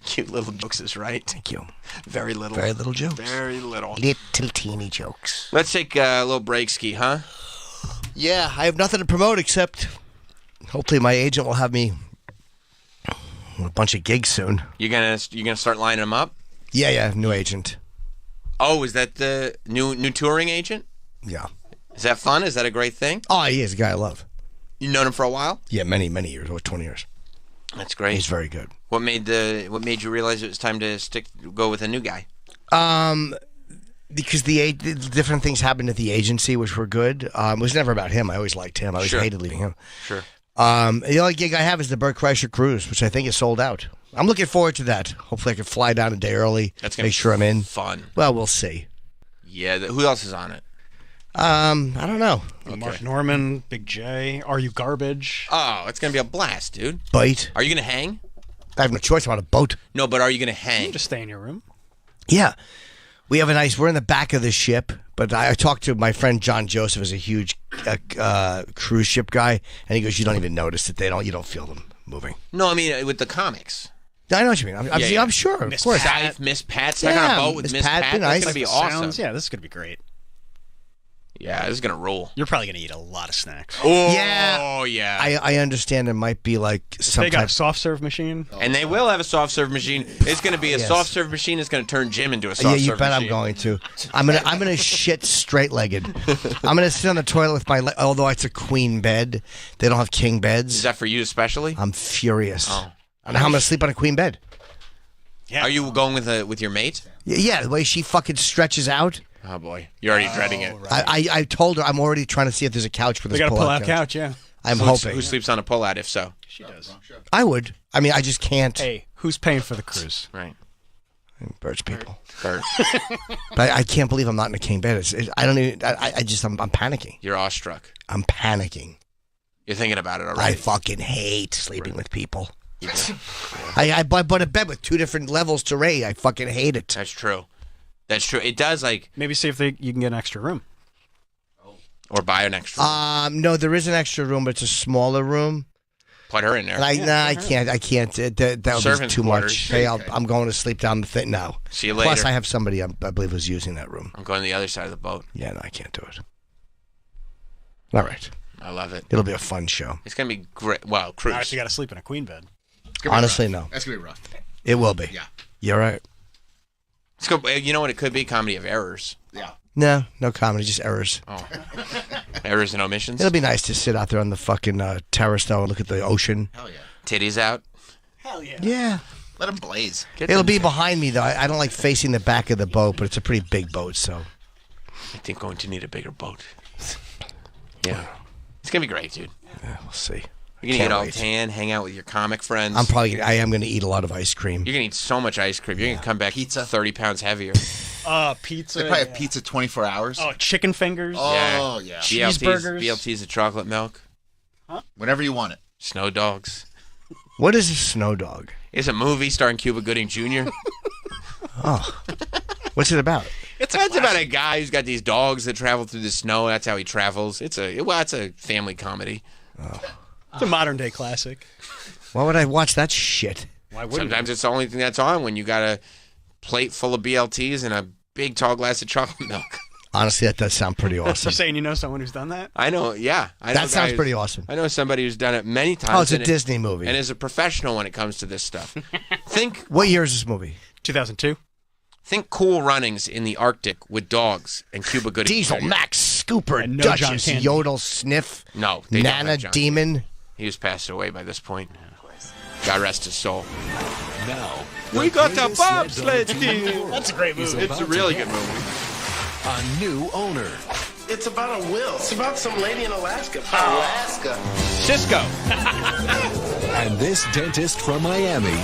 Cute little jokes is right. Thank you. Very little. Very little jokes. Very little. Little teeny jokes. Let's take a little break, Ski, huh? Yeah, I have nothing to promote except hopefully my agent will have me a bunch of gigs soon. You gonna start lining them up? Yeah, new agent. Oh, is that the new touring agent? Yeah. Is that fun? Is that a great thing? Oh, he is a guy I love. You known him for a while? Yeah, many years, over 20 years. That's great. He's very good. What made you realize it was time to go with a new guy? Because the different things happened at the agency, which were good. It was never about him. I always liked him. I always Sure. hated leaving him. Sure. The only gig I have is the Burt Kreischer Cruise, which I think is sold out. I'm looking forward to that. Hopefully I can fly down a day early, That's gonna make sure I'm in. Fun. Well, we'll see. Yeah. Who else is on it? I don't know. Mark Norman, Big J, Are You Garbage? Oh, it's gonna be a blast, dude. Bite. Are you gonna hang? I have no choice. I'm on a boat. No, but are you gonna You hang? can just stay in your room. Yeah. We have we're in the back of the ship, but I talked to my friend John Joseph, is a huge cruise ship guy, and he goes, you don't even notice that you don't feel them moving. No, I mean, with the comics. I know what you mean. I'm sure, of course. Miss Pat, stuck on a boat with Miss Pat. That's nice. going to be awesome. Yeah, this is going to be great. Yeah, this is going to rule. You're probably going to eat a lot of snacks. Oh, yeah. yeah. I understand there might be like some They got a soft serve machine. And they will have a soft serve machine. It's going to be a soft serve machine that's going to turn Jim into a soft serve machine. Yeah, you bet I'm going to. I'm gonna shit straight-legged. I'm going to sit on the toilet with my although it's a queen bed. They don't have king beds. Is that for you especially? I'm furious. Oh. And how I'm going to sleep on a queen bed. Yeah. Are you going with your mate? Yeah, the way she fucking stretches out. Oh boy, you're already dreading it. Right. I told her I'm already trying to see if there's a couch for this. They got a pull-out pull-out couch, yeah. I'm hoping. Who sleeps on a pull-out? If so, She does. I would. I mean, I just can't. Hey, who's paying for the cruise? Right. Birch people. Bert, But I can't believe I'm not in a king bed. I don't even. I'm panicking. you're awestruck. I'm panicking. You're thinking about it already. I fucking hate sleeping with people. I bought a bed with 2 different levels to rate. I fucking hate it. That's true. That's true. It does Maybe see if you can get an extra room. or buy an extra. No, there is an extra room, but it's a smaller room. Put her in there. And I can't. I can't. That would be Servants' too quarters. much. Hey, I'm going to sleep down the thing now. See you later. Plus, I have somebody I believe was using that room. I'm going to the other side of the boat. Yeah, no, I can't do it. All right. I love it. It'll be a fun show. It's gonna be great. Well, cruise. Now you got to sleep in a queen bed. Honestly, rough. no. That's going to be rough. It will be. Yeah. You're right. Let's go. You know what? It could be comedy of errors. Yeah. No comedy, just errors. Oh, errors and omissions. It'll be nice to sit out there on the fucking terrace though and look at the ocean. Hell yeah. Titties out. Hell yeah. Yeah. Let them blaze. It'll be behind me though. I don't like facing the back of the boat, but it's a pretty big boat, so. I think going to need a bigger boat. Yeah. It's gonna be great, dude. Yeah, we'll see. You're gonna Can't get all wait. tan, hang out with your comic friends. I am gonna eat a lot of ice cream. You're gonna eat so much ice cream. You're gonna come back Pizza. 30 pounds heavier. Pizza. They probably have pizza 24 hours. Oh, chicken fingers. Oh, yeah. Cheeseburgers. BLTs of chocolate milk. Whenever you want it. Snow dogs. What is a snow dog? It's a movie starring Cuba Gooding Jr. Oh. What's it about? It's about a guy who's got these dogs that travel through the snow. That's how he travels. It's a family comedy. It's a modern day classic. Why would I watch that shit? Why wouldn't Sometimes it's the only thing that's on when you got a plate full of BLTs and a big tall glass of chocolate milk. Honestly, that does sound pretty you? awesome. You're saying you know someone who's done that? I know, yeah. I know That sounds guys- pretty awesome. I know somebody who's done it many times. Oh, it's a and Disney movie. And is a professional when it comes to this stuff. What year is this movie? 2002. Think Cool Runnings in the Arctic with dogs and Cuba Gooding Diesel, Jr. Max, Scooper, And no John Duchess, Candy. Yodel, Sniff, No, they don't Nana, have John Demon. He was passed away by this point. God rest his soul. Now, We got the greatest bobsled sled team. dog That's a great is movie. It's a about really to good movie. have a new owner. It's about a will. It's about some lady in Alaska. Alaska. Cisco. And this dentist from Miami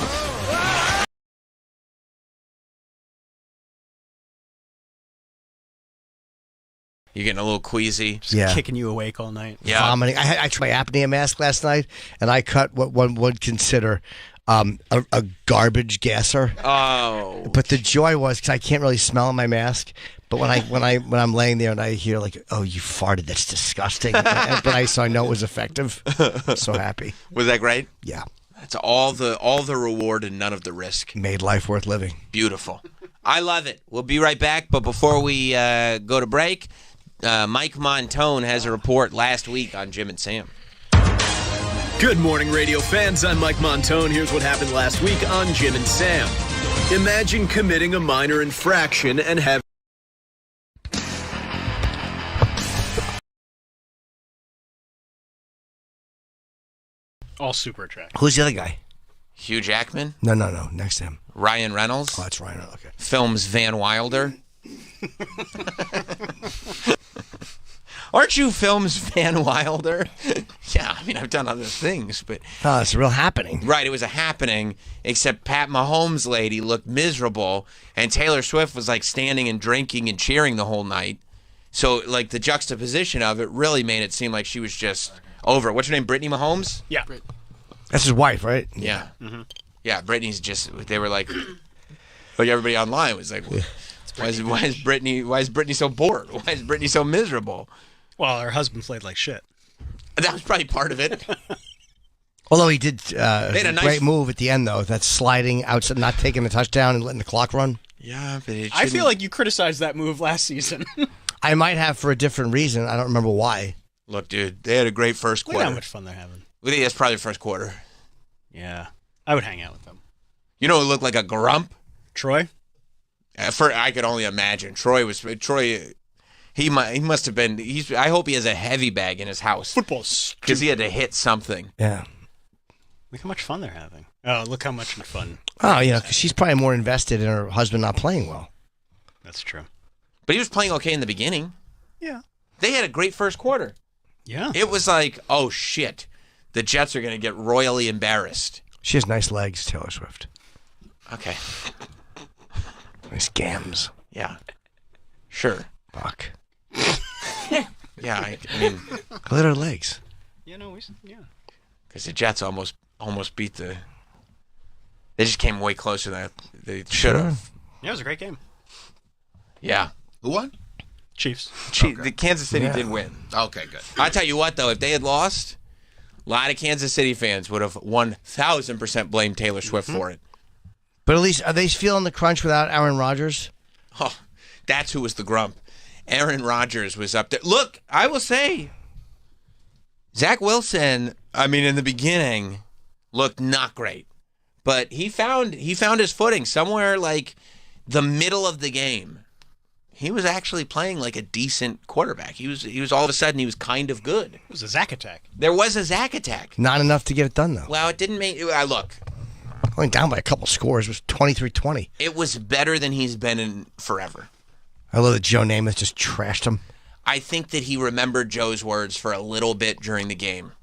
You're getting a little queasy. Yeah. Kicking you awake all night. Yeah. Vomiting. I tried my apnea mask last night, and I cut what one would consider a garbage gasser. Oh. But the joy was because I can't really smell in my mask. But when I'm laying there and I hear like, oh, you farted, that's disgusting. So I know it was effective. I'm so happy. Was that great? Yeah, That's all the reward and none of the risk. made life worth living. Beautiful. I love it. We'll be right back. But before we go to break, Mike Montone has a report last week on Jim and Sam. Good morning, radio fans. I'm Mike Montone. Here's what happened last week on Jim and Sam. Imagine committing a minor infraction and having All super attractive. Who's the other guy? Hugh Jackman, No. Next to him. Ryan Reynolds, Oh, that's Ryan. Okay. films Van Wilder. Aren't you films Van Wilder? Yeah, I mean, I've done other things, but... Oh, it's a real happening. Right, it was a happening, except Pat Mahomes' lady looked miserable, and Taylor Swift was, like, standing and drinking and cheering the whole night. So, like, the juxtaposition of it really made it seem like she was just over it. What's her name, Brittany Mahomes? Yeah. That's his wife, right? Yeah. Yeah, Brittany's just... They were like everybody online was like... Why is Brittany so bored? Why is Brittany so miserable? Well, her husband played like shit. That was probably part of it. Although he did had a nice- great move at the end, though. That sliding outside, not taking the touchdown and letting the clock run. Yeah, but I feel like you criticized that move last season. I might have for a different reason. I don't remember why. Look, dude, they had a great first Look quarter. at how much fun they're having. I think that's probably the first quarter. Yeah. I would hang out with them. You know who looked like a grump? Troy? I could only imagine. Troy. He must have been. I hope he has a heavy bag in his house. Football's because he had to hit something. Yeah. Look how much fun they're having. Oh, look how much fun. Oh, you know, because she's probably more invested in her husband not playing well. That's true. But he was playing okay in the beginning. Yeah. They had a great first quarter. Yeah. It was like, oh shit, the Jets are going to get royally embarrassed. She has nice legs, Taylor Swift. Okay. Nice gams. Yeah. Sure. Fuck. Yeah, I mean, Look at her legs. Yeah, no, yeah. because the Jets almost beat the. They just came way closer than they should have. Yeah, it was a great game. Yeah. Who won? Chiefs. The Kansas City did win. Okay, good. I tell you what, though, if they had lost, a lot of Kansas City fans would have 1,000% blamed Taylor Swift for it. But at least, are they feeling the crunch without Aaron Rodgers? Oh, that's who was the grump. Aaron Rodgers was up there. Look, I will say, Zach Wilson, I mean, in the beginning, looked not great. But he found his footing somewhere like the middle of the game. He was actually playing like a decent quarterback. He was all of a sudden, he was kind of good. It was a Zach attack. There was a Zach attack. Not enough to get it done, though. Well, it didn't make... look, Only down by a couple scores. It was 23-20. it was better than he's been in forever. I love that Joe Namath just trashed him. I think that he remembered Joe's words for a little bit during the game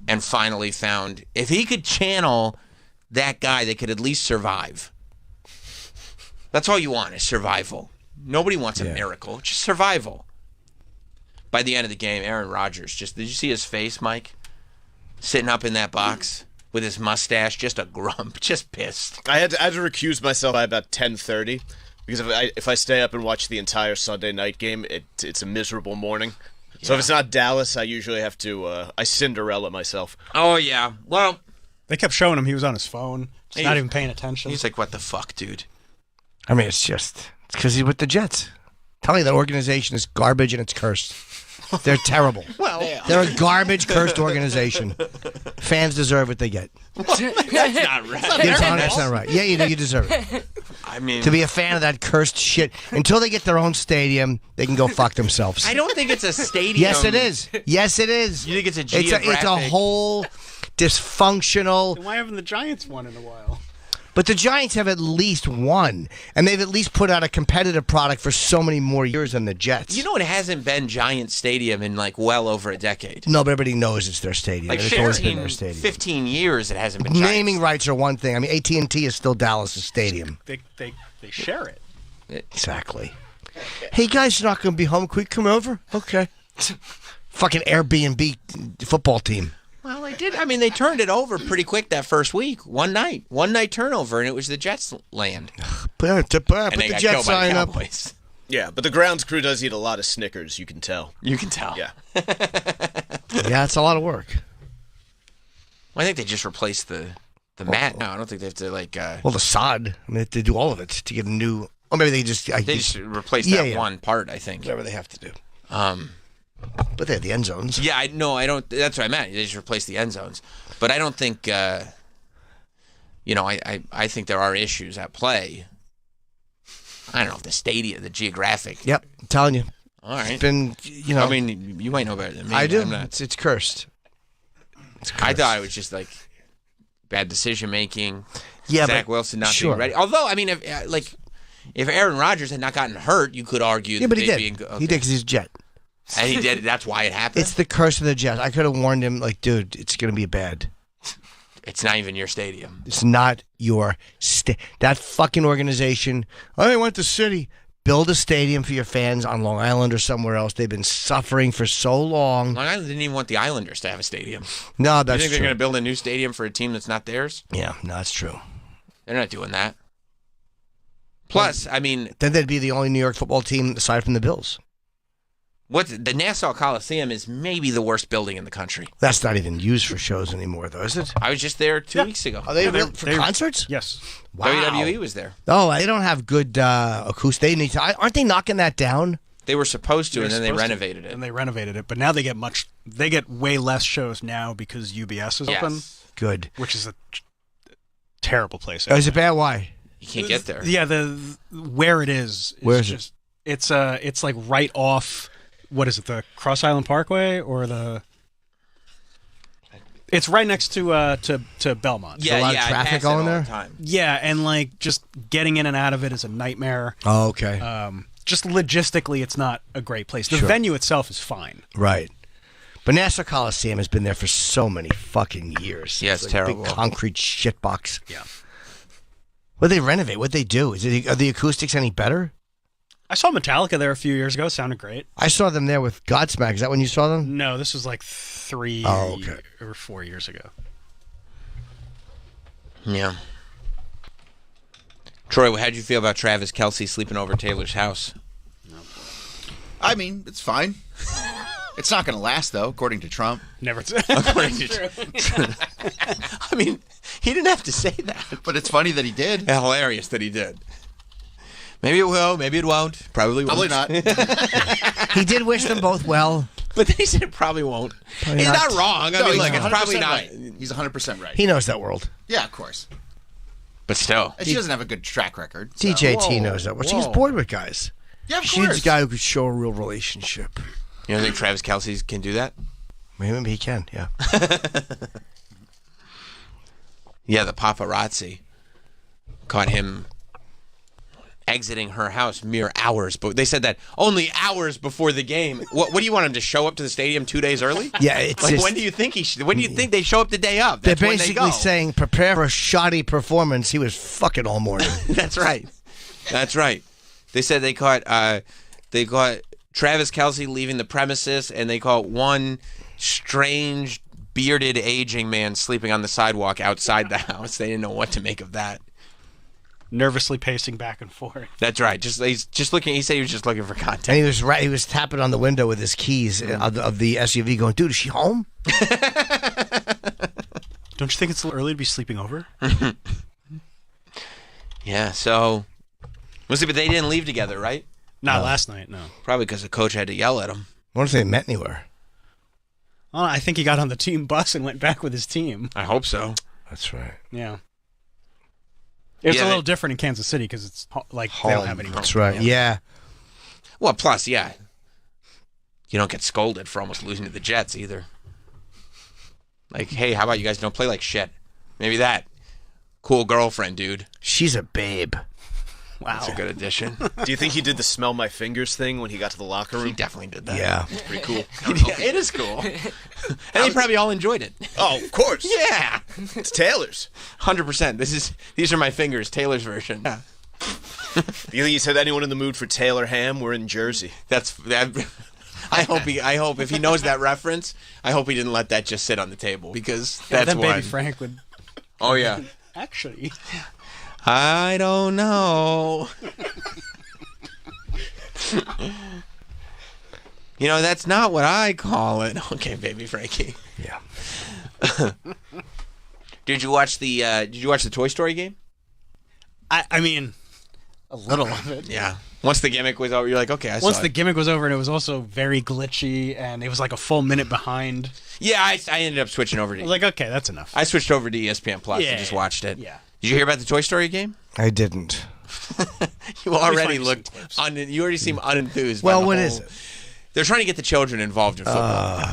and finally found if he could channel that guy that could at least survive. That's all you want is survival. Nobody wants a miracle, just survival. By the end of the game, Aaron Rodgers did you see his face, Mike? Sitting up in that box with his mustache, just a grump, just pissed. I had to recuse myself by about 10:30 because if I stay up and watch the entire Sunday night game, it's a miserable morning. Yeah. So if it's not Dallas, I usually have to I Cinderella myself. Oh yeah, well they kept showing him he was on his phone, just not even paying attention. He's like, "What the fuck, dude?" I mean, it's because he's with the Jets. Tell me that organization is garbage and it's cursed. They're terrible. Well, they're a garbage, cursed organization. Fans deserve what they get. That's not right. That's not right. Yeah, you deserve it. I mean, to be a fan of that cursed shit. Until they get their own stadium, they can go fuck themselves. I don't think it's a stadium. Yes, it is. Yes, it is. You think it's a geographic? It's a whole dysfunctional. Why haven't the Giants won in a while? But the Giants have at least won, and they've at least put out a competitive product for so many more years than the Jets. You know, it hasn't been Giant Stadium in like well over a decade. No, but everybody knows it's their stadium. Like it's always been their stadium. 15 years it hasn't been Naming Giants. rights are one thing. I mean, AT&T is still Dallas' stadium. They share it. Exactly. Hey, guys, you're not going to be home. Can we come over? Okay. Fucking Airbnb football team. Well, they did. I mean, they turned it over pretty quick that first week. One night turnover, and it was the Jets' land. Put the And they got Jets killed by the sign up. Cowboys. Yeah, but the grounds crew does eat a lot of Snickers, you can tell. You can tell. Yeah. Yeah, it's a lot of work. Well, I think they just replaced the mat now. I don't think they have to like. Well, the sod. I mean, they do all of it to get a new. Or maybe they just. They just replaced that one part. I think. Whatever they have to do. But they have the end zones. Yeah, I don't. That's what I meant. They just replaced the end zones. But I don't think. I think there are issues at play. I don't know if the stadium, the geographic. Yep, I'm telling you. All right. It's been, I mean, you might know better than me. I do. I'm not. It's cursed. I thought it was just like bad decision making. Yeah, Zach but Wilson not sure. being ready. Although, I mean, if Aaron Rodgers had not gotten hurt, you could argue. Yeah, but he they'd did. be okay. He did because he's a Jet. And he did. That's why it happened. It's the curse of the Jets. I could have warned him, like, dude, it's going to be bad. It's not even your stadium. It's not your that fucking organization. I went to city. Build a stadium for your fans on Long Island or somewhere else. They've been suffering for so long. Long Island didn't even want the Islanders to have a stadium. No, that's you think true. they're going to build a new stadium for a team that's not theirs? Yeah, no, that's true. They're not doing that. Plus, I mean, Then they'd be the only New York football team aside from the Bills. the Nassau Coliseum is maybe the worst building in the country. That's not even used for shows anymore, though, is it? I was just there 2 weeks ago. Are they Yeah, for they're- concerts? Yes. Wow. WWE was there. Oh, they don't have good acoustic. They need to. Aren't they knocking that down? They were supposed to, They're and then they supposed to, renovated it. And they renovated it, but now they get way less shows now because UBS is open, Good. which is a terrible place. Oh, is it bad? Why? You can't get there. Yeah, where it is. Where is it? just, it's like right off. What is it? The Cross Island Parkway or the? It's right next to Belmont. Yeah, a lot of I traffic pass it going all there? the time. Yeah, and like just getting in and out of it is a nightmare. Oh, okay. Just logistically, it's not a great place. The Sure. venue itself is fine. Right. But Nassau Coliseum has been there for so many fucking years. Yeah, it's like terrible. A big concrete shitbox. Yeah. What they renovate? What they do? Are the acoustics any better? I saw Metallica there a few years ago. Sounded great. I saw them there with Godsmack. Is that when you saw them? No, this was like 3 or 4 years ago. Yeah. Troy, how'd you feel about Travis Kelce sleeping over Taylor's house? I mean, it's fine. It's not going to last, though, according to Trump. Never. According to I mean, he didn't have to say that. But it's funny that he did. Hilarious that he did. Maybe it will, maybe it won't. Probably won't. Probably not. He did wish them both well. But then he said it probably won't. Probably He's not. not wrong. I No, mean, he's like, it's 100% probably not. right. He's 100% right. He knows that world. Yeah, of course. But still. And she doesn't have a good track record. so- DJT knows that. Well, she's bored with guys. Yeah, of She needs course. a guy who could show a real relationship. You don't think Travis Kelce can do that? Maybe he can, yeah. Yeah, the paparazzi caught him exiting her house mere hours, but they said that only hours before the game. What do you want him to show up to the stadium 2 days early? Yeah, it's Like, just, when do you think when do you think they show up the day of? they're That's when they basically go. saying prepare for a shoddy performance. He was fucking all morning. That's right. That's right. They said they caught Travis Kelce leaving the premises, and they caught one strange bearded aging man sleeping on the sidewalk outside the house. They didn't know what to make of that. Nervously pacing back and forth. That's right. He's just looking. He said he was just looking for content. And he was tapping on the window with his keys of the SUV going, dude, is she home? Don't you think it's a little early to be sleeping over? Yeah. So, but they didn't leave together, right? Not last night, no. Probably because the coach had to yell at him. I wonder if they met anywhere. Oh, I think he got on the team bus and went back with his team. I hope so. That's right. Yeah. It's Yeah, a little different in Kansas City because it's like they don't have any. That's right. Yeah. Well, plus, yeah, you don't get scolded for almost losing to the Jets either. Like, hey, how about you guys don't play like shit? Maybe that. Cool girlfriend, dude. She's a babe. Wow. That's a good addition. Do you think he did the smell my fingers thing when he got to the locker He room? Definitely did that. Yeah. It's pretty cool. Yeah, it is cool. And they probably all enjoyed it. Oh, of course. Yeah. It's Taylor's. 100%. These are my fingers, Taylor's version. Yeah. You think he said anyone in the mood for Taylor ham? We're in Jersey. I hope if he knows that reference, I hope he didn't let that just sit on the table because that's then one. Baby Frank would Oh yeah. actually. I don't know. You know, that's not what I call it. Okay, baby Frankie. Yeah. Did you watch the Toy Story game? I mean, a little of it. Yeah. Once the gimmick was over, you're like, okay, I saw Once it. the gimmick was over, and it was also very glitchy, and it was like a full minute behind. Yeah, I ended up switching over I to. was like, okay, that's enough. I switched over to ESPN Plus Yeah, and just watched it. yeah. Did you hear about the Toy Story game? I didn't. You already find looked. some clips. You already seem unenthused. Well, by the what whole- is it? They're trying to get the children involved in football.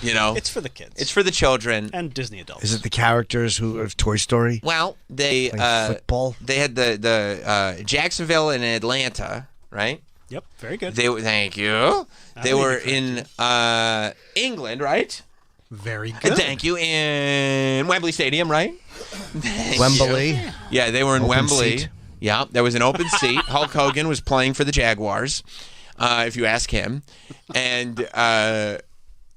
You know, It's for the kids. it's for the children. and Disney adults. Is it the characters who of Toy Story? Well, they Like football? they had the Jacksonville and Atlanta, right? Yep, very good. Thank you. They need were to in England, right? Very good. Thank you. In Wembley Stadium, right? Thank Wembley. you. Yeah, they were in Open Wembley. seat. Yeah, there was an open seat. Hulk Hogan was playing for the Jaguars, if you ask him. And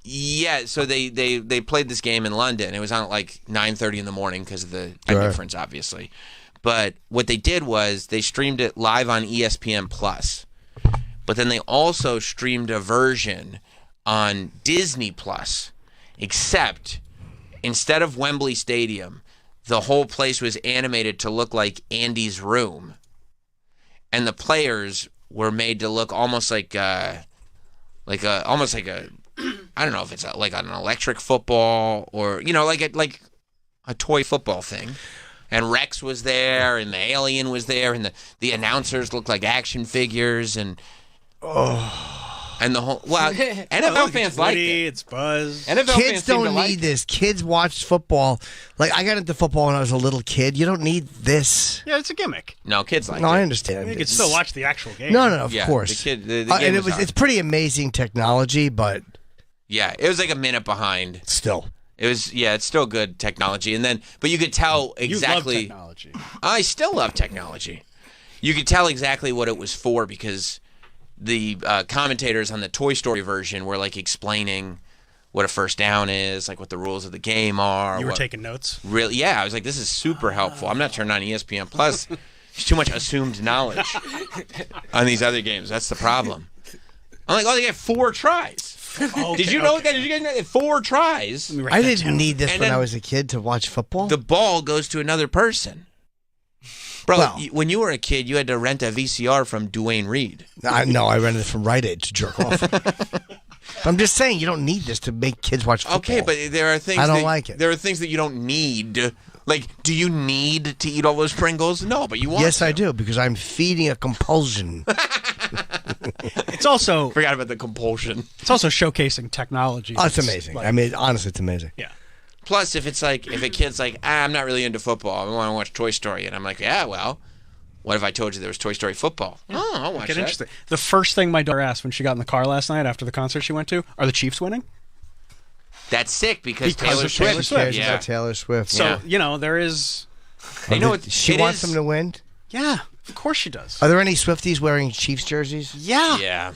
yeah, so they played this game in London. It was on at like 9:30 in the morning because of the time Sure. difference, obviously. But what they did was they streamed it live on ESPN Plus. But then they also streamed a version on Disney Plus. Except instead of Wembley Stadium, the whole place was animated to look like Andy's room. And the players were made to look almost like I don't know if it's like an electric football or like a toy football thing. And Rex was there, and the alien was there, and the announcers looked like action figures, and the whole NFL fans like it. It's Buzz. NFL Kids fans seem to don't like need it. this. Kids watch football. Like, I got into football when I was a little kid. You don't need this. Yeah, it's a gimmick. No, kids like No, it. I understand. You can still watch the actual game. No, of Yeah, course. the game and was hard. it's pretty amazing technology, but Yeah, it was like a minute behind. still. It was, it's still good technology. But you could tell exactly. You love technology. I still love technology. You could tell exactly what it was for because the commentators on the Toy Story version were like explaining what a first down is, like what the rules of the game are. You were taking notes? Really? Yeah, I was like, this is super helpful. I'm not turning on ESPN Plus. There's too much assumed knowledge on these other games. That's the problem. I'm like, they get 4 tries. Did you know that? Did you guys know that 4 tries? I didn't need this And when then I was a kid to watch football. The ball goes to another person. Bro, Well- when you were a kid, you had to rent a VCR from Duane Reade. I rented it from Rite Aid to jerk off. But I'm just saying, you don't need this to make kids watch football. Okay, but there are things I don't like it. There are things that you don't need. Like, do you need to eat all those Pringles? No, but you want Yes, to. I do, because I'm feeding a compulsion. It's also Forgot about the compulsion. it's also showcasing technology. Oh, it's that's, amazing. like- I mean, honestly, it's amazing. yeah. Plus, if a kid's like, I'm not really into football, I want to watch Toy Story, and I'm like, yeah, well, what if I told you there was Toy Story football? Oh, I'll watch Get that. interesting. The first thing my daughter asked when she got in the car last night after the concert she went to, are the Chiefs winning? That's sick because Because Taylor of Taylor Swift. Swift. Cares Yeah. about Taylor Swift. So, there is... They know it, She it wants is- them to win. Yeah, of course she does. Are there any Swifties wearing Chiefs jerseys? Yeah. Yeah.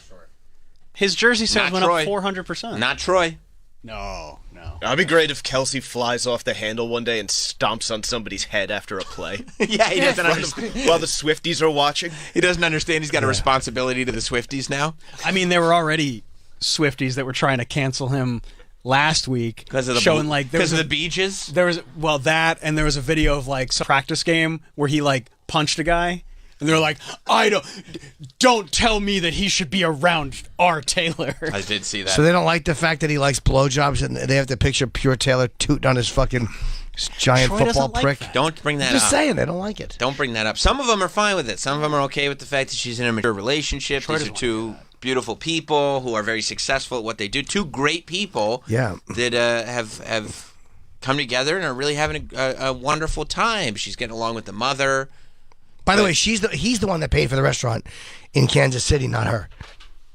His jersey sales Not went Troy. up 400%. Not Troy. No. That'd be great if Kelsey flies off the handle one day and stomps on somebody's head after a play. Yeah, he doesn't understand. While the Swifties are watching. He doesn't understand he's got a responsibility to the Swifties now. I mean, there were already Swifties that were trying to cancel him last week Because of the showing like there because was of the beaches. there was that, and there was a video of like some practice game where he like punched a guy, and they're like, don't tell me that he should be around R. Taylor. I did see that. So they don't like the fact that he likes blowjobs, and they have to picture pure Taylor tooting on his fucking giant Troy football doesn't like prick. that. Don't bring that Just up. saying, they don't like it. Don't bring that up. Some of them are fine with it. Some of them are okay with the fact that she's in a mature relationship. These are doesn't two beautiful people who are very successful at what they do. 2 great people Yeah. that have come together and are really having a wonderful time. She's getting along with the mother. By the way, he's the one that paid for the restaurant in Kansas City, not her.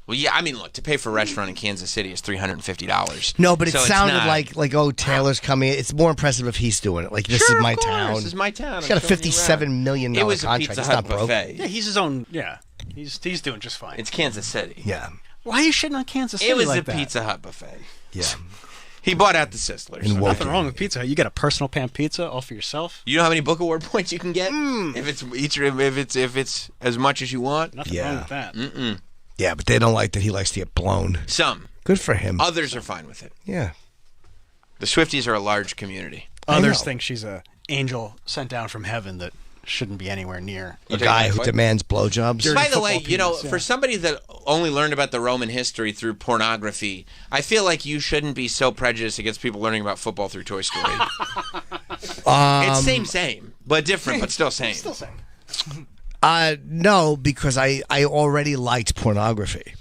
Well, yeah, I mean, look, to pay for a restaurant in Kansas City is $350. No, but it So it's sounded not- like Taylor's coming. It's more impressive if he's doing it. Like, this Sure, is my of course, town. This is my town. He's got a I'm showing you $57 around. million It was a contract. Pizza He's Hut not broke. buffet. Yeah, he's his own. Yeah, he's doing just fine. It's Kansas City. Yeah, Why are you shitting on Kansas City It was like a that? Pizza Hut buffet. yeah. He bought out the Sizzlers. In Nothing wrong with pizza. You get a personal pan pizza all for yourself. You know how many Book Award points you can get if it's as much as you want. Nothing Yeah. wrong with that. Yeah, but they don't like that he likes to get blown. Some Good for him. others are fine with it. Yeah. The Swifties are a large community. Others know. think she's a angel sent down from heaven that shouldn't be anywhere near. A guy who demands blowjobs. By the way, football teams, for somebody that only learned about the Roman history through pornography, I feel like you shouldn't be so prejudiced against people learning about football through Toy Story. It's same, but different, but still same. No, because I already liked pornography.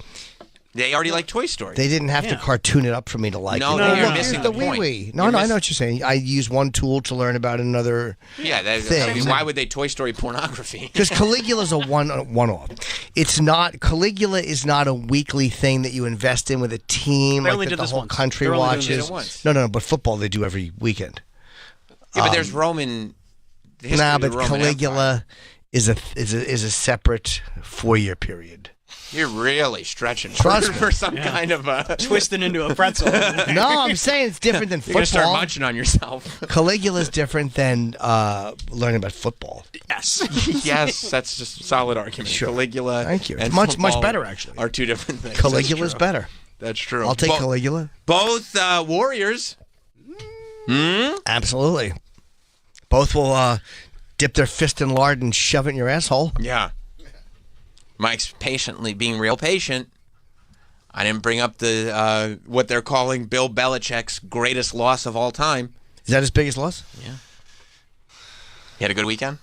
They already like Toy Story. They didn't have to cartoon it up for me to like No, it. no, Oh, you're look, missing here's the wee point. wee. No, You're I know what you're saying. I use one tool to learn about another. Yeah, I thing. mean, why would they Toy Story pornography? Because Caligula's a one-off. It's not. Caligula is not a weekly thing that you invest in with a team They like only that did the this whole once. country They're only doing watches. it once. No, but football they do every weekend. Yeah, but there's Roman. the history Nah, of the but Roman Caligula Empire. is a separate 4-year period. You're really stretching Trust me. for some kind of a... Twisting into a pretzel. No, I'm saying it's different than You're going to start football. munching on yourself. Caligula is different than learning about football. Yes. Yes, that's just a solid argument. Sure. Caligula Thank you. and It's much football better, actually. are two different things. Caligula's That's true. better. That's true. I'll take Caligula. Both Warriors. Absolutely. Both will dip their fist in lard and shove it in your asshole. Yeah. Mike's patiently being real patient. I didn't bring up the what they're calling Bill Belichick's greatest loss of all time. Is that his biggest loss? Yeah. You had a good weekend?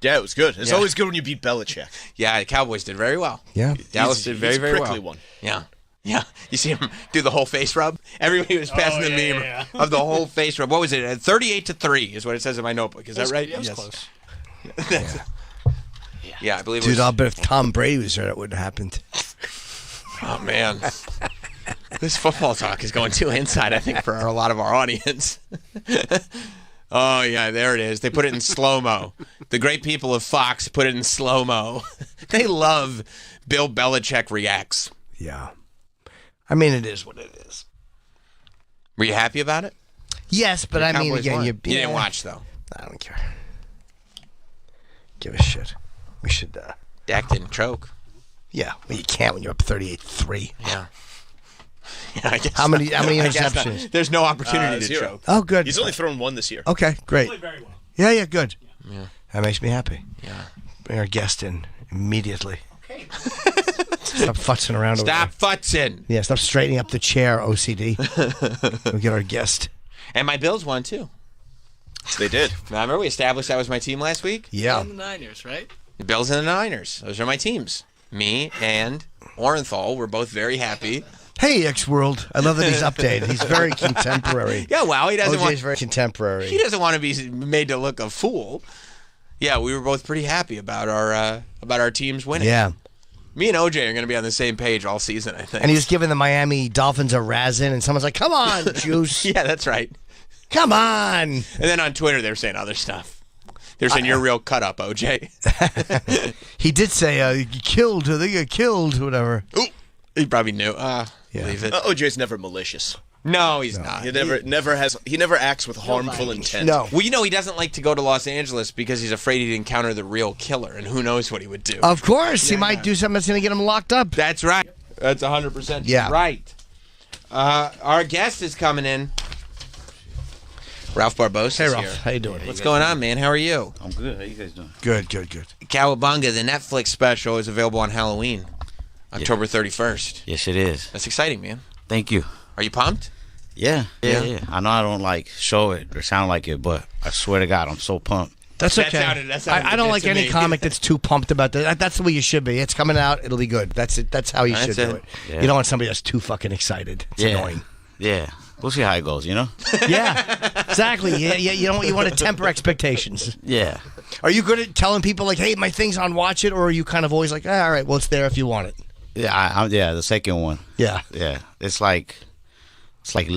Yeah, it was good. It's Yeah. always good when you beat Belichick. Yeah, the Cowboys did very well. Yeah. Dallas did very, He's a very prickly well. one. Yeah. Yeah. You see him do the whole face rub? Everybody was passing the meme of the whole face rub. What was it? 38-3 is what it says in my notebook. Is that right? Yeah, it was close. Yeah, I believe it Dude, was. I'll bet if Tom Brady was there, that wouldn't have happened. Oh, man. This football talk is going too inside, I think, for a lot of our audience. Oh, yeah, there it is. They put it in slow-mo. The great people of Fox put it in slow-mo. They love Bill Belichick reacts. Yeah. I mean, it is what it is. Were you happy about it? Yes, but The I mean, Cowboys again, won. you You didn't watch, though. I don't care. Give a shit. We should, Dak didn't choke. yeah, well, you can't when you're up 38-3. Yeah. Yeah, I guess How many I guess not. interceptions? There's no opportunity to zero. choke. Oh, good. He's only thrown one this year. Okay, great. Very well. Yeah, good. Yeah. That makes me happy. Yeah. Bring our guest in immediately. Okay. Stop futzing around Stop over futzing. there. Yeah, stop straightening up the chair, OCD. We'll get our guest. And my Bills won, too. They did. Remember, we established that was my team last week? Yeah. The Niners, right? The Bills and the Niners. Those are my teams. Me and Orenthal were both very happy. Hey, X-World. I love that he's updated. He's very contemporary. Yeah, well, he doesn't OJ's very contemporary. He doesn't want to be made to look a fool. Yeah, we were both pretty happy about our teams winning. Yeah. Me and OJ are going to be on the same page all season, I think. And he was giving the Miami Dolphins a razzin', and someone's like, come on, Juice. Yeah, that's right. Come on. And then on Twitter, they were saying other stuff. They're saying you're real cut up, OJ. He did say, you killed, they got killed, whatever. Ooh, he probably knew. Yeah. Leave it. OJ's never malicious. No, he's not. He never acts with harmful intent. No. Well, you know, he doesn't like to go to Los Angeles because he's afraid he'd encounter the real killer, and who knows what he would do. Of course. He might do something that's going to get him locked up. That's right. That's 100% Yeah. right. Our guest is coming in. Ralph Barbosa Hey, is Ralph. here. How you doing? What's going on, man? How are you? I'm good. How you guys doing? Good. Cowabunga, the Netflix special, is available on Halloween, October 31st. Yes, it is. That's exciting, man. Thank you. Are you pumped? Yeah. I know I don't like show it or sound like it, but I swear to God, I'm so pumped. That's That okay. sounded I don't legit like to any me. comic that's too pumped about that. That's the way you should be. It's coming out. It'll be good. That's it. That's how you That's should do it. it. Yeah. You don't want somebody that's too fucking excited. It's annoying. Yeah. We'll see how it goes, you know? Yeah, exactly. Yeah. You want to temper expectations. Yeah. Are you good at telling people like, "Hey, my thing's on, watch it," or are you kind of always like, all right, well, it's there if you want it? Yeah, yeah, the second one. Yeah. Yeah. It's like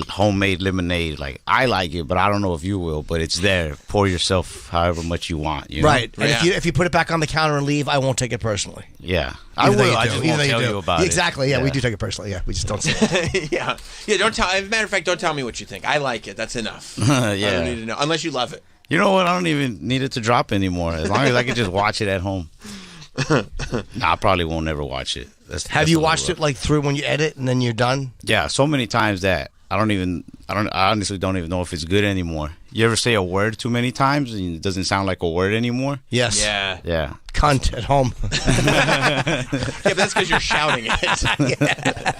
homemade lemonade. Like, I like it, but I don't know if you will, but it's there. Pour yourself however much you want, you know? Right. And Yeah. if you put it back on the counter and leave, I won't take it personally. Yeah. I Even though will. you I do. just Even won't though tell do. you about it. Exactly. Yeah, we do take it personally. Yeah, we just don't say it. Yeah. Don't tell. As a matter of fact, don't tell me what you think. I like it. That's enough. I Yeah. don't need to know. Unless you love it. You know what? I don't even need it to drop anymore. As long as I can just watch it at home. Nah, I probably won't ever watch it. Have you watched it like through when you edit and then you're done? Yeah, so many times that I honestly don't even know if it's good anymore. You ever say a word too many times and it doesn't sound like a word anymore? Yes. Yeah. Yeah. Cunt at home. Yeah, but that's because you're shouting it.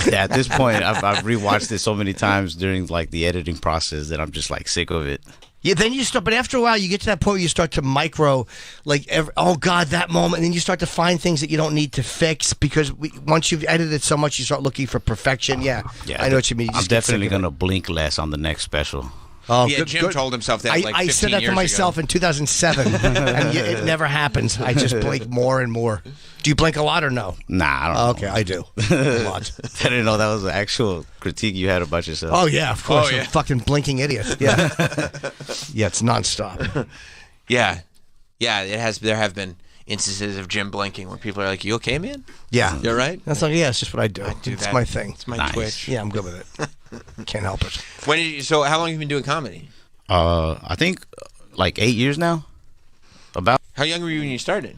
Yeah, at this point, I've rewatched it so many times during like the editing process that I'm just like sick of it. Yeah, then you start, but after a while, you get to that point where you start to micro, like, oh God, that moment, and then you start to find things that you don't need to fix because once you've edited so much, you start looking for perfection. Yeah, I know what you mean. You I'm just get definitely sick of it. gonna blink less on the next special. Oh, Yeah, good, Jim good. told himself that like 15 I said that years to myself ago. in 2007, and it never happens. I just blink more and more. Do you blink a lot or no? Nah, I don't Oh, know. okay, I do. A lot. I didn't know that was an actual critique you had about yourself. Oh, yeah, of course. Oh, yeah. I'm a fucking blinking idiot. Yeah. Yeah, it's nonstop. Yeah. Yeah, it has. There have been instances of Jim blinking where people are like, "You okay, man? Yeah. You all right?" That's like, yeah, it's just what I do. It's that. my thing. It's my Nice. twitch. Yeah, I'm good with it. Can't help it. So how long have you been doing comedy? I think like 8 years now. About. How young were you when you started?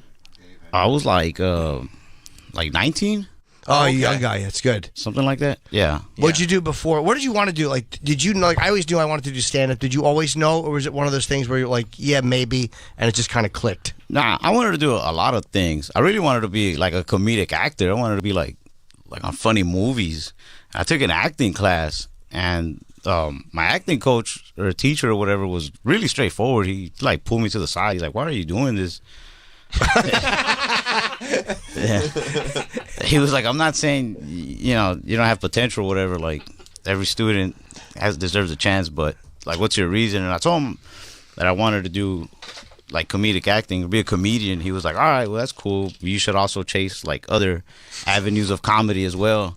I was like 19, Oh, okay. you young guy. That's good. something like that. Yeah. What'd you do before? What did you want to do? Like, did you know? Like, I always knew I wanted to do stand up. Did you always know, or was it one of those things where you're like, yeah, maybe, and it just kind of clicked? Nah, I wanted to do a lot of things. I really wanted to be like a comedic actor. I wanted to be like on funny movies. I took an acting class, and my acting coach or teacher or whatever was really straightforward. He like pulled me to the side. He's like, "Why are you doing this?" Yeah. He was like, "I'm not saying you don't have potential or whatever. Like every student deserves a chance, but like, what's your reason?" And I told him that I wanted to do like comedic acting, be a comedian. He was like, "All right, well that's cool. You should also chase like other avenues of comedy as well."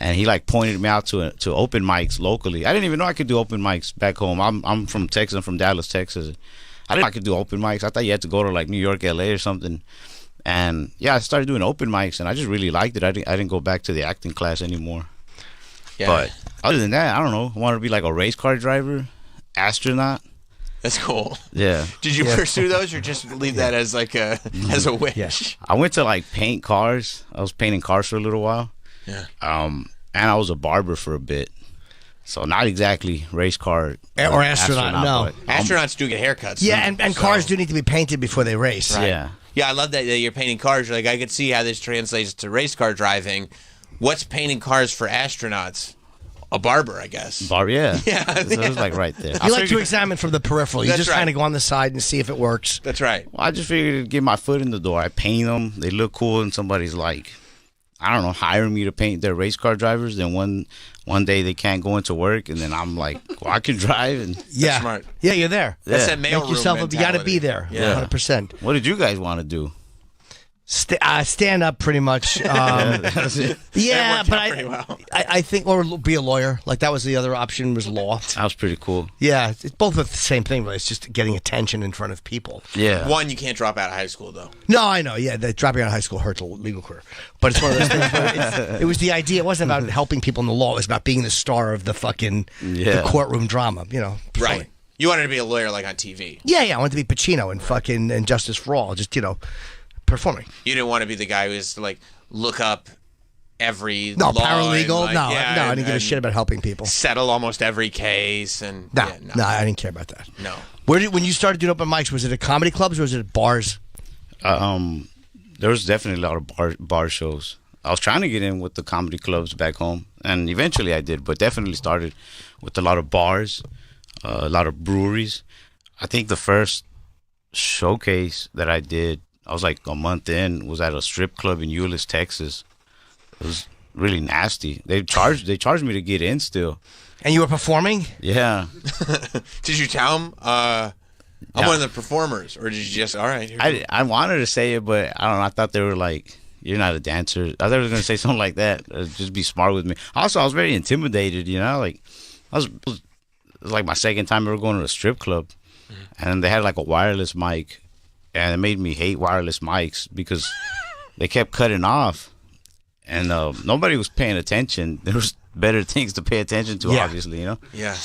And he like pointed me out to open mics locally. I didn't even know I could do open mics back home. I'm from Texas. I'm from Dallas, Texas. I didn't know I could do open mics. I thought you had to go to like New York, LA or something. And yeah, I started doing open mics, and I just really liked it. I didn't go back to the acting class anymore. Yeah. But other than that, I don't know. I wanted to be like a race car driver, astronaut. That's cool. Yeah. Did you pursue those, or just leave that as like a wish? Yeah. I went to like paint cars. I was painting cars for a little while. Yeah. And I was a barber for a bit. So not exactly race car Or astronaut, no. but Astronauts do get haircuts. Yeah, too, and so- cars do need to be painted before they race. Yeah. Yeah, I love that you're painting cars. Like, I could see how this translates to race car driving. What's painting cars for astronauts? A barber, I guess. Yeah. Yeah, So it was like right there. You like to examine from the peripheral. You That's just right. kind of go on the side and see if it works. That's right. Well, I just figured to get my foot in the door. I paint them. They look cool, and somebody's like, I don't know, hire me to paint their race car drivers. Then one day they can't go into work, and then I'm like, well, I can drive. And Yeah. smart. Yeah, you're there. That's Yeah. that mail Make room yourself up. You got to mentality. be there. Yeah. 100%. what did you guys want to do? Stand up pretty much. That's it. Yeah, worked but out pretty well. I think, or be a lawyer. Like that was the other option, was law. That was pretty cool. Yeah, it's both the same thing, but it's just getting attention in front of people. Yeah. One, you can't drop out of high school, though. No, I know. Yeah, dropping out of high school hurts a legal career, but it's one of those things. It was the idea. It wasn't about helping people in the law. It was about being the star of the fucking the courtroom drama. Right. You wanted to be a lawyer, like on TV. Yeah. I wanted to be Pacino and Justice for All. Just performing. You didn't want to be the guy who has to like look up every No, law paralegal. and, like, no, I didn't give a and shit about helping people. settle almost every case and No, yeah, no, I didn't care about that. no. When you started doing open mics, was it at comedy clubs or was it at bars? There was definitely a lot of bar shows. I was trying to get in with the comedy clubs back home, and eventually I did, but definitely started with a lot of bars, a lot of breweries. I think the first showcase that I did, I was like a month in, was at a strip club in Euless, Texas. It was really nasty. They charged me to get in still. And you were performing? Yeah. Did you tell him I'm one of the performers, or did you just all right? Here I wanted to say it, but I don't know. I thought they were like, "You're not a dancer." I thought they were gonna say something like that. Just be smart with me. Also, I was very intimidated. Like it was like my second time ever going to a strip club, and they had like a wireless mic, and it made me hate wireless mics because they kept cutting off, and nobody was paying attention. There was better things to pay attention to, obviously, Yeah.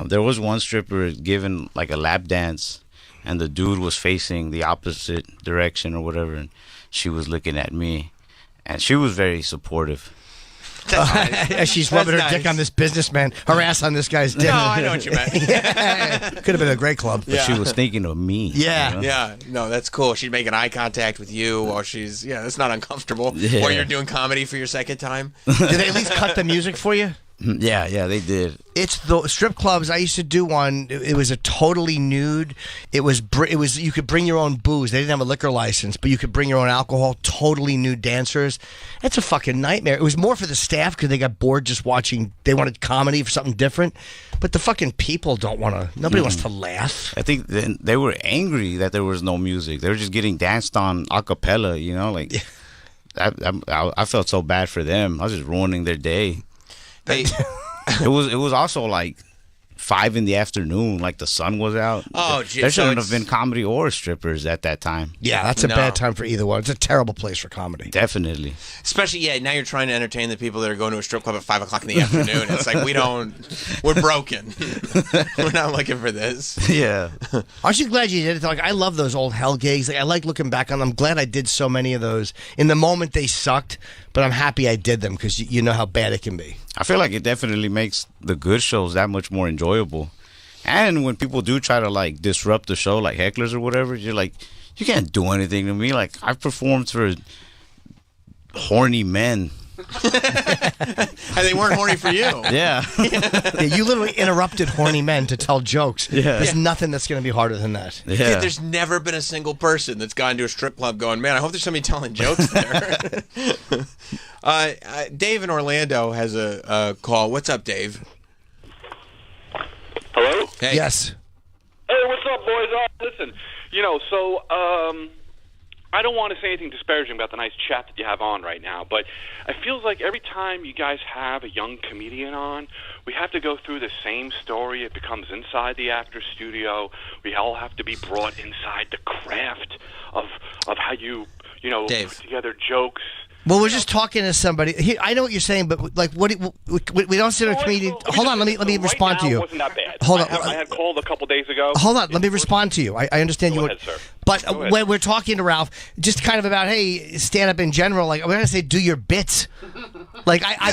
There was one stripper giving like a lap dance, and the dude was facing the opposite direction or whatever, and she was looking at me, and she was very supportive. As she's rubbing her dick on this businessman, her ass on this guy's dick. No, I know what you meant. Could have been a great club. But she was thinking of me. Yeah. you know? Yeah, no, that's cool. She'd make an eye contact with you while she's that's not uncomfortable. Yeah. While you're doing comedy for your second time. Did they at least cut the music for you? Yeah, they did. It's the strip clubs. I used to do one. It was a totally nude. It was you could bring your own booze. They didn't have a liquor license, but you could bring your own alcohol. Totally nude dancers. It's a fucking nightmare. It was more for the staff because they got bored just watching. They wanted comedy for something different, but the fucking people don't want to. Nobody wants to laugh. I think they were angry that there was no music. They were just getting danced on a cappella, like I felt so bad for them. I was just ruining their day. They, It was also like 5 in the afternoon, like the sun was out. Oh, gee, there so shouldn't it's- have been comedy or strippers at that time. Yeah, that's a bad time for either one. It's a terrible place for comedy. Definitely. Especially, now you're trying to entertain the people that are going to a strip club at 5 o'clock in the afternoon. It's like, we're broken. We're not looking for this. Yeah. Aren't you glad you did it? Like, I love those old hell gigs. Like, I like looking back on them. I'm glad I did so many of those. In the moment, they sucked, but I'm happy I did them because you know how bad it can be. I feel like it definitely makes the good shows that much more enjoyable. And when people do try to like disrupt the show, like hecklers or whatever, you're like, you can't do anything to me. Like, I've performed for horny men. And they weren't horny for you. Yeah. Yeah, you literally interrupted horny men to tell jokes. Yeah. There's nothing that's going to be harder than that. Yeah. Dude, there's never been a single person that's gone to a strip club going, man, I hope there's somebody telling jokes there. Dave in Orlando has a call. What's up, Dave? Hello? Hey. Yes. Hey, what's up, boys? Listen, I don't want to say anything disparaging about the nice chat that you have on right now, but it feels like every time you guys have a young comedian on, we have to go through the same story. It becomes inside the actor's studio. We all have to be brought inside the craft of how you Dave. put together jokes. Well, we're just talking to somebody. I know what you're saying, but like, we don't sit a comedian. Hold on, let me respond to you. Wasn't that bad? Hold on. I had called a couple days ago. Hold on, let me respond to you. I understand you. Go ahead, sir. But Go ahead. when we're talking to Ralph, just kind of about stand up in general. Like, we're gonna say, do your bits. Like, How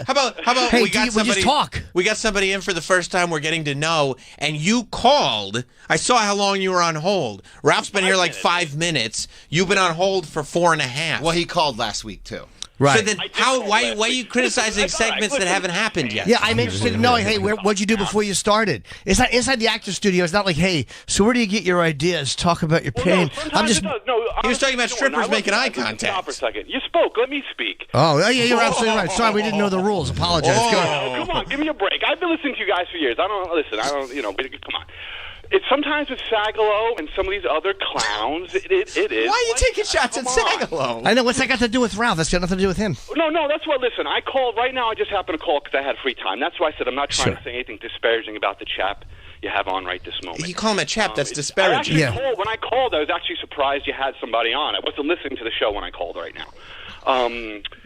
about Hey, we got we somebody? just talk. We got somebody in for the first time. We're getting to know, and you called. I saw how long you were on hold. Ralph's been here like 5 minutes. You've been on hold for 4.5. Well, he called last week too. Right. So then, why are you criticizing segments that haven't happened yet? Yeah, I'm interested in knowing, hey, what'd you do before you started? It's not inside the actor studio. It's not like, hey, so where do you get your ideas? Talk about your pain. I'm just. He was talking about strippers making eye contact. Stop for a second. You spoke. Let me speak. Oh, yeah, you're absolutely right. Sorry, we didn't know the rules. Apologize. Go ahead. Come on, give me a break. I've been listening to you guys for years. Come on. It's sometimes with Sagalo and some of these other clowns. It is. Why are you taking shots at Sagalo? I know. What's that got to do with Ralph? That's got nothing to do with him. No, that's what. Listen, I called right now. I just happened to call because I had free time. That's why I said I'm not trying to say anything disparaging about the chap you have on right this moment. You call him a chap? That's I disparaging. actually called, when I called, I was actually surprised you had somebody on. I wasn't listening to the show when I called right now.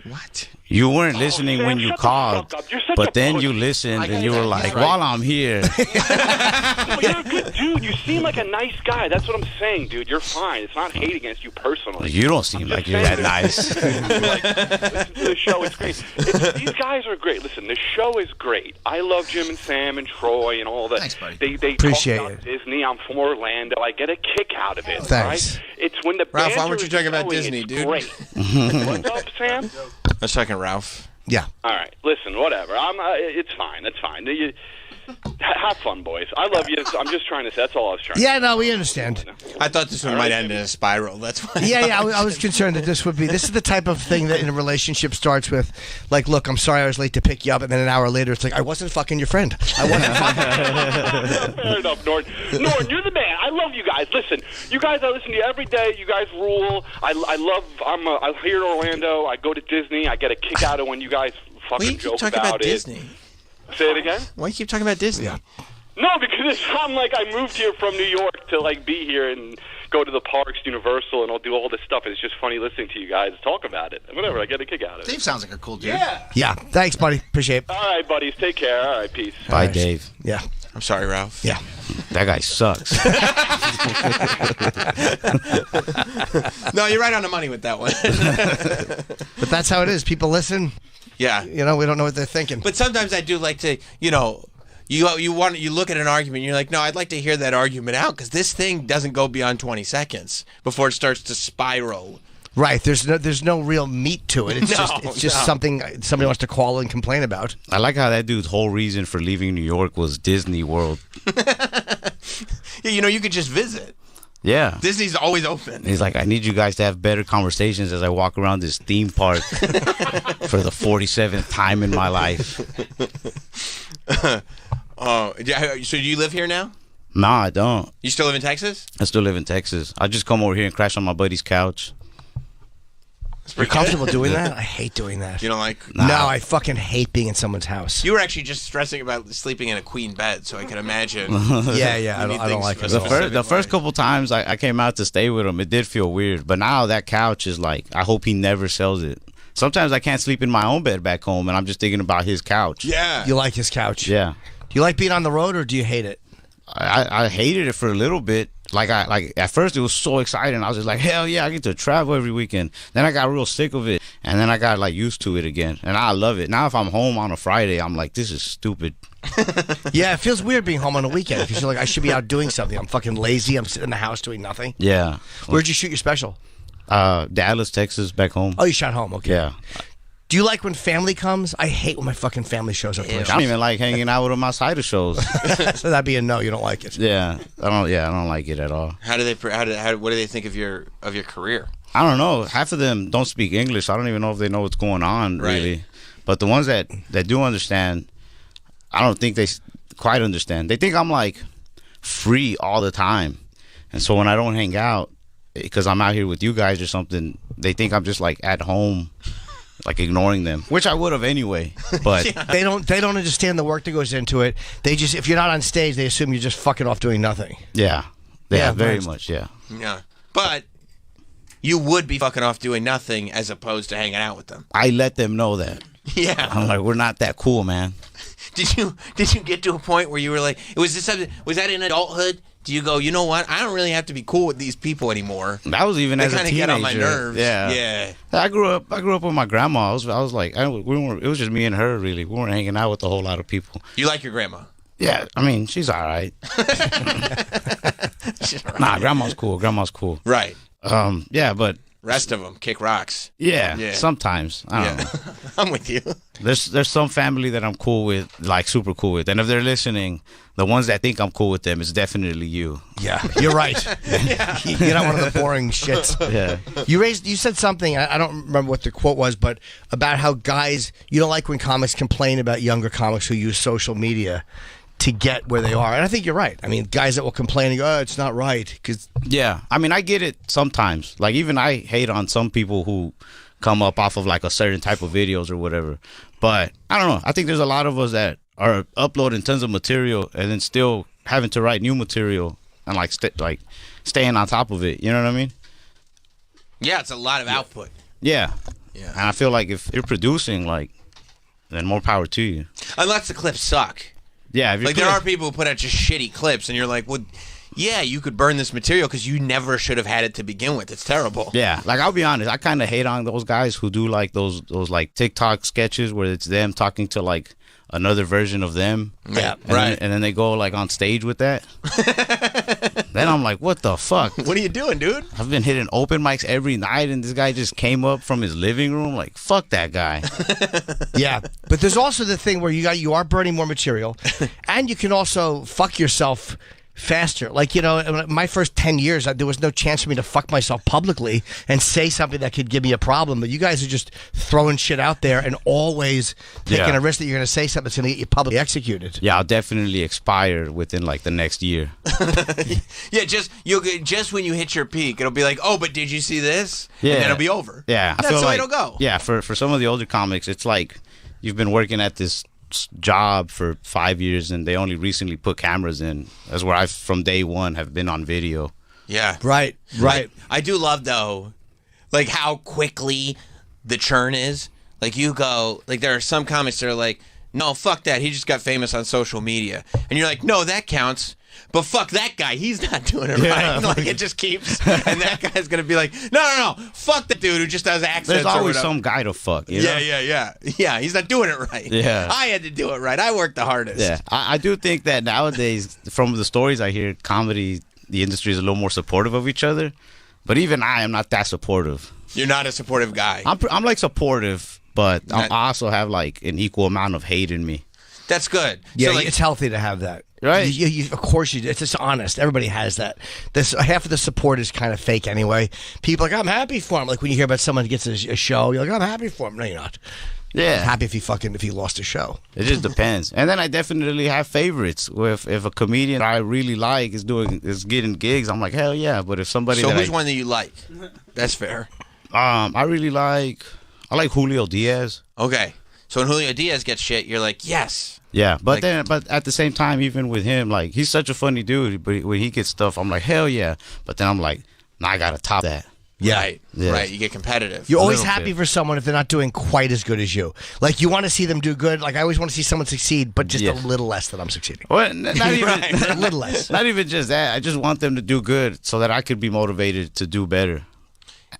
What? You weren't listening when you called, but then you listened and you were like, while I'm here. Well, you're a good dude. You seem like a nice guy. That's what I'm saying, dude. You're fine. It's not hate against you personally. You don't seem like you're that nice. Listen to the show. It's great. These guys are great. Listen, the show is great. I love Jim and Sam and Troy and all that. Thanks, buddy. They Appreciate talk about it. Disney. I'm from Orlando. I get a kick out of it. Thanks. Right? It's when the Ralph, why banter weren't you is talking about going, Disney, it's dude? Great. What's up, Sam? A second, Ralph. Yeah. All right. Listen, whatever. It's fine. That's fine. Have fun, boys. I love you. I'm just trying to say. That's all I was trying to say. Yeah, no, we understand. I thought this one might end in a spiral. That's why. Yeah, I was concerned that this is the type of thing that in a relationship starts with, like, look, I'm sorry I was late to pick you up, and then an hour later it's like, I wasn't fucking your friend. I wasn't fucking. Fair enough, Norton. Norton, you're the man. I love you guys. Listen, you guys, I listen to you every day. You guys rule. I'm here in Orlando. I go to Disney. I get a kick out of when you guys Why do you fucking keep joke talking about it. Disney? Say it again? Why do you keep talking about Disney? Yeah. No, because I'm like, I moved here from New York to like be here and go to the parks, Universal, and I'll do all this stuff. And it's just funny listening to you guys talk about it. Whatever, I get a kick out of it. Dave sounds like a cool dude. Yeah, thanks, buddy. Appreciate it. All right, buddies. Take care. All right, peace. Bye, Dave. Yeah. I'm sorry, Ralph. Yeah. That guy sucks. No, you're right on the money with that one. But that's how it is. People listen. Yeah. We don't know what they're thinking. But sometimes I do like to, you look at an argument and you're like, no, I'd like to hear that argument out because this thing doesn't go beyond 20 seconds before it starts to spiral. Right. There's no real meat to it. It's just something somebody wants to call and complain about. I like how that dude's whole reason for leaving New York was Disney World. Yeah, you could just visit. Yeah. Disney's always open. He's like, I need you guys to have better conversations as I walk around this theme park for the 47th time in my life. So do you live here now? Nah, I don't. You still live in Texas? I still live in Texas. I just come over here and crash on my buddy's couch. You're comfortable doing that? I hate doing that. You don't like? No, I fucking hate being in someone's house. You were actually just stressing about sleeping in a queen bed, so I can imagine. Yeah, I don't like it. The first couple times I came out to stay with him, it did feel weird. But now that couch is like, I hope he never sells it. Sometimes I can't sleep in my own bed back home, and I'm just thinking about his couch. Yeah. You like his couch? Yeah. Do you like being on the road, or do you hate it? I hated it for a little bit. Like at first it was so exciting. I was just like, hell yeah, I get to travel every weekend. Then I got real sick of it, and then I got like used to it again, and I love it. Now if I'm home on a Friday, I'm like, this is stupid. Yeah, it feels weird being home on a weekend. It feels like I should be out doing something. I'm fucking lazy. I'm sitting in the house doing nothing. Yeah. Where'd you shoot your special? Dallas, Texas, back home. Oh, you shot home. Okay. Yeah. Do you like when family comes? I hate when my fucking family shows up. I don't even like hanging out with them outside of shows. So that'd be a no. You don't like it. Yeah, I don't like it at all. What do they think of your career? I don't know. Half of them don't speak English. I don't even know if they know what's going on, really. But the ones that do understand, I don't think they quite understand. They think I'm like free all the time, and so when I don't hang out because I'm out here with you guys or something, they think I'm just like at home, like ignoring them, which I would have anyway. But they don't understand the work that goes into it. They just, if you're not on stage, they assume you're just fucking off doing nothing. Yeah, very much. Yeah. But you would be fucking off doing nothing as opposed to hanging out with them. I let them know that. Yeah. I'm like, we're not that cool, man. Did you get to a point where you were like, was that in adulthood? Do you go, you know what? I don't really have to be cool with these people anymore. That was even as a teenager. They kind of get on my nerves. Yeah. I grew up with my grandma. I was like, it was just me and her, really. We weren't hanging out with a whole lot of people. You like your grandma? Yeah, I mean, she's all right. Nah, grandma's cool. Right. Yeah, but rest of them kick rocks. Yeah. Sometimes. I don't know. I'm with you. There's some family that I'm cool with, like super cool with, and if they're listening, the ones that think I'm cool with them is definitely you. Yeah, you're right. You're not one of the boring shits. Yeah. You said something, I don't remember what the quote was, but about how guys, you don't like when comics complain about younger comics who use social media to get where they are. And I think you're right. I mean, guys that will complain and go, oh, it's not right. Yeah, I mean, I get it sometimes. Like, even I hate on some people who come up off of like a certain type of videos or whatever. But I don't know. I think there's a lot of us that are uploading tons of material and then still having to write new material and like staying on top of it. You know what I mean? Yeah, it's a lot of output. Yeah. And I feel like if you're producing, like, then more power to you. Unless the clips suck. Yeah. Like, there are people who put out just shitty clips, and you're like, well, yeah, you could burn this material because you never should have had it to begin with. It's terrible. Yeah. Like, I'll be honest. I kind of hate on those guys who do, like, those like, TikTok sketches where it's them talking to, like, another version of them. Yeah, and then they go, like, on stage with that. Then I'm like, what the fuck? What are you doing, dude? I've been hitting open mics every night, and this guy just came up from his living room. Like, fuck that guy. Yeah, but there's also the thing where you are burning more material, and you can also fuck yourself faster. Like, you know, my first 10 years, there was no chance for me to fuck myself publicly and say something that could give me a problem. But you guys are just throwing shit out there and always taking a risk that you're going to say something that's going to get you publicly executed. Yeah, I'll definitely expire within like the next year. Yeah, just when you hit your peak, it'll be like, oh, but did you see this? Yeah. And then it'll be over. Yeah. That's the way it'll go. Yeah, for some of the older comics, it's like you've been working at this job for 5 years and they only recently put cameras in. That's where I from day one have been on video. Yeah. Right. I do love though, like how quickly the churn is. Like you go, like there are some comics that are like, no, fuck that, he just got famous on social media. And you're like, no, that counts. But fuck that guy, he's not doing it right. Like it just keeps, and that guy's gonna be like, no, fuck the dude who just does accents. There's always or some guy to fuck. You know? Yeah. He's not doing it right. Yeah, I had to do it right. I worked the hardest. Yeah, I do think that nowadays, from the stories I hear, comedy, the industry is a little more supportive of each other. But even I am not that supportive. You're not a supportive guy. I'm like supportive, but I also have like an equal amount of hate in me. That's good. Yeah, so, like, it's healthy to have that. Right. Of course you do. It's just honest. Everybody has that. Half of the support is kind of fake anyway. People are like, I'm happy for him. Like when you hear about someone who gets a show, you're like, I'm happy for him. No, you're not. Yeah. I'm happy if he lost a show. It just depends. And then I definitely have favorites. If a comedian I really like is getting gigs, I'm like, hell yeah. But if somebody which one that you like? That's fair. I like Julio Diaz. Okay. So when Julio Diaz gets shit, you're like, yes. Yeah, but Like- but at the same time, even with him, like he's such a funny dude. But when he gets stuff, I'm like, hell yeah. But then I'm like, nah, I gotta top that. Yeah. Right. Yeah. Right. You get competitive. You're always little happy bit. for someone if they're not doing quite as good as you. Like you want to see them do good. Like I always want to see someone succeed, but just Yeah. a little less than I'm succeeding. Well, not even A little less. not even just that. I just want them to do good so that I could be motivated to do better.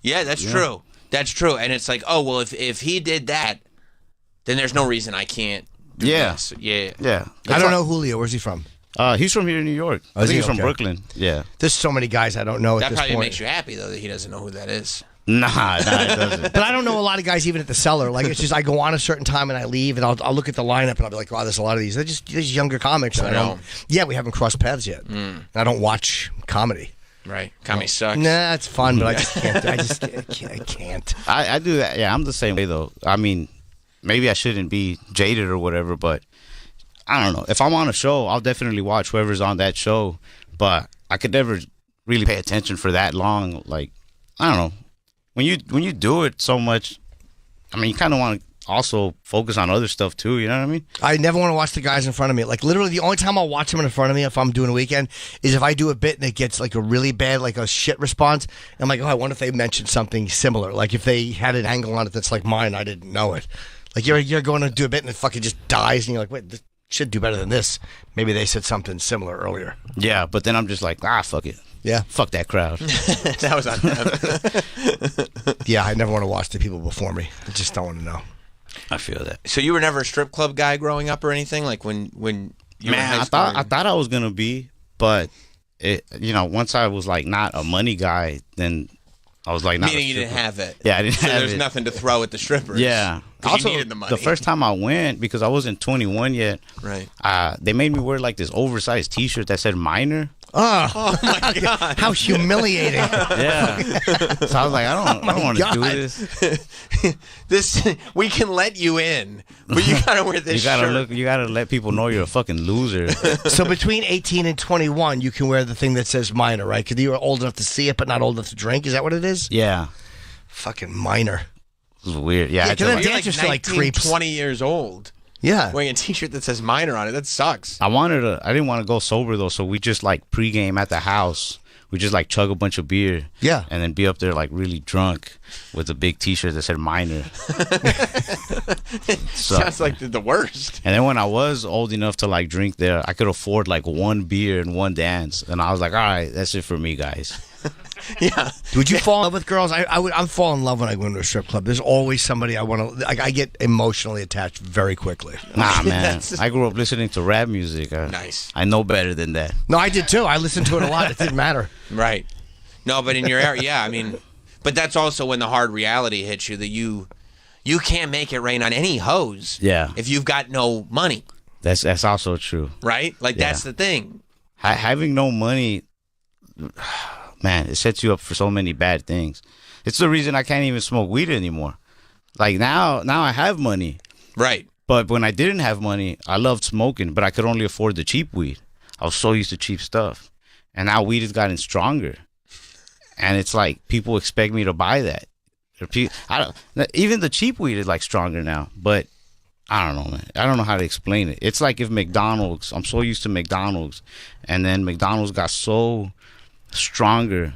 Yeah, that's true. That's true. And it's like, oh, well, if he did that, then there's no reason I can't do Yeah. this. Yeah. Yeah, I don't know Julio. Where's he from? He's from here in New York. I is think he? he's from Okay. Brooklyn. Yeah. There's so many guys I don't know at That this probably point. makes you happy, though, that he doesn't know who that is. Nah, it doesn't. But I don't know a lot of guys even at the cellar. Like it's just I go on a certain time and I leave and I'll look at the lineup and I'll be like, wow, there's a lot of these. They're just younger comics. And I don't. Yeah, we haven't crossed paths yet. And I don't watch comedy. Right. Comedy sucks. Nah, it's fun, but I just can't. I can't. I do that. Yeah, I'm the same way though. I mean, maybe I shouldn't be jaded or whatever, but I don't know. If I'm on a show, I'll definitely watch whoever's on that show. But I could never really pay attention for that long. Like, I don't know. When you do it so much, I mean, you kind of want to also focus on other stuff too. You know what I mean? I never want to watch the guys in front of me. Like literally, the only time I'll watch them in front of me if I'm doing a weekend is if I do a bit and it gets like a really bad, like a shit response. I'm like, oh, I wonder if they mentioned something similar. Like if they had an angle on it that's like mine, I didn't know it. Like you're going to do a bit and it fucking just dies, and you're like, wait, this should do better than this. Maybe they said something similar earlier. Yeah, but then I'm just like, fuck it. Yeah, fuck that crowd. That was on them. Yeah, I never want to watch the people before me. I just don't want to know. I feel that. So you were never a strip club guy growing up or anything? Like when you were in high school? I thought I was gonna be, but once I was like not a money guy, then I was like not. Meaning a you didn't stripper. have it. Yeah, I didn't so have there's it. nothing to throw at the strippers. Yeah. 'Cause Also, you needed the money. the first time I went, because I wasn't 21 yet, Right. They made me wear like this oversized T-shirt that said minor. Oh my God. How humiliating. Yeah. So I was like, I don't want to do this. We can let you in, but you gotta wear this shirt. You gotta let people know you're a fucking loser. So between 18 and 21, you can wear the thing that says minor, right? Because you were old enough to see it, but not old enough to drink. Is that what it is? Yeah. Fucking minor. It was weird. Yeah. I had to, because like- the You're dancers like feel like 19, creeps. 20 years old. Yeah. Wearing a T-shirt that says minor on it. That sucks. I didn't want to go sober though, so we just like pregame at the house. We just like chug a bunch of beer. Yeah. And then be up there like really drunk with a big T-shirt that said minor. So- Sounds like the worst. And then when I was old enough to like drink there, I could afford like one beer and one dance, and I was like, all right, that's it for me, guys. Yeah. Would you fall in love with girls? I'm fall in love when I go into a strip club. There's always somebody I want to. I get emotionally attached very quickly. Nah, man. I grew up listening to rap music. Nice. I know better than that. No, I did too. I listened to it a lot. It didn't matter. Right. No, but in your area, yeah, I mean, but that's also when the hard reality hits you that you can't make it rain on any hose. Yeah. If you've got no money, That's also true. right? Like Yeah. that's the thing. Having no money, man, it sets you up for so many bad things. It's the reason I can't even smoke weed anymore. Like now I have money. Right. But when I didn't have money, I loved smoking, but I could only afford the cheap weed. I was so used to cheap stuff. And now weed has gotten stronger. And it's like people expect me to buy that. Even the cheap weed is like stronger now. But I don't know, man. I don't know how to explain it. It's like if McDonald's, I'm so used to McDonald's, and then McDonald's got so stronger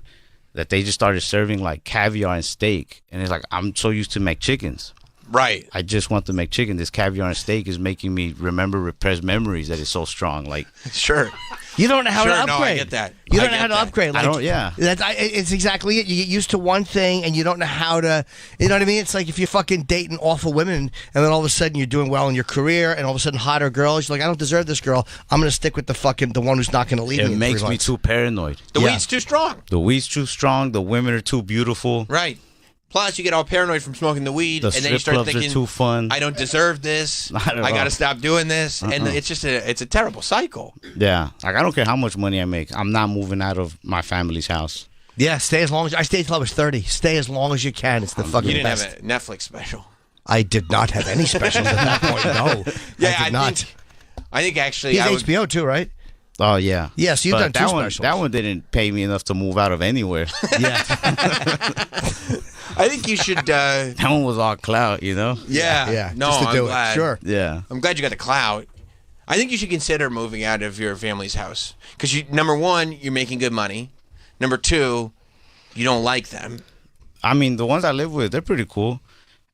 that they just started serving like caviar and steak. And it's like, I'm so used to McChickens. Right. I just want the McChicken. This caviar and steak is making me remember repressed memories that is so strong. Like, Sure. You don't know how Sure, to no, I upgrade. get that. You I don't know get how to that. upgrade. Like, I don't- yeah. It's exactly it. You get used to one thing and you don't know how to. You know what I mean? It's like if you're fucking dating awful women and then all of a sudden you're doing well in your career and all of a sudden hotter girls. You're like, I don't deserve this girl. I'm gonna stick with the one who's not gonna leave me. it in makes 3 me months. too paranoid. The Yeah. weed's too strong. The weed's too strong. The women are too beautiful. Right. Plus, you get all paranoid from smoking the weed, The and then you strip start clubs thinking, are too fun. I don't deserve this. Not at I got all. to stop doing this. And it's just it's a terrible cycle. Yeah. Like, I don't care how much money I make. I'm not moving out of my family's house. Yeah, stay as long as I stayed till I was 30. Stay as long as you can. It's the fucking You didn't best. have a Netflix special. I did not have any specials at that point. No, Yeah, I did not. I think actually He's I would, HBO too, right? Oh, yeah. Yeah, so you've But done two that one, specials. That one didn't pay me enough to move out of anywhere. Yeah. I think you should. That one was all clout, you know. Yeah. No, just to I'm do glad. it. Sure. Yeah. I'm glad you got the clout. I think you should consider moving out of your family's house because number one, you're making good money. Number two, you don't like them. I mean, the ones I live with, they're pretty cool.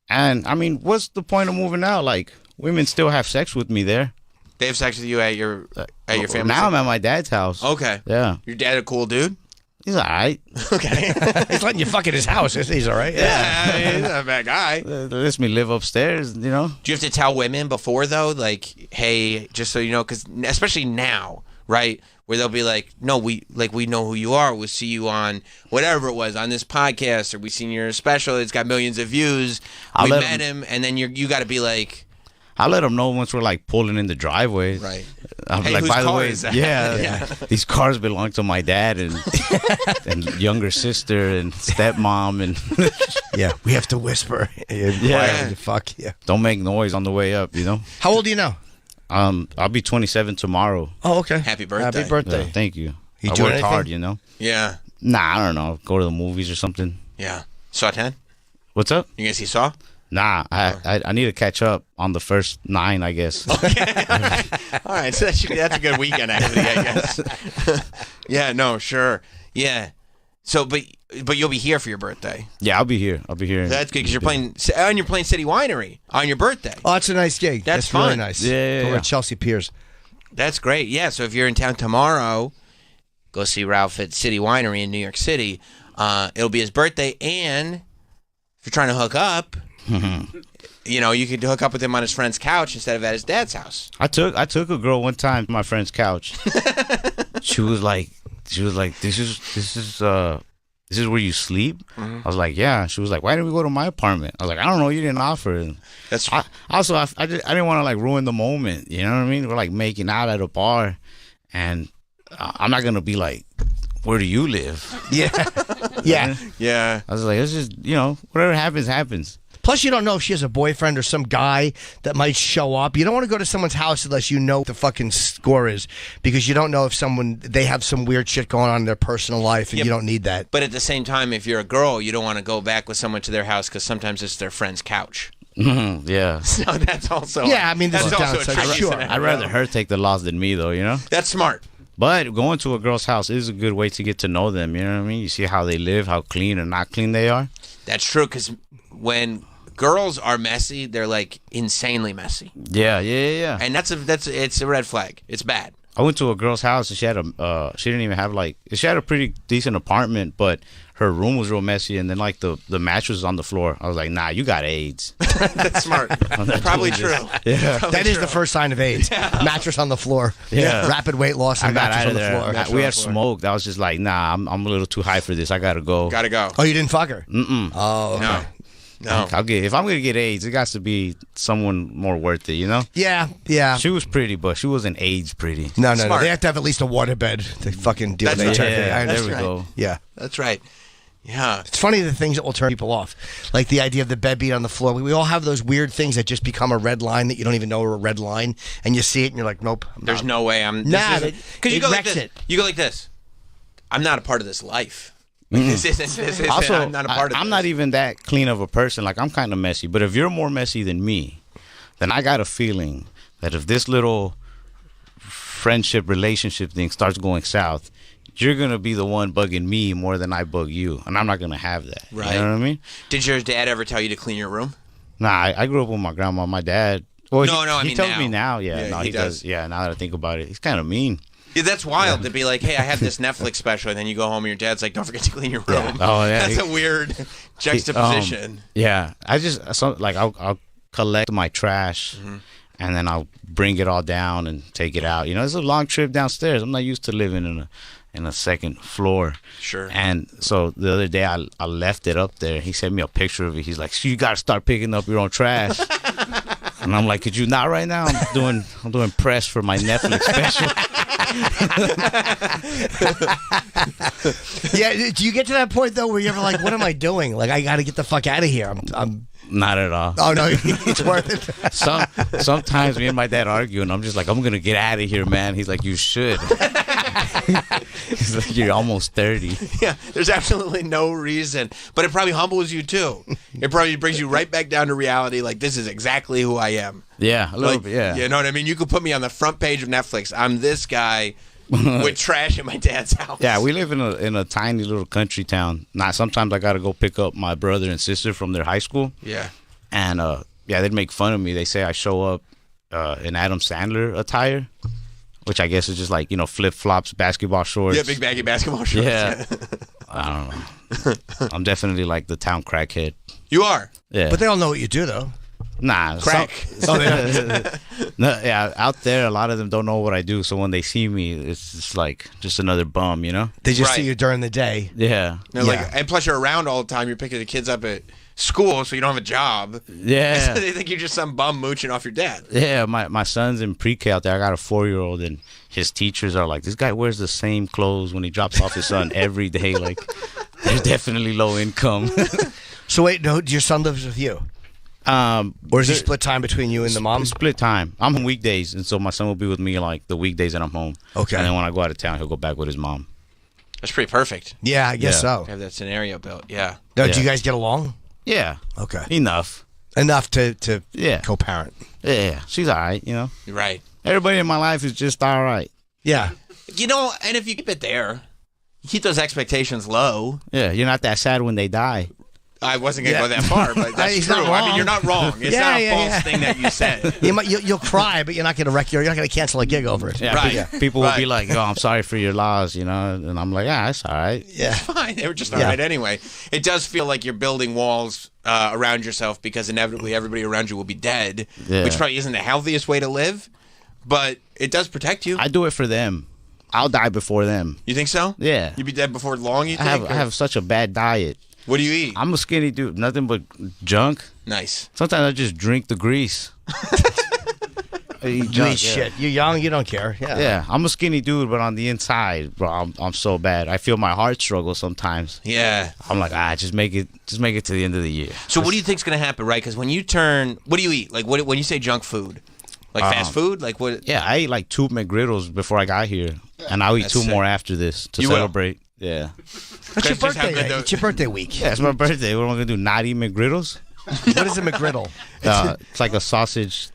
And I mean, what's the point of moving out? Like, women still have sex with me there. They have sex with you at your family. Now I'm at my dad's house. Okay. Yeah. Your dad a cool dude? He's all right. Okay. He's letting you fuck in his house. He's all right. Yeah, he's not a bad guy. Lets me live upstairs, you know. Do you have to tell women before though, like, hey, just so you know, because especially now, right, where they'll be like, no, we know who you are. We'll see you on whatever it was on this podcast, or we seen your special. It's got millions of views. We met him, and then you got to be like. I'll let them know once we're like pulling in the driveway. Right. I'm Hey, like, whose by the car way, is that? yeah, these cars belong to my dad and younger sister and stepmom and Yeah, we have to whisper. Yeah. Fuck yeah. don't make noise on the way up, you know. How old are you now? I'll be 27 tomorrow. Oh, okay. Happy birthday. Happy birthday. Yeah, thank you. You I doing worked hard, anything? you know. Yeah. Nah, I don't know. Go to the movies or something. Yeah. Saw 10? What's up? You guys see Saw? Nah, I need to catch up on the first 9, I guess. All right, so that's a good weekend activity, I guess. Yeah, no, sure. Yeah. So, but you'll be here for your birthday. Yeah, I'll be here. That's good because you're playing City Winery on your birthday. Oh, it's a nice gig. That's really fun. nice. Yeah. Over at Chelsea Piers. That's great. Yeah. So if you're in town tomorrow, go see Ralph at City Winery in New York City. It'll be his birthday, and if you're trying to hook up, you know, you could hook up with him on his friend's couch instead of at his dad's house. I took a girl one time to my friend's couch. She was like, this is where you sleep? Mm-hmm. I was like, yeah. She was like, why didn't we go to my apartment? I was like, I don't know, you didn't offer. And That's I didn't want to like ruin the moment. You know what I mean? We're like making out at a bar, and I'm not gonna be like, where do you live? Yeah. Yeah. Yeah. I was like, it's just, you know, whatever happens. Plus, you don't know if she has a boyfriend or some guy that might show up. You don't want to go to someone's house unless you know what the fucking score is, because you don't know if they have some weird shit going on in their personal life, and you don't need that. But at the same time, if you're a girl, you don't want to go back with someone to their house because sometimes it's their friend's couch. Yeah. So that's also Yeah, I mean, this that's is also a downside. tricky Sure. scenario. I'd rather her take the loss than me, though, you know? That's smart. But going to a girl's house is a good way to get to know them, you know what I mean? You see how they live, how clean or not clean they are. That's true, because when girls are messy, they're like insanely messy, Yeah. and it's a red flag. It's bad. I went to a girl's house and she had she didn't even have she had a pretty decent apartment, but her room was real messy, and then like the mattress was on the floor. I was like, nah, you got AIDS. That's smart. Probably true. Yeah. That is the first sign of AIDS. Mattress on the floor. Yeah. Rapid weight loss I and got mattress out on of the floor. there. We had smoked. I was just like, nah, I'm a little too high for this. I gotta go. Gotta go. Oh, you didn't fuck her? Mm-mm. Oh, okay. No. If I'm gonna get AIDS, it got to be someone more worth it, you know? Yeah. She was pretty, but she wasn't AIDS pretty. No. Smart. They have to have at least a waterbed to fucking deal with That's HIV. right. I there we understand. go. Yeah. That's right. Yeah. It's funny the things that will turn people off, like the idea of the bed being on the floor. We all have those weird things that just become a red line that you don't even know are a red line, and you see it and you're like, nope. There's no way I'm. Nah, because you it go like wrecks this. it. You go like this. I'm not a part of this life. This isn't. Also, I'm not a part of. I'm this. not even that clean of a person. Like, I'm kind of messy. But if you're more messy than me, then I got a feeling that if this little friendship, relationship thing starts going south, you're going to be the one bugging me more than I bug you. And I'm not going to have that. Right. You know what I mean? Did your dad ever tell you to clean your room? Nah, I grew up with my grandma. My dad. Well, I he mean tells now. me now. Yeah, Yeah, no, he he does. Yeah, now that I think about it, he's kind of mean. Yeah, that's wild to be like, hey, I have this Netflix special, and then you go home and your dad's like, don't forget to clean your room. Oh, yeah. That's a weird juxtaposition. Yeah, I'll collect my trash, and then I'll bring it all down and take it out. You know, it's a long trip downstairs. I'm not used to living in a second floor. Sure. And so the other day I left it up there. He sent me a picture of it. He's like, so you got to start picking up your own trash. And I'm like, could you not right now? I'm doing press for my Netflix special. Yeah, do you get to that point though where you're ever like, what am I doing? Like, I got to get the fuck out of here. I'm Not at all. Oh no, it's worth it. Sometimes me and my dad argue, and I'm just like, I'm gonna get out of here, man. He's like, you should. It's like you're almost 30. Yeah, there's absolutely no reason. But it probably humbles you, too. It probably brings you right back down to reality, like, this is exactly who I am. Yeah, a little Like, bit, yeah. You know what I mean? You could put me on the front page of Netflix. I'm this guy with trash in my dad's house. Yeah, we live in a tiny little country town. Sometimes I got to go pick up my brother and sister from their high school. Yeah. And, they'd make fun of me. They say I show up in Adam Sandler attire, which I guess is just like, flip-flops, basketball shorts. Yeah, big baggy basketball shorts. Yeah. I don't know. I'm definitely like the town crackhead. You are. Yeah. But they all know what you do, though. Nah. Crack. No, yeah, out there, a lot of them don't know what I do. So when they see me, it's just like just another bum, They just Right. see you during the day. Yeah. And plus you're around all the time. You're picking the kids up at school, so you don't have a job. Yeah. They think you're just some bum mooching off your dad. Yeah, my son's in pre-K out there. I got a 4-year-old, and his teachers are like, this guy wears the same clothes when he drops off his son every day. Like, they're definitely low income. So wait, no, your son lives with you? Or is it split time between you and the mom? Split time. I'm on weekdays, and so my son will be with me like the weekdays that I'm home. Okay. And then when I go out of town, he'll go back with his mom. That's pretty perfect. Yeah, I guess so. Have that scenario built. Yeah. Now, do you guys get along? Yeah. Okay. Enough to Yeah. co-parent. Yeah. She's all right, Right. Everybody in my life is just all right. Yeah. And if you keep it there, you keep those expectations low. Yeah, you're not that sad when they die. I wasn't going to go that far, but that's He's true. not I mean, wrong. you're not wrong. It's not a false thing that you said. You'll cry, but you're not going to you're not going to cancel a gig over it. Yeah, Right. People will be like, "Oh, I'm sorry for your loss," and I'm like, "Yeah, it's all right." Yeah. Fine. They were just all right anyway. It does feel like you're building walls around yourself because inevitably everybody around you will be dead, which probably isn't the healthiest way to live, but it does protect you. I do it for them. I'll die before them. You think so? Yeah. You'd be dead before long, you think? I have such a bad diet. What do you eat? I'm a skinny dude. Nothing but junk. Nice. Sometimes I just drink the grease. You eat shit. You're young. You don't care. Yeah. Yeah. I'm a skinny dude, but on the inside, bro, I'm so bad. I feel my heart struggle sometimes. Yeah. I'm like, just make it to the end of the year. So what do you think's going to happen, right? Because when you turn, what do you eat? Like when you say junk food? Like fast food? Like what? Yeah, I ate like 2 McGriddles before I got here, and I'll eat 2 more after this to celebrate. Yeah. It's your birthday. It's your birthday week. Yeah, it's my birthday. What am I gonna do? Not eat McGriddles? What is a McGriddle? It's like a sausage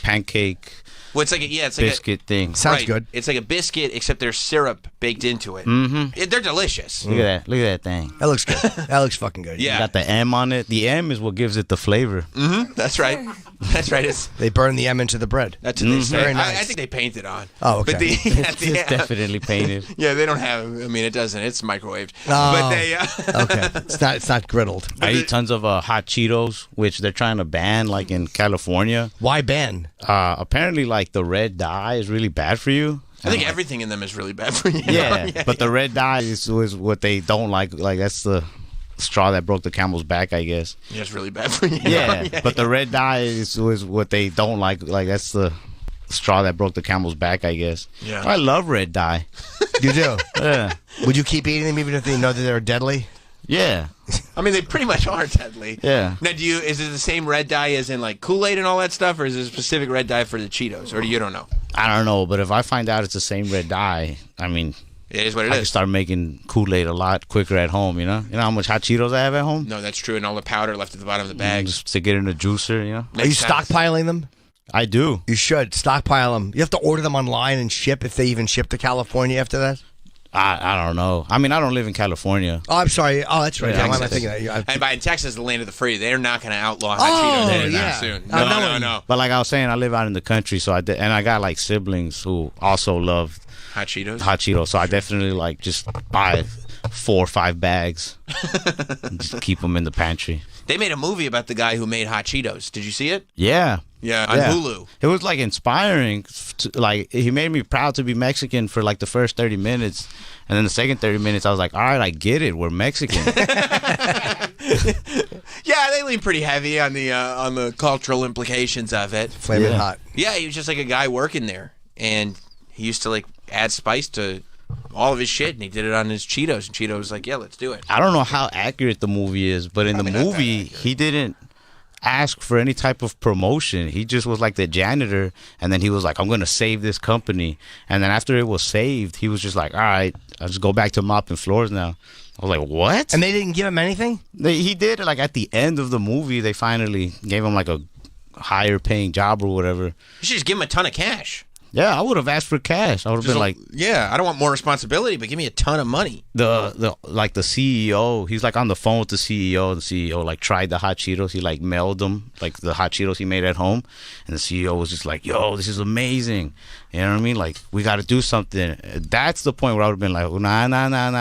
pancake. Well, it's like a biscuit thing. Sounds good. It's like a biscuit, except there's syrup baked into it. Mm-hmm. They're delicious. Look at that thing. That looks good. That looks fucking good. Yeah. You got the M on it. The M is what gives it the flavor. Mm-hmm. That's right. That's right. They burn the M into the bread. That's what they say. Very nice. I think they paint it on. Oh, okay. But It's definitely painted. Yeah, they don't have. I mean, it doesn't. It's microwaved. Oh. But they. Okay. It's not griddled. I eat tons of hot Cheetos, which they're trying to ban, like in California. Why ban? Apparently, like the red dye is really bad for you. I think everything in them is really bad for you. Yeah, but the red dye is what they don't like. Like that's the straw that broke the camel's back, I guess. Yeah, it's really bad for you. Yeah, but the red dye is what they don't like. Like that's the straw that broke the camel's back, I guess. Yeah. I love red dye. You do? Yeah. Would you keep eating them even if they know that they're deadly? Yeah. I mean, they pretty much are deadly. Yeah. Now, is it the same red dye as in like Kool-Aid and all that stuff, or is it a specific red dye for the Cheetos, or you don't know? I don't know, but if I find out it's the same red dye, I mean, it is what it I is. can start making Kool-Aid a lot quicker at home, You know how much hot Cheetos I have at home? No, that's true, and all the powder left at the bottom of the bag. Just to get in the juicer, Are you stockpiling them? I do. You should stockpile them. You have to order them online and ship if they even ship to California after that. I don't know. I mean, I don't live in California. Oh, I'm sorry. Oh, that's right. Yeah, Why am I thinking that? And by Texas, the land of the free, they're not going to outlaw hot Cheetos anytime soon. No. But like I was saying, I live out in the country, so and I got like siblings who also love hot Cheetos. So I definitely like just buy 4 or 5 bags, and just keep them in the pantry. They made a movie about the guy who made hot Cheetos. Did you see it? Yeah. Yeah, on Hulu. It was like inspiring. Like he made me proud to be Mexican for like the first 30 minutes, and then the second 30 minutes I was like, all right, I get it. We're Mexican. Yeah, they lean pretty heavy on the cultural implications of it. Flaming hot. Yeah, he was just like a guy working there, and he used to like add spice to all of his shit, and he did it on his Cheetos, and Cheetos was like, yeah, let's do it. I don't know how accurate the movie is, but in the movie he didn't. ask for any type of promotion. He just was like the janitor, and then he was like, I'm going to save this company. And then after it was saved, he was just like, all right, I'll just go back to mopping floors now. I was like, what? And they didn't give him anything? He did. Like, at the end of the movie, they finally gave him like a higher paying job or whatever. You should just give him a ton of cash. Yeah, I would have asked for cash. I would have been like, yeah, I don't want more responsibility, but give me a ton of money. The CEO, he's like on the phone with the CEO. The CEO like tried the hot Cheetos. He like mailed them, like the hot Cheetos he made at home. And the CEO was just like, yo, this is amazing. You know what I mean? Like, we got to do something. That's the point where I would have been like, nah.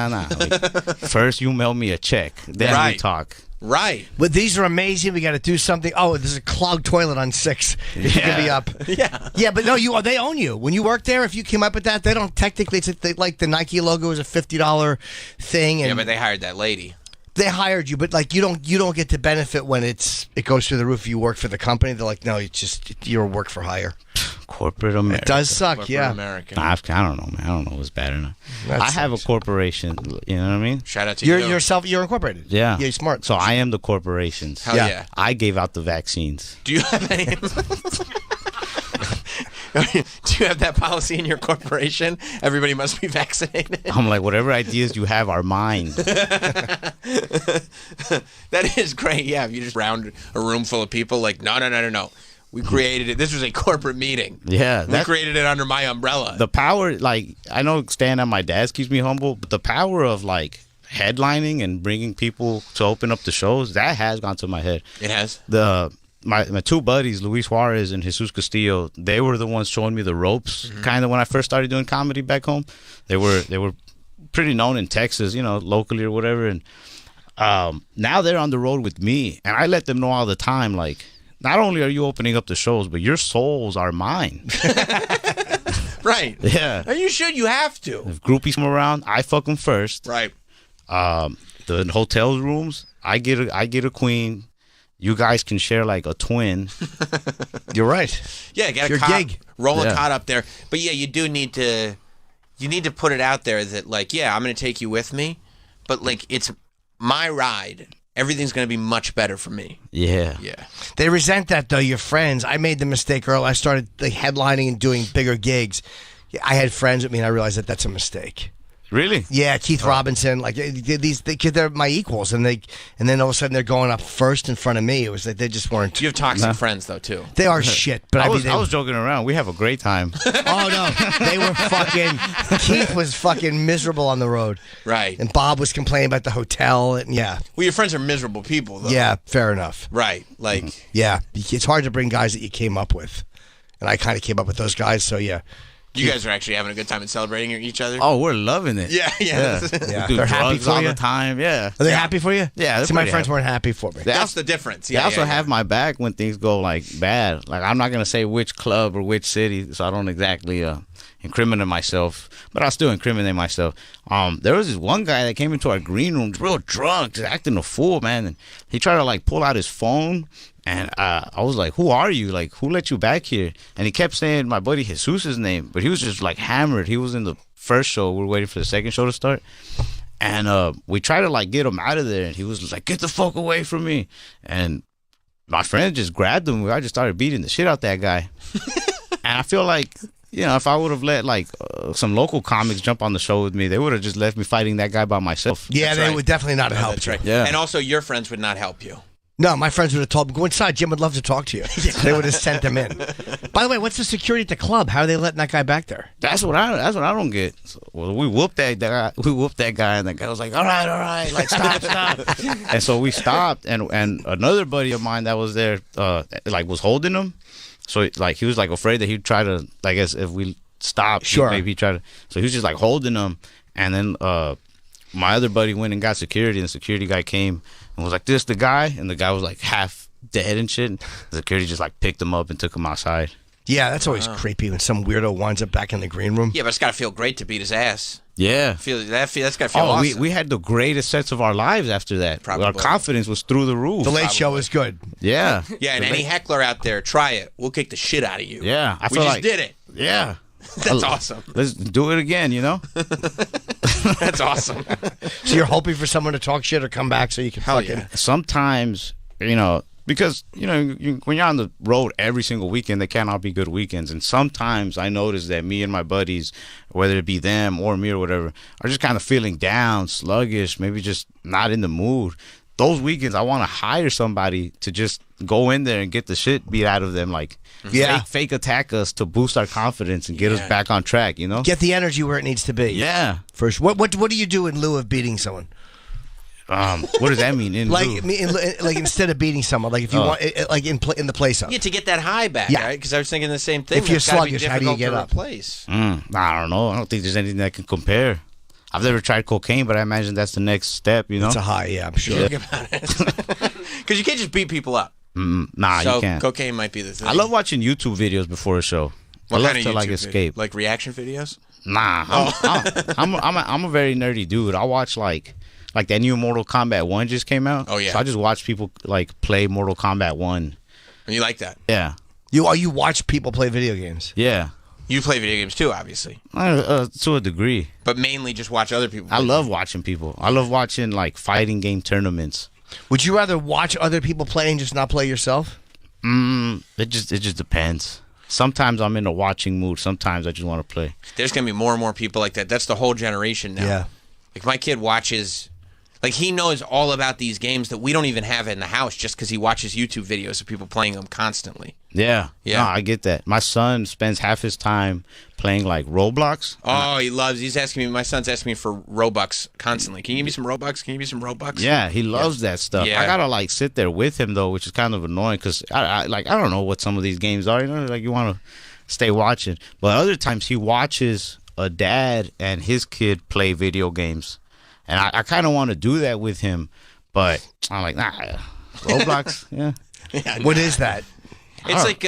Like, first you mail me a check, then we talk. Right. But these are amazing. We got to do something. Oh, there's a clogged toilet on 6. You can be up. Yeah. Yeah, but no, they own you. When you work there, if you came up with that, they don't technically. Like the Nike logo is a $50 thing. And yeah, but they hired that lady. They hired you, but like you don't get to benefit when it goes through the roof. You work for the company. They're like, no, you're a work for hire. Corporate America. It does suck. Corporate yeah. America. I don't know, man. I don't know what's bad or not. That I have a sucks. corporation. You know what I mean? Shout out to You're you. You're incorporated. Yeah. You're smart. So I am the corporations. Hell yeah. I gave out the vaccines. Do you have any? Do you have that policy in your corporation? Everybody must be vaccinated. I'm like, whatever ideas you have are mine. That is great. Yeah, if you just round a room full of people, like, no. We created it. This was a corporate meeting. Yeah. We created it under my umbrella. The power, like, I know staying at my dad's keeps me humble, but the power of, like, headlining and bringing people to open up the shows, that has gone to my head. It has? My two buddies, Luis Juarez and Jesus Castillo, they were the ones showing me the ropes, kind of when I first started doing comedy back home. They were pretty known in Texas, locally or whatever. And now they're on the road with me, and I let them know all the time, like, not only are you opening up the shows, but your souls are mine. Right. Yeah. And you should. You have to. If groupies come around, I fuck them first. Right. The hotel rooms, I get a queen. You guys can share like a twin. You're right. Yeah, get Your a cot, gig. roll a cot up there. But yeah, you do need to. You need to put it out there that, like, yeah, I'm going to take you with me, but like, it's my ride. Everything's going to be much better for me. Yeah. Yeah. They resent that, though, your friends. I made the mistake early. I started like, headlining and doing bigger gigs. I had friends with me, and I realized that that's a mistake. Really? Yeah, Keith Robinson, like they're my equals, and then all of a sudden they're going up first in front of me. It was like they just weren't. You have toxic friends though too. They are shit, but I was joking around. We have a great time. Oh no, they were fucking. Keith was fucking miserable on the road, right? And Bob was complaining about the hotel, and yeah. Well, your friends are miserable people, though. Yeah, fair enough. Right, like yeah, it's hard to bring guys that you came up with, and I kind of came up with those guys, so yeah. You guys are actually having a good time and celebrating each other. Oh, we're loving it. Yeah. We do They're happy drugs for all you the time. Yeah. Are they happy for you? Yeah. See, my friends weren't happy for me. That's the difference. Yeah. They also have my back when things go like bad. Like, I'm not gonna say which club or which city, so I don't exactly incriminate myself, but I'll still incriminate myself. There was this one guy that came into our green room, real drunk, just acting a fool, man. And he tried to like pull out his phone. And I was like, who are you? Like, who let you back here? And he kept saying my buddy Jesus' name, but he was just like hammered. He was in the first show. We were waiting for the second show to start. And we tried to like get him out of there. And he was like, get the fuck away from me. And my friend just grabbed him. I just started beating the shit out that guy. And I feel like, if I would have let like some local comics jump on the show with me, they would have just left me fighting that guy by myself. Yeah, they would definitely not have helped you. Right. Yeah. And also, your friends would not help you. No, my friends would have told me, go inside. Jim would love to talk to you. They would have sent them in. By the way, what's the security at the club? How are they letting that guy back there? That's what I don't get. So, well, we whooped that guy. And the guy was like, all right, like stop. And so we stopped, and another buddy of mine that was there, like was holding him. So like he was like afraid that he'd try to, like, as if we stopped, sure, maybe he'd try to. So he was just like holding him, and then my other buddy went and got security, and the security guy came and was like, this the guy? And the guy was like half dead and shit. The security just like picked him up and took him outside. Yeah, that's always creepy when some weirdo winds up back in the green room. Yeah, but it's got to feel great to beat his ass. Yeah. That's got to feel awesome. We had the greatest sets of our lives after that. Probably. Our confidence was through the roof. The Late Show was good. Yeah. Yeah, and any heckler out there, try it. We'll kick the shit out of you. Yeah. We just did it. Yeah. That's awesome. Let's do it again, That's awesome. So you're hoping for someone to talk shit or come back so you can fucking... Sometimes, Because, when you're on the road every single weekend, they can't all be good weekends. And sometimes I notice that me and my buddies, whether it be them or me or whatever, are just kind of feeling down, sluggish, maybe just not in the mood. Those weekends, I want to hire somebody to just go in there and get the shit beat out of them, like fake attack us to boost our confidence and get us back on track, Get the energy where it needs to be. Yeah. First, what do you do in lieu of beating someone? What does that mean? Like instead of beating someone, like if you want, like in the place up. Yeah, to get that high back, right? Because I was thinking the same thing. If you're It's gotta be sluggish, how do you difficult get to up? replace. I don't know. I don't think there's anything that can compare. I've never tried cocaine, but I imagine that's the next step, It's a high, yeah, I'm sure. Think about it. Because you can't just beat people up. Nah, So you can't. cocaine might be the thing. I love watching YouTube videos before a show. What I love kind of to like YouTube escape. Like reaction videos? Nah, I'm a very nerdy dude. I watch like that new Mortal Kombat 1 just came out. Oh, yeah. So I just watch people like play Mortal Kombat 1. And you like that? Yeah. You watch people play video games? Yeah. You play video games too, obviously. To a degree. But mainly just watch other people. I love watching people. I love watching like fighting game tournaments. Would you rather watch other people play and just not play yourself? It just depends. Sometimes I'm in a watching mood. Sometimes I just want to play. There's going to be more and more people like that. That's the whole generation now. Yeah. Like my kid watches, like he knows all about these games that we don't even have in the house just because he watches YouTube videos of people playing them constantly. Yeah. Yeah. No, I get that. My son spends half his time playing like Roblox. Oh, he's asking me, my son's asking me for Robux constantly. Can you give me some Robux? Can you give me some Robux? Yeah, he loves that stuff. Yeah. I gotta like sit there with him though, which is kind of annoying because I don't know what some of these games are. Like you want to stay watching, but other times he watches a dad and his kid play video games, and I kind of want to do that with him, but I'm like, nah, Roblox, yeah. What is that? It's like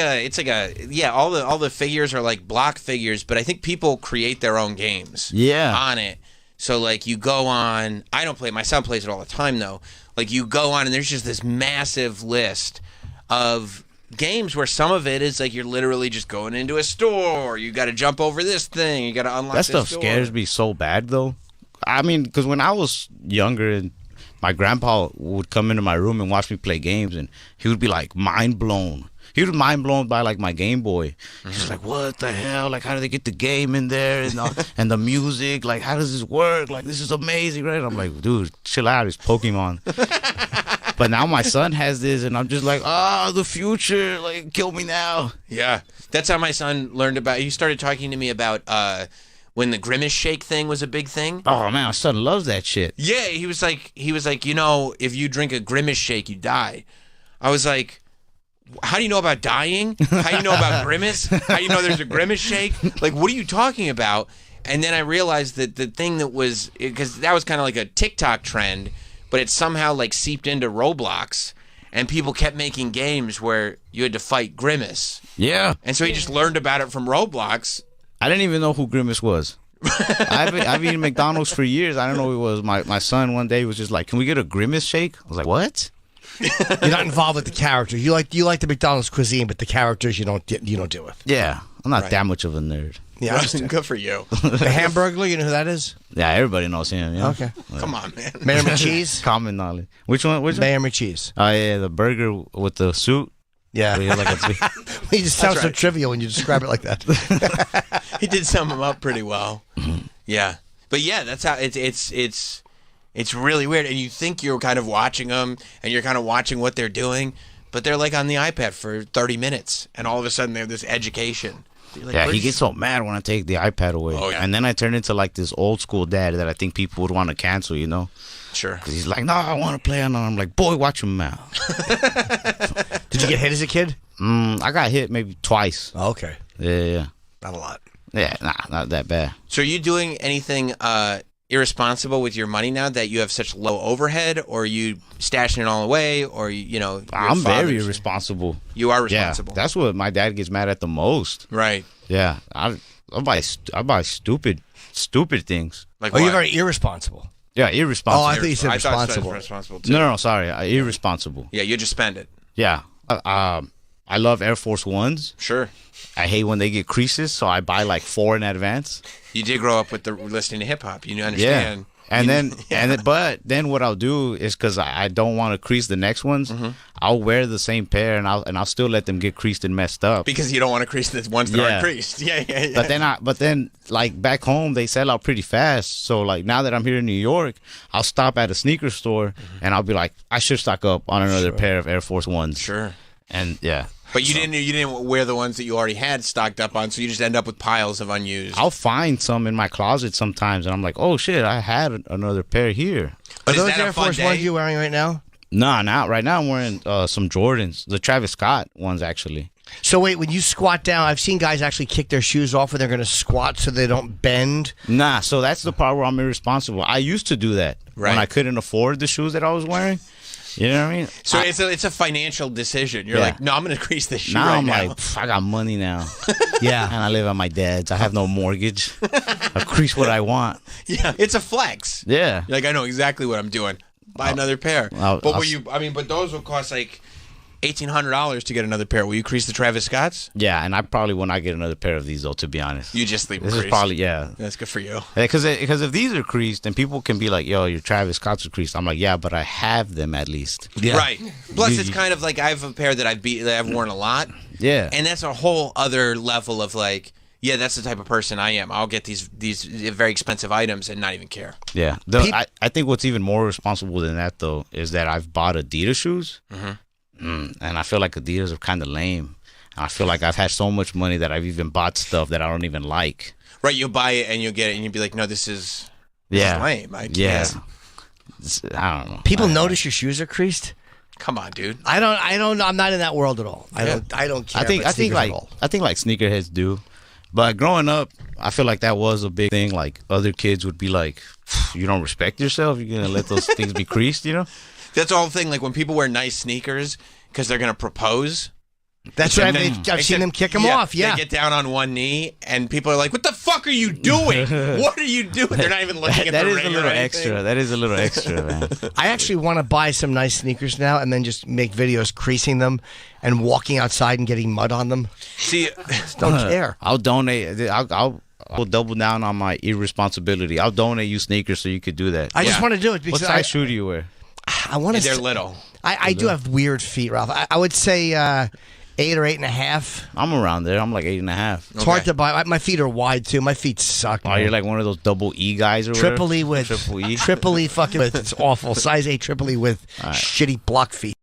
all the figures are like block figures, but I think people create their own games. On it. So like you go on, I don't play it, my son plays it all the time though. Like you go on and there's just this massive list of games where some of it is like you're literally just going into a store, you got to jump over this thing, you got to unlock That this stuff door. scares me so bad though. I mean, because when I was younger and my grandpa would come into my room and watch me play games, and he would be like mind blown. He was mind blown by like my Game Boy. He's like, "What the hell? Like, how do they get the game in there and the music? Like, how does this work? Like, this is amazing, right?" I'm like, "Dude, chill out. It's Pokemon." But now my son has this, and I'm just like, the future. Like, kill me now. Yeah, that's how my son learned about. He started talking to me about when the Grimace Shake thing was a big thing. Oh man, my son loves that shit. Yeah, he was like, if you drink a Grimace Shake, you die. I was like, how do you know about dying? How do you know about Grimace? How do you know there's a Grimace Shake? Like, what are you talking about? And then I realized that the thing that was, because that was kind of like a TikTok trend, but it somehow like seeped into Roblox, and people kept making games where you had to fight Grimace. Yeah. And so he just learned about it from Roblox. I didn't even know who Grimace was. I've eaten McDonald's for years. I don't know who it was. My son one day was just like, "Can we get a Grimace Shake?" I was like, "What?" You're not involved with the characters. You like the McDonald's cuisine, but the characters you don't deal with. Yeah, I'm not that much of a nerd. Yeah, I understand. Good for you. The Hamburglar, you know who that is? Yeah, everybody knows him. Yeah. Okay. Come on, man. Mayor McCheese? Common knowledge. Which one? Mayor McCheese. Oh yeah, the burger with the suit. Yeah. Where he had like He just sounds so right. trivial when you describe it like that. He did sum them up pretty well. Yeah, but yeah, that's how it's really weird. And you think you're kind of watching them, and you're kind of watching what they're doing, but they're like on the iPad for 30 minutes, and all of a sudden they have this education. Like, yeah, he gets so mad when I take the iPad away. Oh, yeah. And then I turn into like this old school dad that I think people would want to cancel, you know? Sure. Because he's like, "No, I want to play on." I'm like, "Boy, watch him out." Did you get hit as a kid? I got hit maybe twice. Oh, okay. Yeah. Not a lot. Yeah, not that bad. So are you doing anything irresponsible with your money now that you have such low overhead, or are you stashing it all away, or I'm very irresponsible. You are responsible. Yeah, that's what my dad gets mad at the most. Right. Yeah, I buy stupid things. Like you're what? very irresponsible. Yeah, irresponsible. Oh, I thought you said I thought responsible. responsible too. No, sorry, irresponsible. Yeah, you just spend it. Yeah, I love Air Force Ones. Sure. I hate when they get creases, so I buy like 4 in advance. You did grow up with listening to hip hop. You understand. And but then what I'll do is because I don't want to crease the next ones, I'll wear the same pair and I'll still let them get creased and messed up because you don't want to crease the ones that aren't creased. Yeah. But then like back home they sell out pretty fast. So like now that I'm here in New York, I'll stop at a sneaker store and I'll be like, I should stock up on another pair of Air Force Ones. Sure. And yeah. But you didn't wear the ones that you already had stocked up on, so you just end up with piles of unused. I'll find some in my closet sometimes, and I'm like, oh shit, I had another pair here. Are those Air Force Ones you're wearing right now? No, not right now. I'm wearing some Jordans, the Travis Scott ones actually. So wait, when you squat down, I've seen guys actually kick their shoes off when they're going to squat so they don't bend. Nah, so that's the part where I'm irresponsible. I used to do that when I couldn't afford the shoes that I was wearing. You know what I mean? So it's a financial decision. You're like, no, I'm going to crease this shoe now right I'm now. like, I got money now. Yeah. And I live at my dad's. I have no mortgage. I crease what I want. Yeah, it's a flex. Yeah. You're like, I know exactly what I'm doing. Buy another pair. But those will cost like $1,800 to get another pair. Will you crease the Travis Scotts? Yeah, and I probably will not get another pair of these though. To be honest, you just leave them this creased. Is probably That's good for you. Because if these are creased, then people can be like, "Yo, your Travis Scotts are creased." I'm like, "Yeah, but I have them at least." Yeah. Right. Plus, it's kind of like I have a pair that I've worn a lot. Yeah. And that's a whole other level of like, yeah, that's the type of person I am. I'll get these very expensive items and not even care. Yeah. I think what's even more responsible than that though is that I've bought Adidas shoes. And I feel like Adidas are kind of lame. I feel like I've had so much money that I've even bought stuff that I don't even like. Right, you'll buy it and you'll get it and you'll be like, no, this is lame. I don't know. People notice your shoes are creased. Come on, dude. I don't. I'm not in that world at all. I don't care. I think like sneakerheads do. But growing up, I feel like that was a big thing. Like other kids would be like, "You don't respect yourself. You're gonna let those things be creased," you know? That's the whole thing. Like when people wear nice sneakers because they're gonna propose. That's right. I've seen them kick them off. Yeah, they get down on one knee, and people are like, "What the fuck are you doing? What are you doing?" They're not even looking at that the is ring a little or extra. That is a little extra, man. I actually want to buy some nice sneakers now, and then just make videos creasing them and walking outside and getting mud on them. See, just don't care. I'll donate. I'll double down on my irresponsibility. I'll donate you sneakers so you could do that. I just want to do it because what size shoe do you wear? I want to. They're little. I do have weird feet, Ralph. I would say 8 or 8.5. I'm around there. I'm like 8.5. It's hard to buy. My feet are wide too. My feet suck. Oh, you're like one of those double E guys or Triple whatever? E with Triple E. Triple E fucking with. It's awful. Size 8 Triple E with shitty block feet.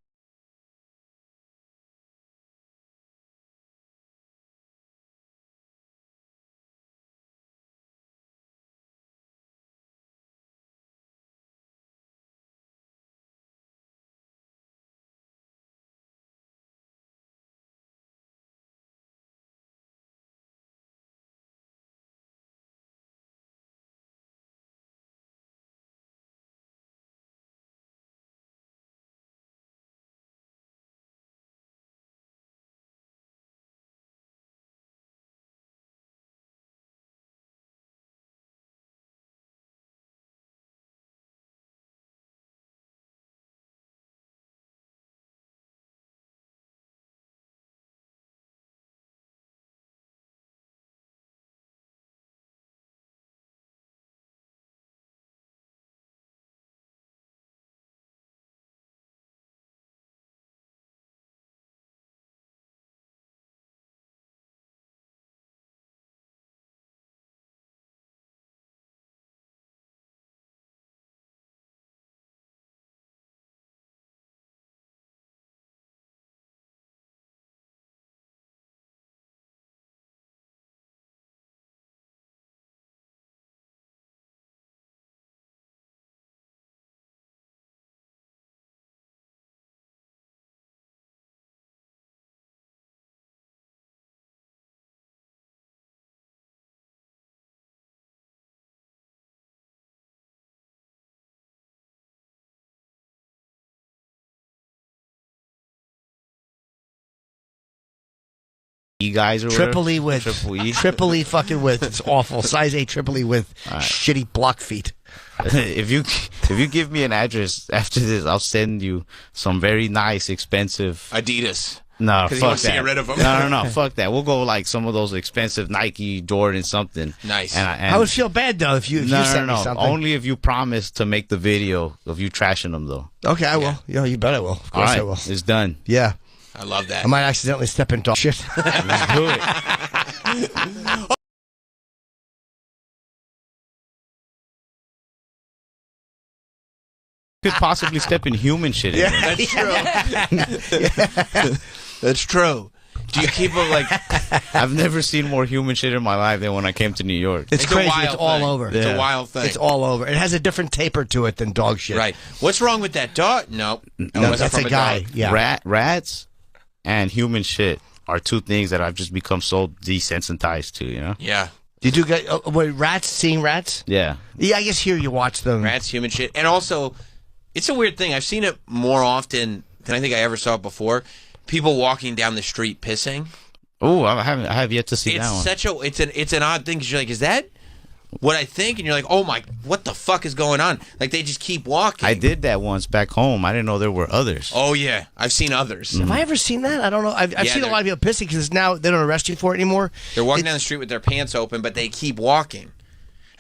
E guys or Triple whatever? E with Triple E. Triple E fucking with. It's awful. Size 8 Triple E with shitty block feet. If you give me an address after this, I'll send you some very nice, expensive Adidas. No, Because he fuck wants to that. get rid of them. No, fuck that. We'll go like some of those expensive Nike, Jordan, something. Nice. And I would feel bad though if you sent me something. Only if you promise to make the video of you trashing them, though. Okay, I will. Yeah, you bet I will. Of course I will. It's done. Yeah. I love that. I might accidentally step into shit. Let's do it. Could possibly step in human shit. Yeah. That's true. That's true. Do you keep them like? I've never seen more human shit in my life than when I came to New York. It's crazy. A wild It's all thing. over. It's a wild thing. It's all over. It has a different taper to it than dog shit. Right. What's wrong with that dog? Nope. No, wasn't that's from a guy. dog. Yeah. Rats and human shit are two things that I've just become so desensitized to. You know? Yeah. Did you get rats? Seeing rats? Yeah. Yeah, I guess here you watch them. Rats, human shit, and also, it's a weird thing. I've seen it more often than I think I ever saw it before. People walking down the street pissing. Oh, I have yet to see that one. It's an odd thing because you're like, is that what I think? And you're like, oh my, what the fuck is going on? Like they just keep walking. I did that once back home. I didn't know there were others. Oh yeah, I've seen others. Have I ever seen that? I don't know. I've seen a lot of people pissing because now they don't arrest you for it anymore. They're walking down the street with their pants open, but they keep walking,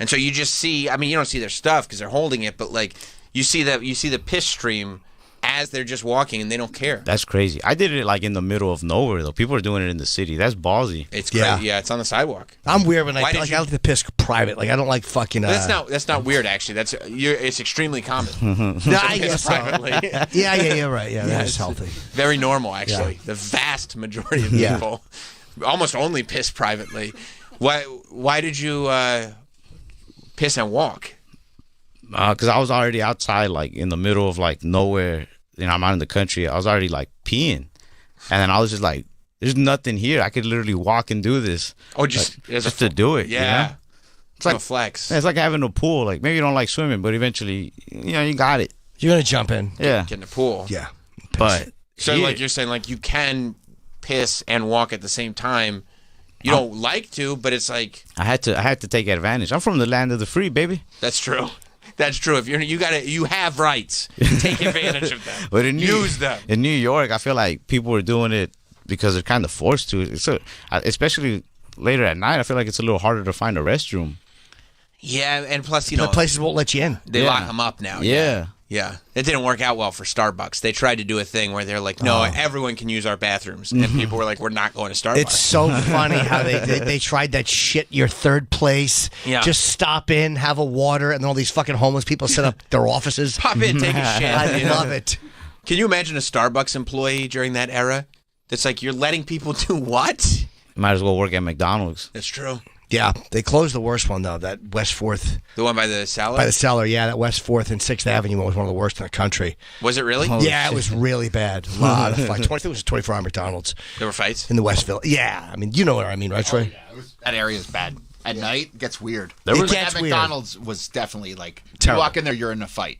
and so you just see. I mean, you don't see their stuff because they're holding it, but like you see the piss stream as they're just walking, and they don't care. That's crazy. I did it like in the middle of nowhere though. People are doing it in the city. That's ballsy. It's crazy. Yeah, it's on the sidewalk. I'm weird when I Why did you- like to piss private. Like I don't like fucking. That's not weird actually. It's extremely common. No, I Piss guess so. privately. Yeah, right. Yeah, that's it's healthy. Very normal actually. The vast majority of Yeah. people almost only piss privately. Why did you piss and walk? Because I was already outside, like in the middle of like nowhere. You know, I'm out in the country. I was already like peeing, and then I was just like, "There's nothing here. I could literally walk and do this." Oh, just to do it. Yeah, you know? it's like a flex. It's like having a pool. Like maybe you don't like swimming, but eventually, you got it. You're gonna jump in. Yeah, Get in the pool. Yeah, but So like you're saying, like you can piss and walk at the same time. You don't like to, but it's like I had to take advantage. I'm from the land of the free, baby. that's true. That's true. If you have rights. Take advantage of them. But Use them. In New York, I feel like people are doing it because they're kind of forced to. Especially later at night, I feel like it's a little harder to find a restroom. Yeah, and plus, The places won't let you in. they lock them up now. Yeah. Yeah, it didn't work out well for Starbucks. They tried to do a thing where they're like, no, everyone can use our bathrooms. And people were like, we're not going to Starbucks. It's so funny how they tried that shit. Your third place. Yeah. Just stop in, have a water, and then all these fucking homeless people set up their offices. Pop in, take a shit. I you know? love it. Can you imagine a Starbucks employee during that era? That's like, you're letting people do what? Might as well work at McDonald's. That's true. Yeah, they closed the worst one though. That West 4th The one by the salad? by the cellar. Yeah, that West 4th and 6th Avenue one was one of the worst in the country. Was it really? Yeah, it was really bad. A lot of fights. I think it was a 24-hour McDonald's There were fights? in the Westville. Yeah, I mean, you know what I mean, right, Troy? That area is bad. At night, it gets weird. It But gets at weird. McDonald's was definitely like, Terrible. you walk in there, you're in a fight.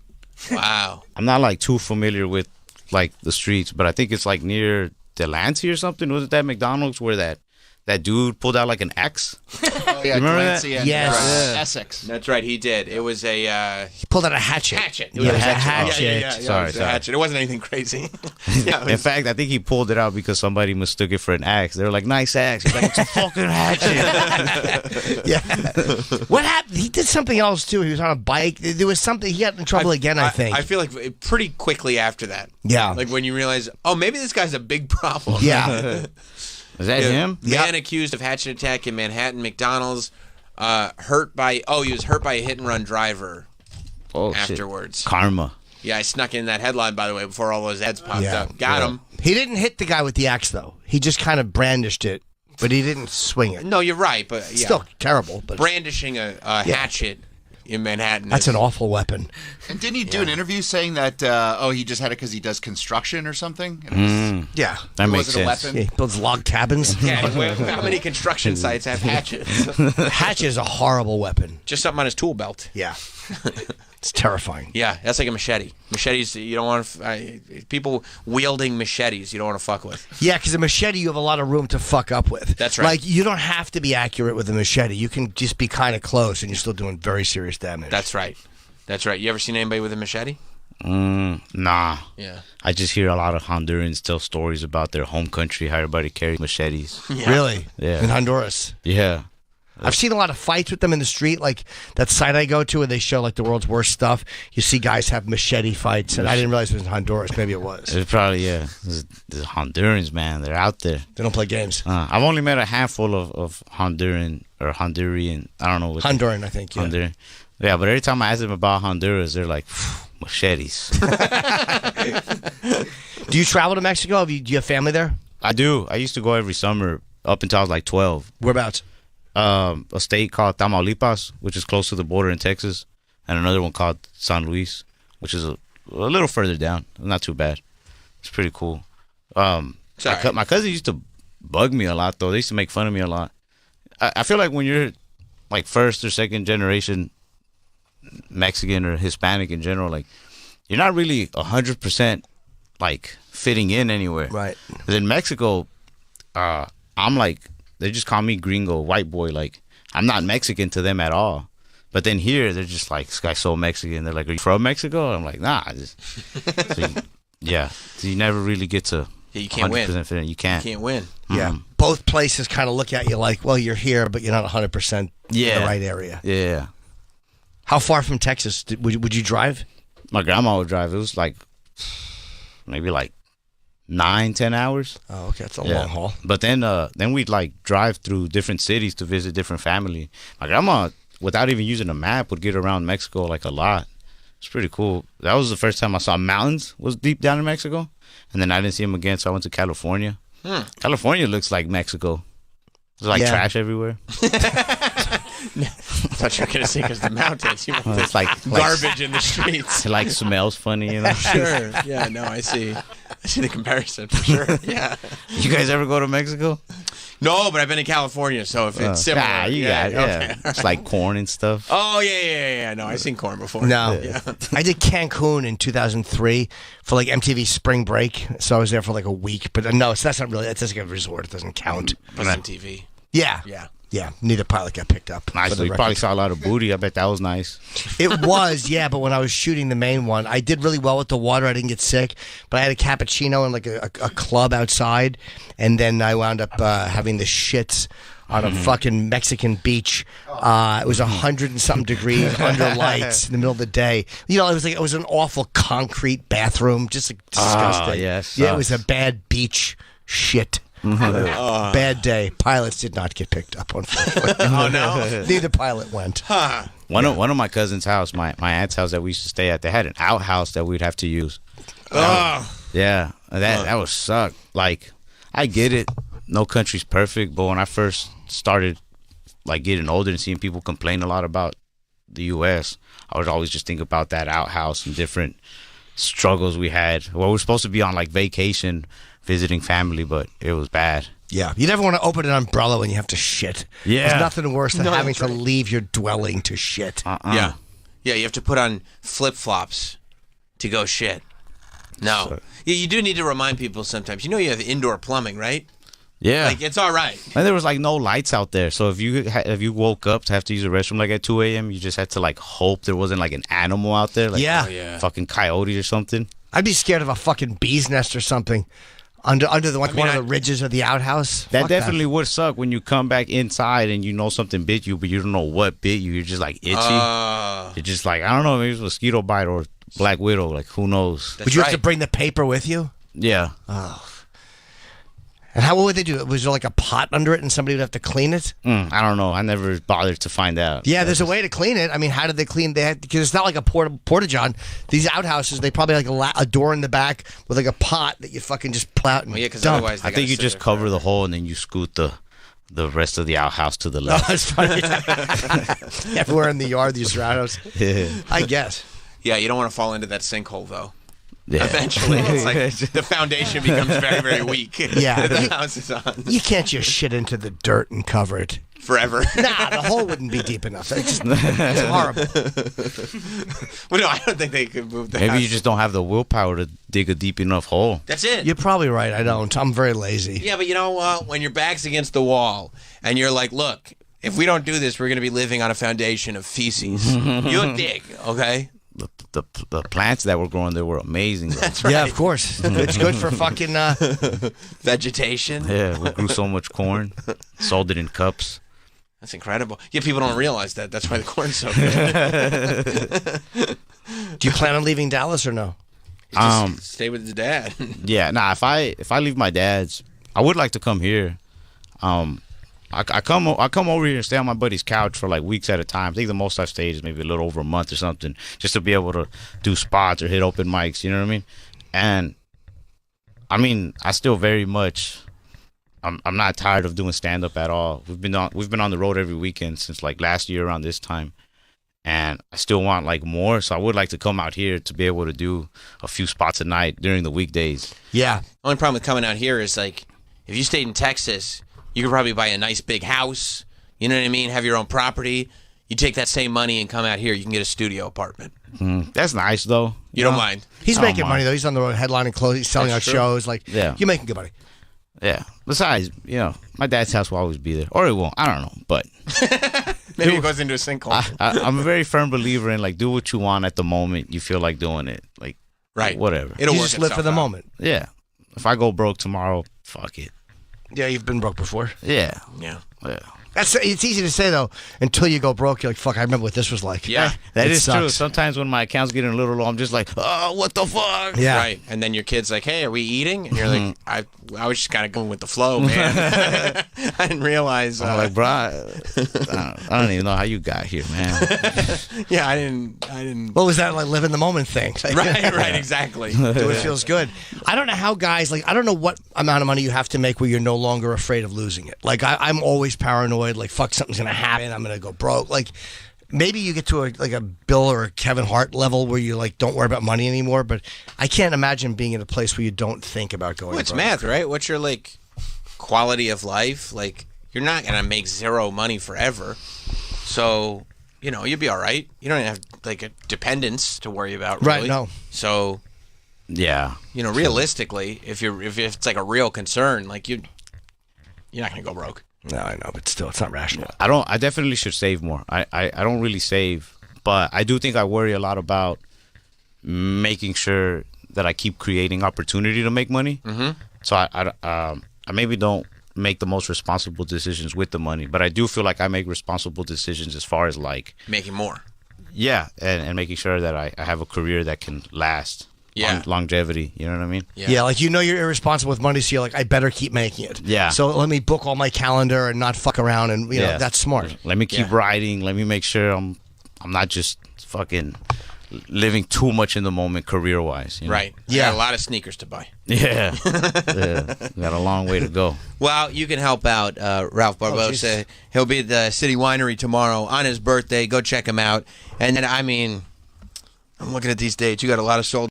Wow. I'm not like too familiar with like the streets, but I think it's like near Delancey or something. Was it that McDonald's where that dude pulled out like an axe? Oh, yeah, remember Delancey that? and, Yes. Essex. That's right, he did. It was a He pulled out a hatchet. hatchet. It Yeah, was a hatchet. Yeah, Sorry, it was a sorry. hatchet. It wasn't anything crazy. Yeah, it In was- fact, I think he pulled it out because somebody mistook it for an axe. They were like, "Nice axe." He's like, "It's a fucking hatchet." Yeah. What happened? He did something else too. He was on a bike. There was something. He got in trouble again, I think. I feel like pretty quickly after that. Yeah. Like when you realize, oh, maybe this guy's a big problem. Yeah. Is that him? Man accused of hatchet attack in Manhattan McDonald's. He was hurt by a hit and run driver Oh shit. afterwards. Karma. Yeah, I snuck in that headline, by the way, before all those ads popped Yeah. up. Got him. He didn't hit the guy with the axe though. He just kind of brandished it, but he didn't swing it. No, you're right, but yeah. Still terrible, but Brandishing a hatchet in Manhattan. that's is- an awful weapon. And didn't he do an interview saying that, he just had it because he does construction or something? And it was- Yeah. That it makes wasn't a sense. weapon? Yeah, he builds log cabins. Yeah, how many construction sites have hatchets? Hatchet is a horrible weapon. Just something on his tool belt. Yeah. It's terrifying. Yeah, that's like a machete. Machetes, you don't want to. People wielding machetes, you don't want to fuck with. Yeah, because a machete you have a lot of room to fuck up with. That's right. Like, you don't have to be accurate with a machete. You can just be kind of close and you're still doing very serious damage. That's right. That's right. You ever seen anybody with a machete? Nah. Yeah. I just hear a lot of Hondurans tell stories about their home country, how everybody carries machetes. Really? Yeah. In Honduras? Yeah. I've seen a lot of fights with them in the street, like that site I go to where they show like the world's worst stuff. You see guys have machete fights, and I didn't realize it was in Honduras. Maybe it was. It's probably, yeah. The Hondurans, man, they're out there. They don't play games. I've only met a handful of Honduran, I don't know what. Honduran, I think, yeah. Honduran. Yeah, but every time I ask them about Honduras, they're like, machetes. Do you travel to Mexico? Do you have family there? I do. I used to go every summer up until I was like 12. Whereabouts? A state called Tamaulipas, which is close to the border in Texas, and another one called San Luis, which is a little further down. Not too bad. It's pretty cool. My cousin used to bug me a lot, though. They used to make fun of me a lot. I feel like when you're like first or second generation Mexican or Hispanic in general, like you're not really 100% like fitting in anywhere. Right. But in Mexico, I'm like, they just call me gringo, white boy. Like, I'm not Mexican to them at all. But then here, they're just like, this guy's so Mexican. They're like, are you from Mexico? I'm like, nah. So you never really get to you can't 100% win. fit in. You can't. You can't win. Yeah. Both places kind of look at you like, well, you're here, but you're not 100% in the right area. Yeah. How far from Texas would you drive? My grandma would drive. It was like maybe like 9-10 hours. Oh, okay, that's a long haul. But then we'd like drive through different cities to visit different family. My grandma, without even using a map, would get around Mexico like a lot. It's pretty cool. That was the first time I saw mountains. Was deep down in Mexico, and then I didn't see them again. So I went to California. California looks like Mexico. There's like trash everywhere. I thought you were going to say because the mountains. You want it's like garbage in the streets. It like smells funny, you know? Sure. Yeah, no, I see. I see the comparison for sure. Yeah. You guys ever go to Mexico? No, but I've been in California, so if it's similar. Okay. It's like corn and stuff. Oh, yeah. No, I've seen corn before. No. Yeah. I did Cancun in 2003 for like MTV Spring Break. So I was there for like a week. But no, so that's not really, it's just like a resort. It doesn't count. But on TV. Yeah. Yeah. Yeah, neither pilot got picked up. Nice. So you probably saw a lot of booty. I bet that was nice. It was, yeah, but when I was shooting the main one, I did really well with the water. I didn't get sick, but I had a cappuccino in like a club outside, and then I wound up having the shits on a fucking Mexican beach. It was 100 and something degrees under lights in the middle of the day. You know, it was an awful concrete bathroom, just like, disgusting. Yes. Yeah, it was a bad beach shit. Bad day. Pilots did not get picked up, unfortunately. Oh, no? Neither pilot went. Huh. One of my cousin's house, my aunt's house that we used to stay at, they had an outhouse that we'd have to use. Yeah, that would suck. Like, I get it. No country's perfect, but when I first started like getting older and seeing people complain a lot about the U.S., I would always just think about that outhouse and different struggles we had. Well, we're supposed to be on like vacation, visiting family, but it was bad. Yeah, you never want to open an umbrella when you have to shit. Yeah. There's nothing worse than having to leave your dwelling to shit. Yeah. Yeah, you have to put on flip-flops to go shit. No. Yeah, you do need to remind people sometimes. You know you have indoor plumbing, right? Yeah. Like, it's all right. And there was like no lights out there, so if you woke up to have to use the restroom like at 2 a.m., you just had to like hope there wasn't like an animal out there, like fucking coyote or something. I'd be scared of a fucking bee's nest or something under the one of the ridges of the outhouse. That definitely would suck when you come back inside and you know something bit you, but you don't know what bit you. You're just like itchy. You're just like, I don't know, maybe it's a mosquito bite or black widow. Like, who knows? Would you have to bring the paper with you? Yeah. Oh. And what would they do? Was there like a pot under it and somebody would have to clean it? I don't know. I never bothered to find out. Yeah, there's a way to clean it. I mean, how did they clean that? Because it's not like a porta-john. These outhouses, they probably like a door in the back with like a pot that you fucking just pull out and dump. I think you just cover the hole and then you scoot the rest of the outhouse to the left. Oh, that's funny. Everywhere in the yard, these outhouse. Yeah. I guess. Yeah, you don't want to fall into that sinkhole, though. Yeah. Eventually, it's like the foundation becomes very, very weak. Yeah. The house is on. You can't just shit into the dirt and cover it. Forever. Nah, the hole wouldn't be deep enough. It's horrible. Well, no, I don't think they could move the Maybe house. you just don't have the willpower to dig a deep enough hole. That's it. You're probably right. I don't. I'm very lazy. Yeah, but you know what? When your back's against the wall and you're like, look, if we don't do this, we're going to be living on a foundation of feces. You'll dig, okay? the plants that were growing there were amazing. That's right. Yeah, of course. It's good for fucking. Vegetation. Yeah, we grew so much corn, sold it in cups. That's incredible. Yeah, people don't realize that. That's why the corn's so good. Do you plan on leaving Dallas or no? Just stay with his dad. Yeah, nah. If I leave my dad's, I would like to come here. I come over here and stay on my buddy's couch for like weeks at a time. I think the most I've stayed is maybe a little over a month or something, just to be able to do spots or hit open mics. You know what I mean? And I mean, I still very much. I'm not tired of doing stand up at all. We've been on the road every weekend since like last year around this time. And I still want like more, so I would like to come out here to be able to do a few spots a night during the weekdays. Yeah. Only problem with coming out here is like, if you stayed in Texas, you could probably buy a nice big house. You know what I mean? Have your own property. You take that same money and come out here, you can get a studio apartment. That's nice though. You don't mind? He's I don't making mind. money though. He's on the road headlining clothes. He's selling That's out true. shows. Like, Yeah. you're making good money. Yeah. Besides, you know, my dad's house will always be there, or it won't. I don't know, but Maybe it goes into a sinkhole. I'm a very firm believer in like do what you want at the moment you feel like doing it. Like, Right. whatever. It'll You work just live for itself the out. moment. Yeah. If I go broke tomorrow, fuck it. Yeah, you've been broke before. Yeah. Yeah. Yeah. It's easy to say though until you go broke. You're like, fuck. I remember what this was like. Yeah. That It is true. sucks. Sometimes when my account's getting a little low, I'm just like, oh, what the fuck? Yeah. Right. And then your kid's like, hey, are we eating? And you're like, I was just kind of going with the flow, man. I didn't realize. I'm like, bro, I don't even know how you got here, man. Yeah, I didn't. What was that like? Live in the moment thing. Right, exactly. Do it feels good. I don't know how guys like. I don't know what amount of money you have to make where you're no longer afraid of losing it. Like I'm always paranoid. Like fuck, something's gonna happen. I'm gonna go broke. Like maybe you get to a Bill or a Kevin Hart level where you like don't worry about money anymore. But I can't imagine being in a place where you don't think about going. Well, it's broke. math, right? What's your like quality of life? Like you're not gonna make zero money forever, so you know you'll be all right. You don't have like a dependence to worry about, really. Right, no. So Yeah. you know, realistically, if it's like a real concern, like you're not gonna go broke. No, I know, but still, it's not rational. I definitely should save more. I don't really save, but I do think I worry a lot about making sure that I keep creating opportunity to make money. Mm-hmm. So I maybe don't make the most responsible decisions with the money, but I do feel like I make responsible decisions as far as like Making more. yeah, and making sure that I have a career that can last. Yeah. Longevity. You know what I mean? Yeah, like you know you're irresponsible with money, so you're like, I better keep making it. Yeah. So let me book all my calendar and not fuck around, and you know that's smart. Let me keep writing. Let me make sure I'm not just fucking living too much in the moment career wise. You know? Right. Yeah. I got a lot of sneakers to buy. Yeah. Yeah. Got a long way to go. Well, you can help out Ralph Barbosa. He'll be at the City Winery tomorrow on his birthday. Go check him out. And then, I mean, I'm looking at these dates. You got a lot of sold